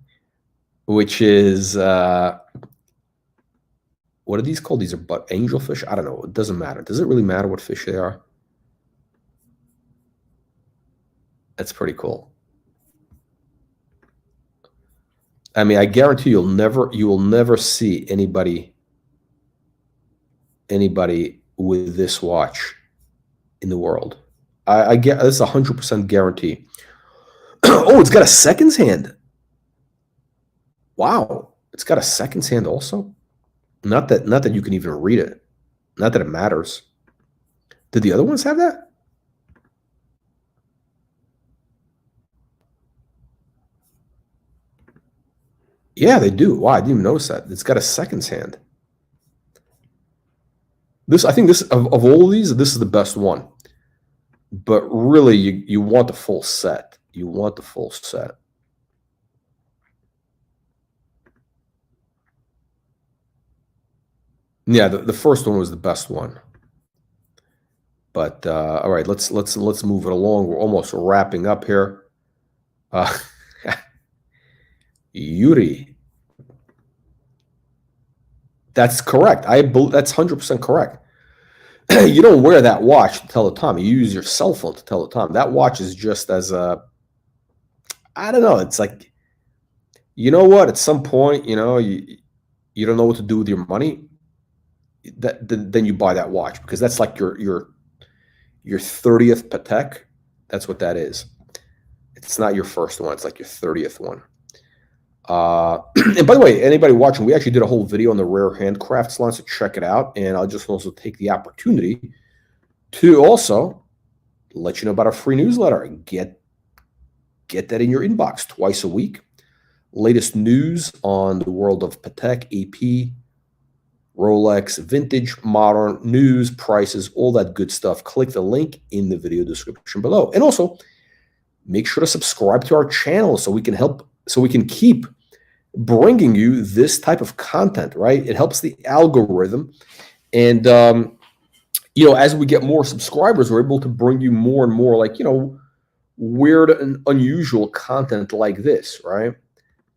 Speaker 1: which is, what are these called? These are angelfish? I don't know. It doesn't matter. Does it really matter what fish they are? That's pretty cool. I mean, I guarantee you will never see anybody with this watch in the world. I get this 100% guarantee. Oh, it's got a seconds hand. Wow, it's got a seconds hand also. Not that you can even read it. Not that it matters. Did the other ones have that? Yeah, they do. Wow, I didn't even notice that. It's got a seconds hand. I think of all of these, this is the best one. But really, you want the full set. You want the full set. Yeah, the first one was the best one. But all right, let's move it along. We're almost wrapping up here. Yuri. That's correct. That's 100% correct. You don't wear that watch to tell the time. You use your cell phone to tell the time. That watch is just as a, I don't know. It's like, you know what? At some point, you don't know what to do with your money. Then you buy that watch, because that's like your 30th Patek. That's what that is. It's not your first one. It's like your 30th one. And by the way, anybody watching, we actually did a whole video on the rare handcrafts line, so check it out. And I'll just also take the opportunity to also let you know about our free newsletter. Get that in your inbox twice a week. Latest news on the world of Patek, AP, Rolex, vintage, modern, news, prices, all that good stuff. Click the link in the video description below. And also, make sure to subscribe to our channel so we can keep bringing you this type of content, right? It helps the algorithm. And, as we get more subscribers, we're able to bring you more and more, like, weird and unusual content like this, right?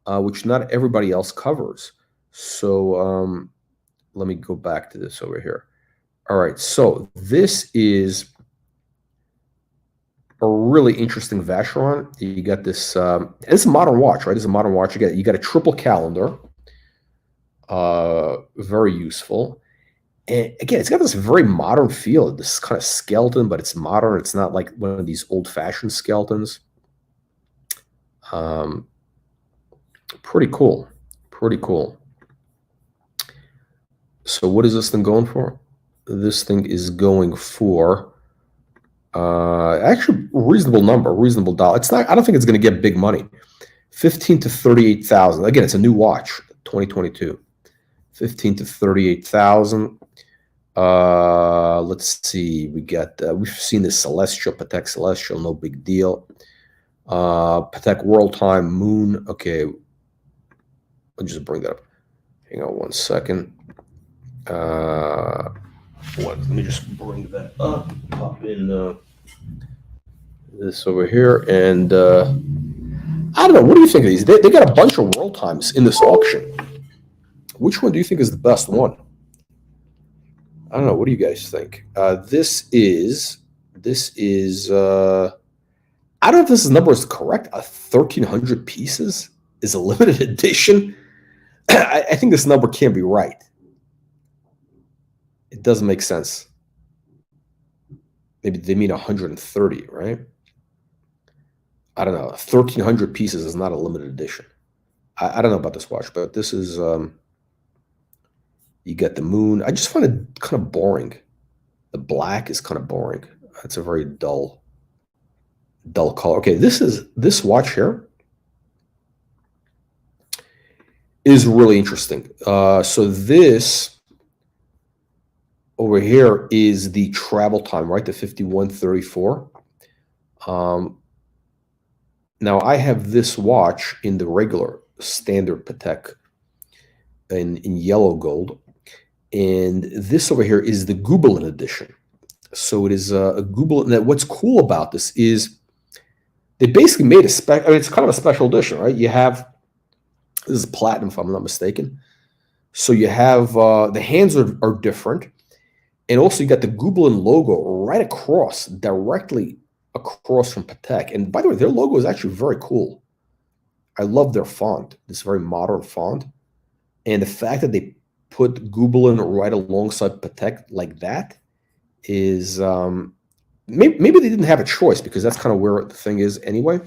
Speaker 1: Which not everybody else covers. So let me go back to this over here. All right, so this is a really interesting Vacheron. You got this, and it's a modern watch, right? It's a modern watch. You got a triple calendar, very useful. And again, it's got this very modern feel, this kind of skeleton, but it's modern. It's not like one of these old-fashioned skeletons. Pretty cool. Pretty cool. So what is this thing going for? This thing is going for actually reasonable number, reasonable dollar. It's not, I don't think it's going to get big money. 15 to 38,000. Again, it's a new watch, 2022. 15 to 38,000. Let's see. We've seen this Celestial, Patek Celestial, no big deal. Patek World Time Moon. Okay, I'll just bring that up. Hang on one second. Let me just bring that up. Pop in this over here, and I don't know. What do you think of these? They got a bunch of World Times in this auction. Which one do you think is the best one? I don't know. What do you guys think? This is. I don't know if this number is correct. 1,300 pieces is a limited edition. I think this number can't be right. It doesn't make sense. Maybe they mean 130, right? I don't know. 1,300 pieces is not a limited edition. I don't know about this watch, but this is. You get the moon. I just find it kind of boring. The black is kind of boring. It's a very dull color. Okay, this watch here is really interesting. So this over here is the travel time, right? The 5134. Now I have this watch in the regular standard Patek in yellow gold. And this over here is the Gubelin edition. So it is a Gubelin. Now, what's cool about this is they basically made a spec. I mean, it's kind of a special edition, right? You have, this is platinum, if I'm not mistaken. So you have the hands are different, and also you got the Gubelin logo right across, directly across from Patek. And by the way, their logo is actually very cool. I love their font, this very modern font, and the fact that they put Gubelin right alongside Patek like that is maybe they didn't have a choice, because that's kind of where the thing is anyway.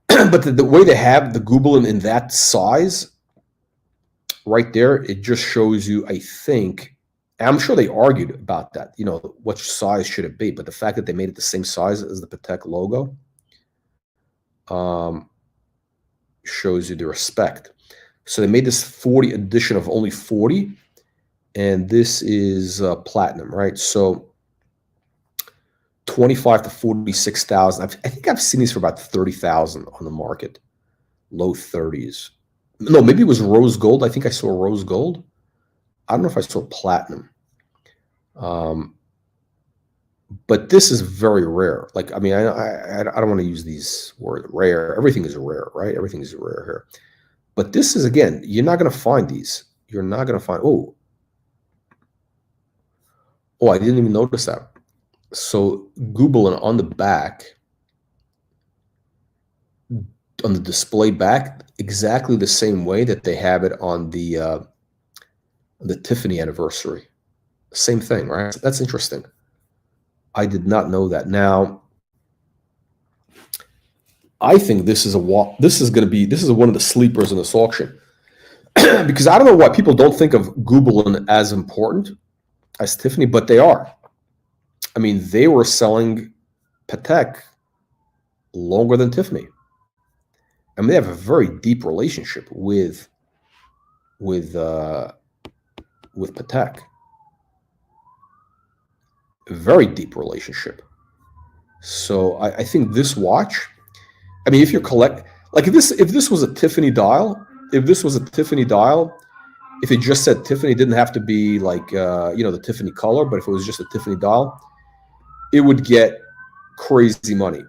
Speaker 1: But the way they have the Gubelin in that size right there, it just shows you, I think, and I'm sure they argued about that, what size should it be, but the fact that they made it the same size as the Patek logo shows you the respect. So they made this 40 edition of only 40, and this is platinum, right? So 25 to 46,000. I think I've seen these for about 30,000 on the market, low 30s. No, maybe it was rose gold. I think I saw rose gold. I don't know if I saw platinum. But this is very rare. Like, I mean, I don't want to use these words, rare. Everything is rare, right? Everything is rare here. But this is, again, you're not going to find these. You're not going to find, oh, I didn't even notice that. So Gubelin on the back, on the display back, exactly the same way that they have it on the Tiffany anniversary. Same thing, right? That's interesting. I did not know that. Now, I think this is one of the sleepers in this auction. Because I don't know why people don't think of Gubelin as important as Tiffany, but they are. I mean, they were selling Patek longer than Tiffany. I mean, they have a very deep relationship with Patek. A very deep relationship. So I think this watch, I mean, if you're like if this was a Tiffany dial, if it just said Tiffany, it didn't have to be like the Tiffany color, but if it was just a Tiffany dial, it would get crazy money.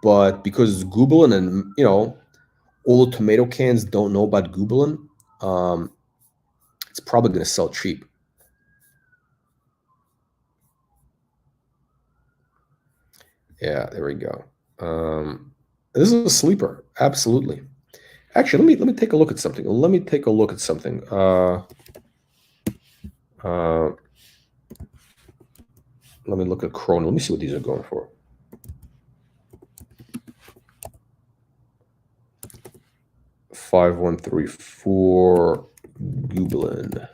Speaker 1: But because it's Gubelin, and all the tomato cans don't know about Gubelin, it's probably going to sell cheap. Yeah, there we go. This is a sleeper, absolutely. Actually, let me take a look at something. Let me look at Chrono. Let me see what these are going for. $5,134 Gubelin.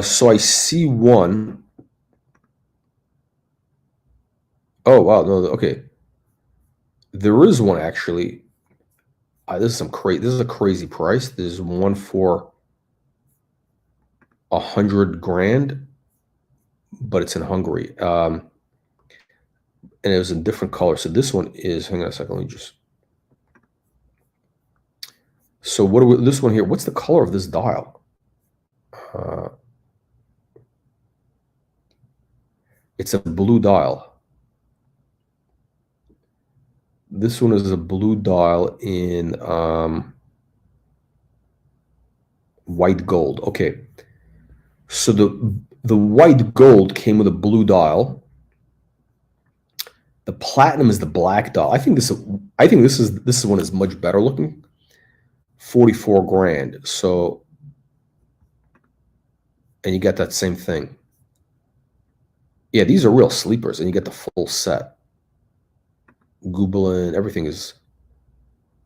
Speaker 1: So I see one. Oh wow, no, okay. There is one actually. This is a crazy price. There's one for 100 grand, but it's in Hungary. And it was in different colors. So this one is, hang on a second, let me just. So this one here, what's the color of this dial? It's a blue dial. This one is a blue dial in white gold. Okay. So the white gold came with a blue dial. The platinum is the black dial. I think this one is much better looking. 44 grand. So, and you get that same thing. Yeah, these are real sleepers, and you get the full set. Gubelin, everything is.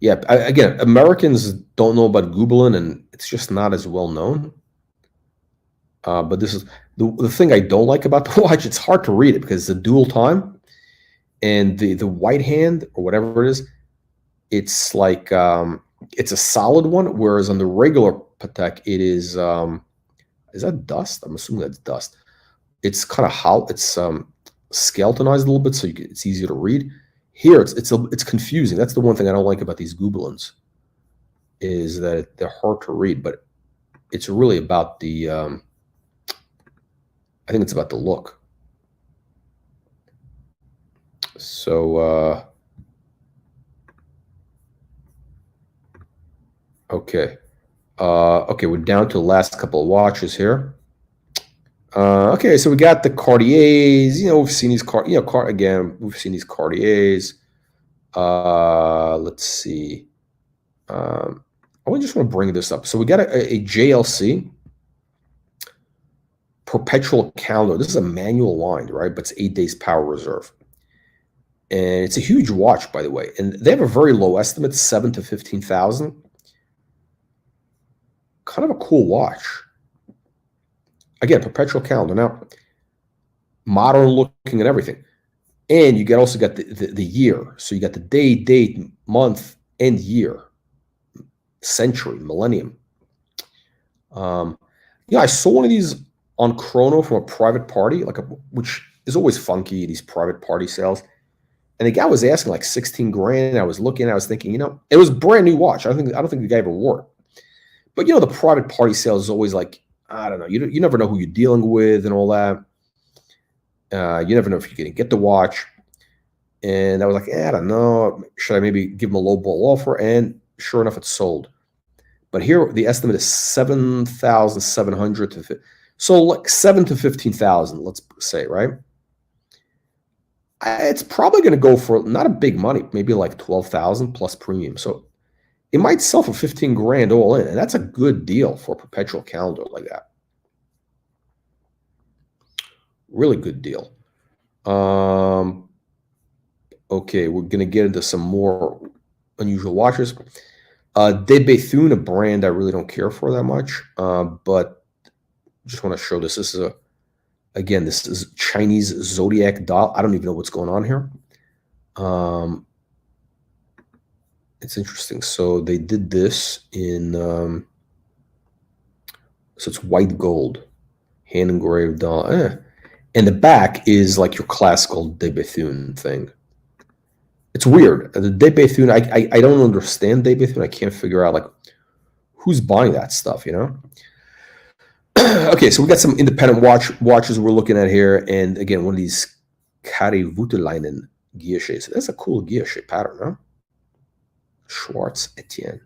Speaker 1: Yeah, again, Americans don't know about Gubelin, and it's just not as well known. But this is the thing I don't like about the watch. It's hard to read it because it's a dual time, and the white hand or whatever it is, it's like it's a solid one. Whereas on the regular Patek, it is that dust? I'm assuming that's dust. It's kind of hollow. It's skeletonized a little bit, so it's easier to read. Here, it's confusing. That's the one thing I don't like about these Gubelins, is that they're hard to read. But it's really about the. I think it's about the look. So okay, we're down to the last couple of watches here. Okay, so we got the Cartiers. We've seen these we've seen these Cartiers. Let's see. I just want to bring this up. So we got a JLC Perpetual calendar. This is a manual wind, right? But it's 8 days power reserve. And it's a huge watch, by the way. And they have a very low estimate, 7 to 15,000. Kind of a cool watch. Again, perpetual calendar. Now, modern looking and everything. And you also got the year. So you got the day, date, month, and year. Century, millennium. I saw one of these on Chrono from a private party, which is always funky, these private party sales. And the guy was asking like 16 grand. I was looking, I was thinking, you know, it was a brand new watch. I don't think the guy ever wore it. But you know, the private party sales is always like, I don't know, you never know who you're dealing with and all that. You never know if you're going to get the watch. And I was like, I don't know. Should I maybe give him a low ball offer? And sure enough, it's sold. But here, the estimate is 7,700 to, so like 7 to 15,000, let's say, right? It's probably going to go for not a big money, maybe like 12,000 plus premium. So it might sell for 15 grand all in, and that's a good deal for a perpetual calendar like that. Really good deal. Okay, we're going to get into some more unusual watches. De Bethune, a brand I really don't care for that much, but just want to show this. This is again, this is Chinese zodiac dial. I don't even know what's going on here. It's interesting. So they did this in, so it's white gold, hand engraved dial. And the back is like your classical De Bethune thing. It's weird. The De Bethune, I don't understand De Bethune. I can't figure out like who's buying that stuff, you know? Okay, so we got some independent watches we're looking at here, and again, one of these Kari Voutilainen gear shapes. That's a cool gear shape pattern, huh? Schwartz Etienne.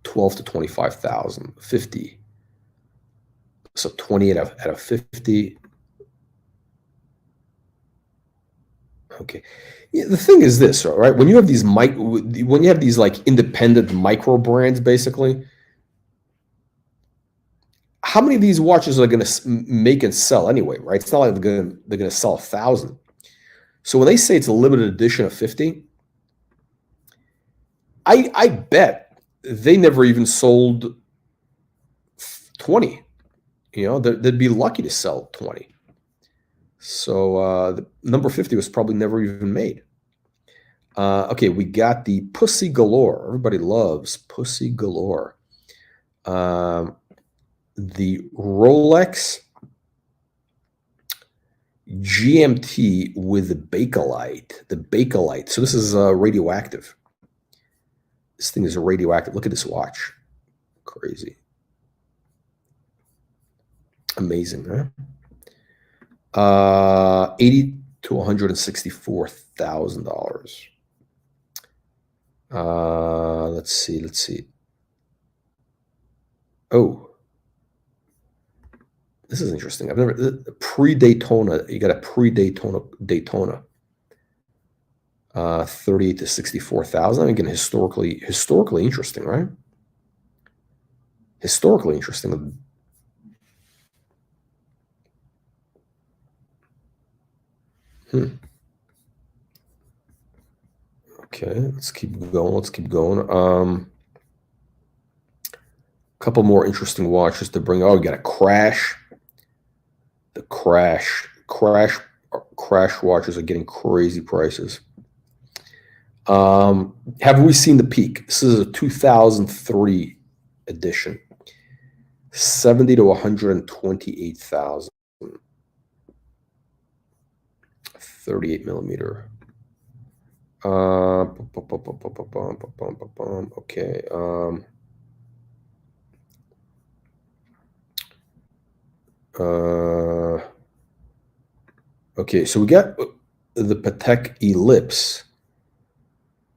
Speaker 1: 12 to 25,000, 50. So 20 out of 50. Okay. Yeah, the thing is this, right? When you have these like independent micro brands, basically, how many of these watches are going to make and sell anyway, right? It's not like they're going to sell 1,000. So when they say it's a limited edition of 50, I bet they never even sold 20. You know, they'd be lucky to sell 20. So the number 50 was probably never even made. Okay, we got the Pussy Galore. Everybody loves Pussy Galore. The Rolex GMT with the Bakelite. The Bakelite. So this is radioactive. This thing is radioactive. Look at this watch. Crazy. Amazing, huh? $80,000 to $164,000. Let's see. Oh. This is interesting. I've never pre-Daytona. You got a pre-Daytona. 38 to 64,000. Again, historically interesting, right? Historically interesting. Okay, let's keep going. Couple more interesting watches to bring. Oh, we got a Crash. The Crash watches are getting crazy prices. Have we seen the Peak? This is a 2003 edition. 70 to 128,000. 38 millimeter. Okay. Okay, so we got the Patek Ellipse,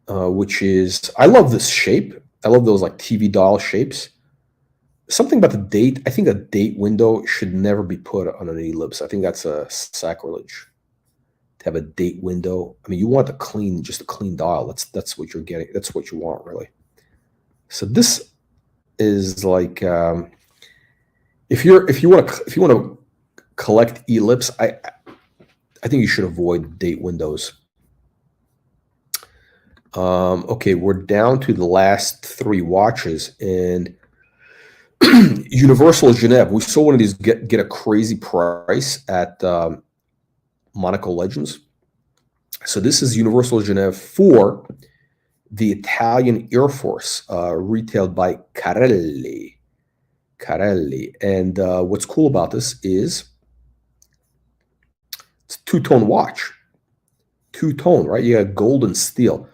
Speaker 1: which is, I love this shape. I love those like TV dial shapes. Something about the date. I think a date window should never be put on an Ellipse. I think that's a sacrilege to have a date window. I mean, you want just a clean dial. That's what you're getting. That's what you want, really. So this is like, if you want to collect Ellipse, I think you should avoid date windows. Okay, we're down to the last 3 watches, and Universal Genève. We saw one of these get a crazy price at Monaco Legends. So this is Universal Genève for the Italian Air Force, retailed by Carelli. And what's cool about this is it's two-tone watch. Two-tone, right? You got gold and steel.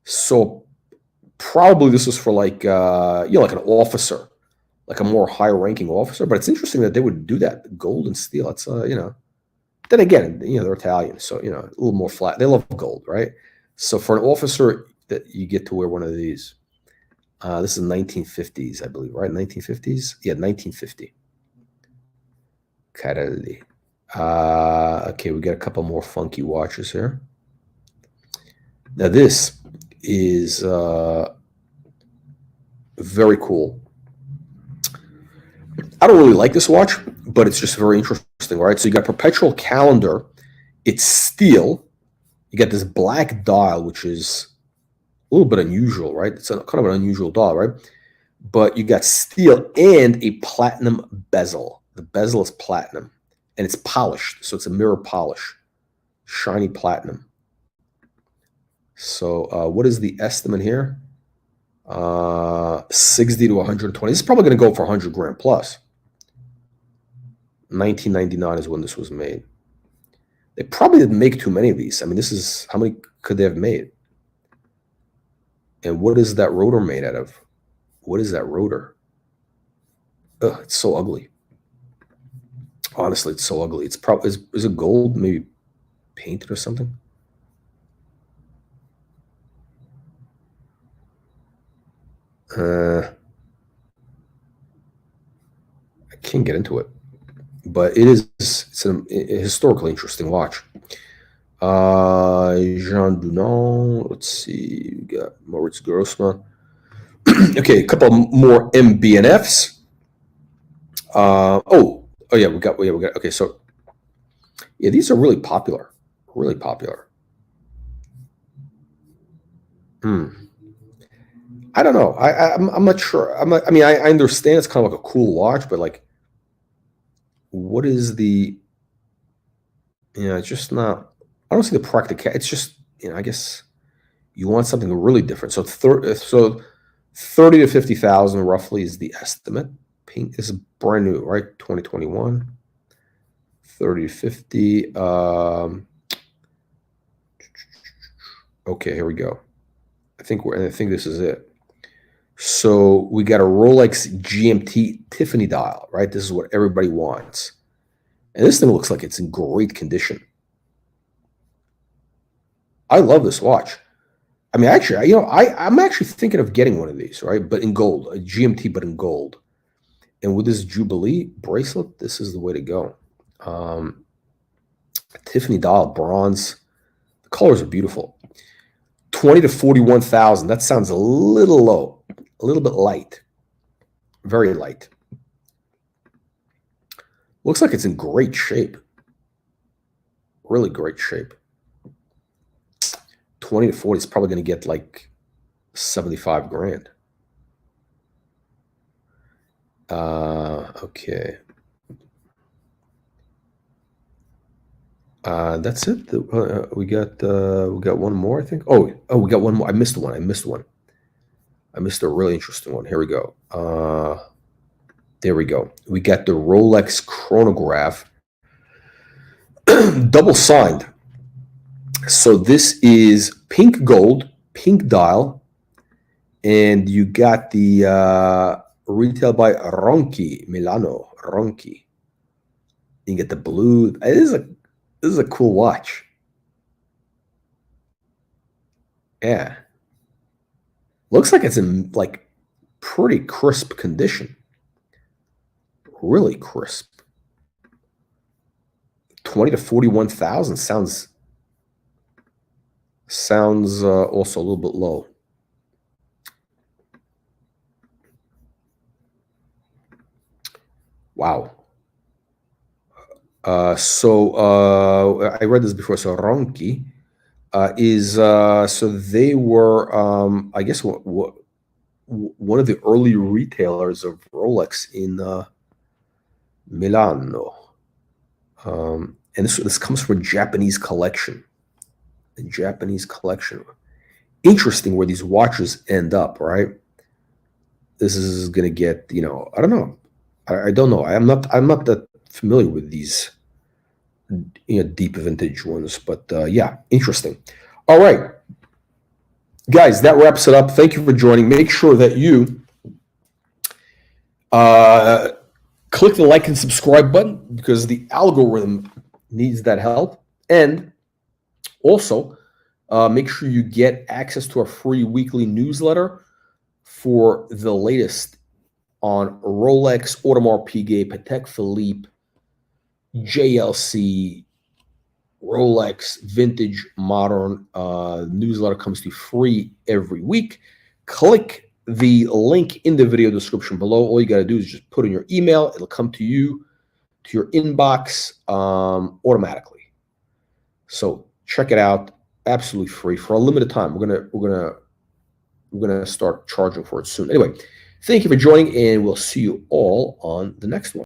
Speaker 1: So probably this was for like like an officer, like a more high-ranking officer. But it's interesting that they would do that, gold and steel. It's Then again, they're Italian, so a little more flat. They love gold, right? So for an officer, that you get to wear one of these. This is 1950s, I believe, right? 1950s, yeah, 1950. Carelli. Okay, we got a couple more funky watches here. Now this is very cool. I don't really like this watch, but it's just very interesting, right? So you got Perpetual calendar. It's steel. You got this black dial, which is a little bit unusual, right? It's kind of an unusual dial, right? But you got steel and a platinum bezel. The bezel is platinum, and it's polished, so it's a mirror polish, shiny platinum. So what is the estimate here? 60 to 120. This is probably going to go for 100 grand plus. 1999 is when this was made. They probably didn't make too many of these. I mean, this is, how many could they have made? And what is that rotor made out of? What is that rotor? Ugh, it's so ugly. Honestly, it's so ugly. It's probably, is it gold? Maybe painted or something? I can't get into it, but it's a historically interesting watch. Jean Dunant, let's see, we got Moritz Grossman. Okay, a couple more MB&Fs. Yeah, we got, okay, so yeah, these are really popular, really popular. I don't know. I'm not sure. I mean, I understand it's kind of like a cool watch, but like, what is the? It's just not. I don't see the practical. It's just, I guess you want something really different. So 30 to 50,000 roughly is the estimate. Pink is brand new, right? 2021. 30 to 50. Okay, here we go. I think this is it. So we got a Rolex GMT Tiffany dial, right? This is what everybody wants. And this thing looks like it's in great condition. I love this watch. I mean, actually, I'm actually thinking of getting one of these, right? But in gold, a GMT, but in gold. And with this Jubilee bracelet, this is the way to go. Tiffany dial, bronze. The colors are beautiful. 20 to 41,000. That sounds a little low, a little bit light, very light. Looks like it's in great shape. Really great shape. 20 to 40 is probably going to get like 75 grand. Okay. That's it. We got one more, I think. Oh, we got one more. I missed one. I missed a really interesting one. Here we go. There we go. We got the Rolex chronograph, double signed. So this is pink gold, pink dial, and you got the retail by Ronchi, Milano, Ronchi. You get the blue. This is a cool watch. Yeah. Looks like it's in like pretty crisp condition. Really crisp. 20 to 41,000 sounds also a little bit low. Wow. So I read this before. So Ronchi is so they were I guess one of the early retailers of Rolex in Milano, and this comes from a Japanese collection. A Japanese collection. Interesting where these watches end up, right? This is gonna get, I don't know. I don't know. I'm not that familiar with these deep vintage ones. But yeah, interesting. All right, guys, that wraps it up. Thank you for joining. Make sure that you click the like and subscribe button because the algorithm needs that help. And also, make sure you get access to our free weekly newsletter for the latest on Rolex, Audemars Piguet, Patek Philippe, JLC, Rolex, vintage, modern. Newsletter comes to you free every week. Click the link in the video description below. All you got to do is just put in your email. It'll come to you, to your inbox automatically. So check it out. Absolutely free for a limited time. We're gonna start charging for it soon. Anyway, thank you for joining, and we'll see you all on the next one.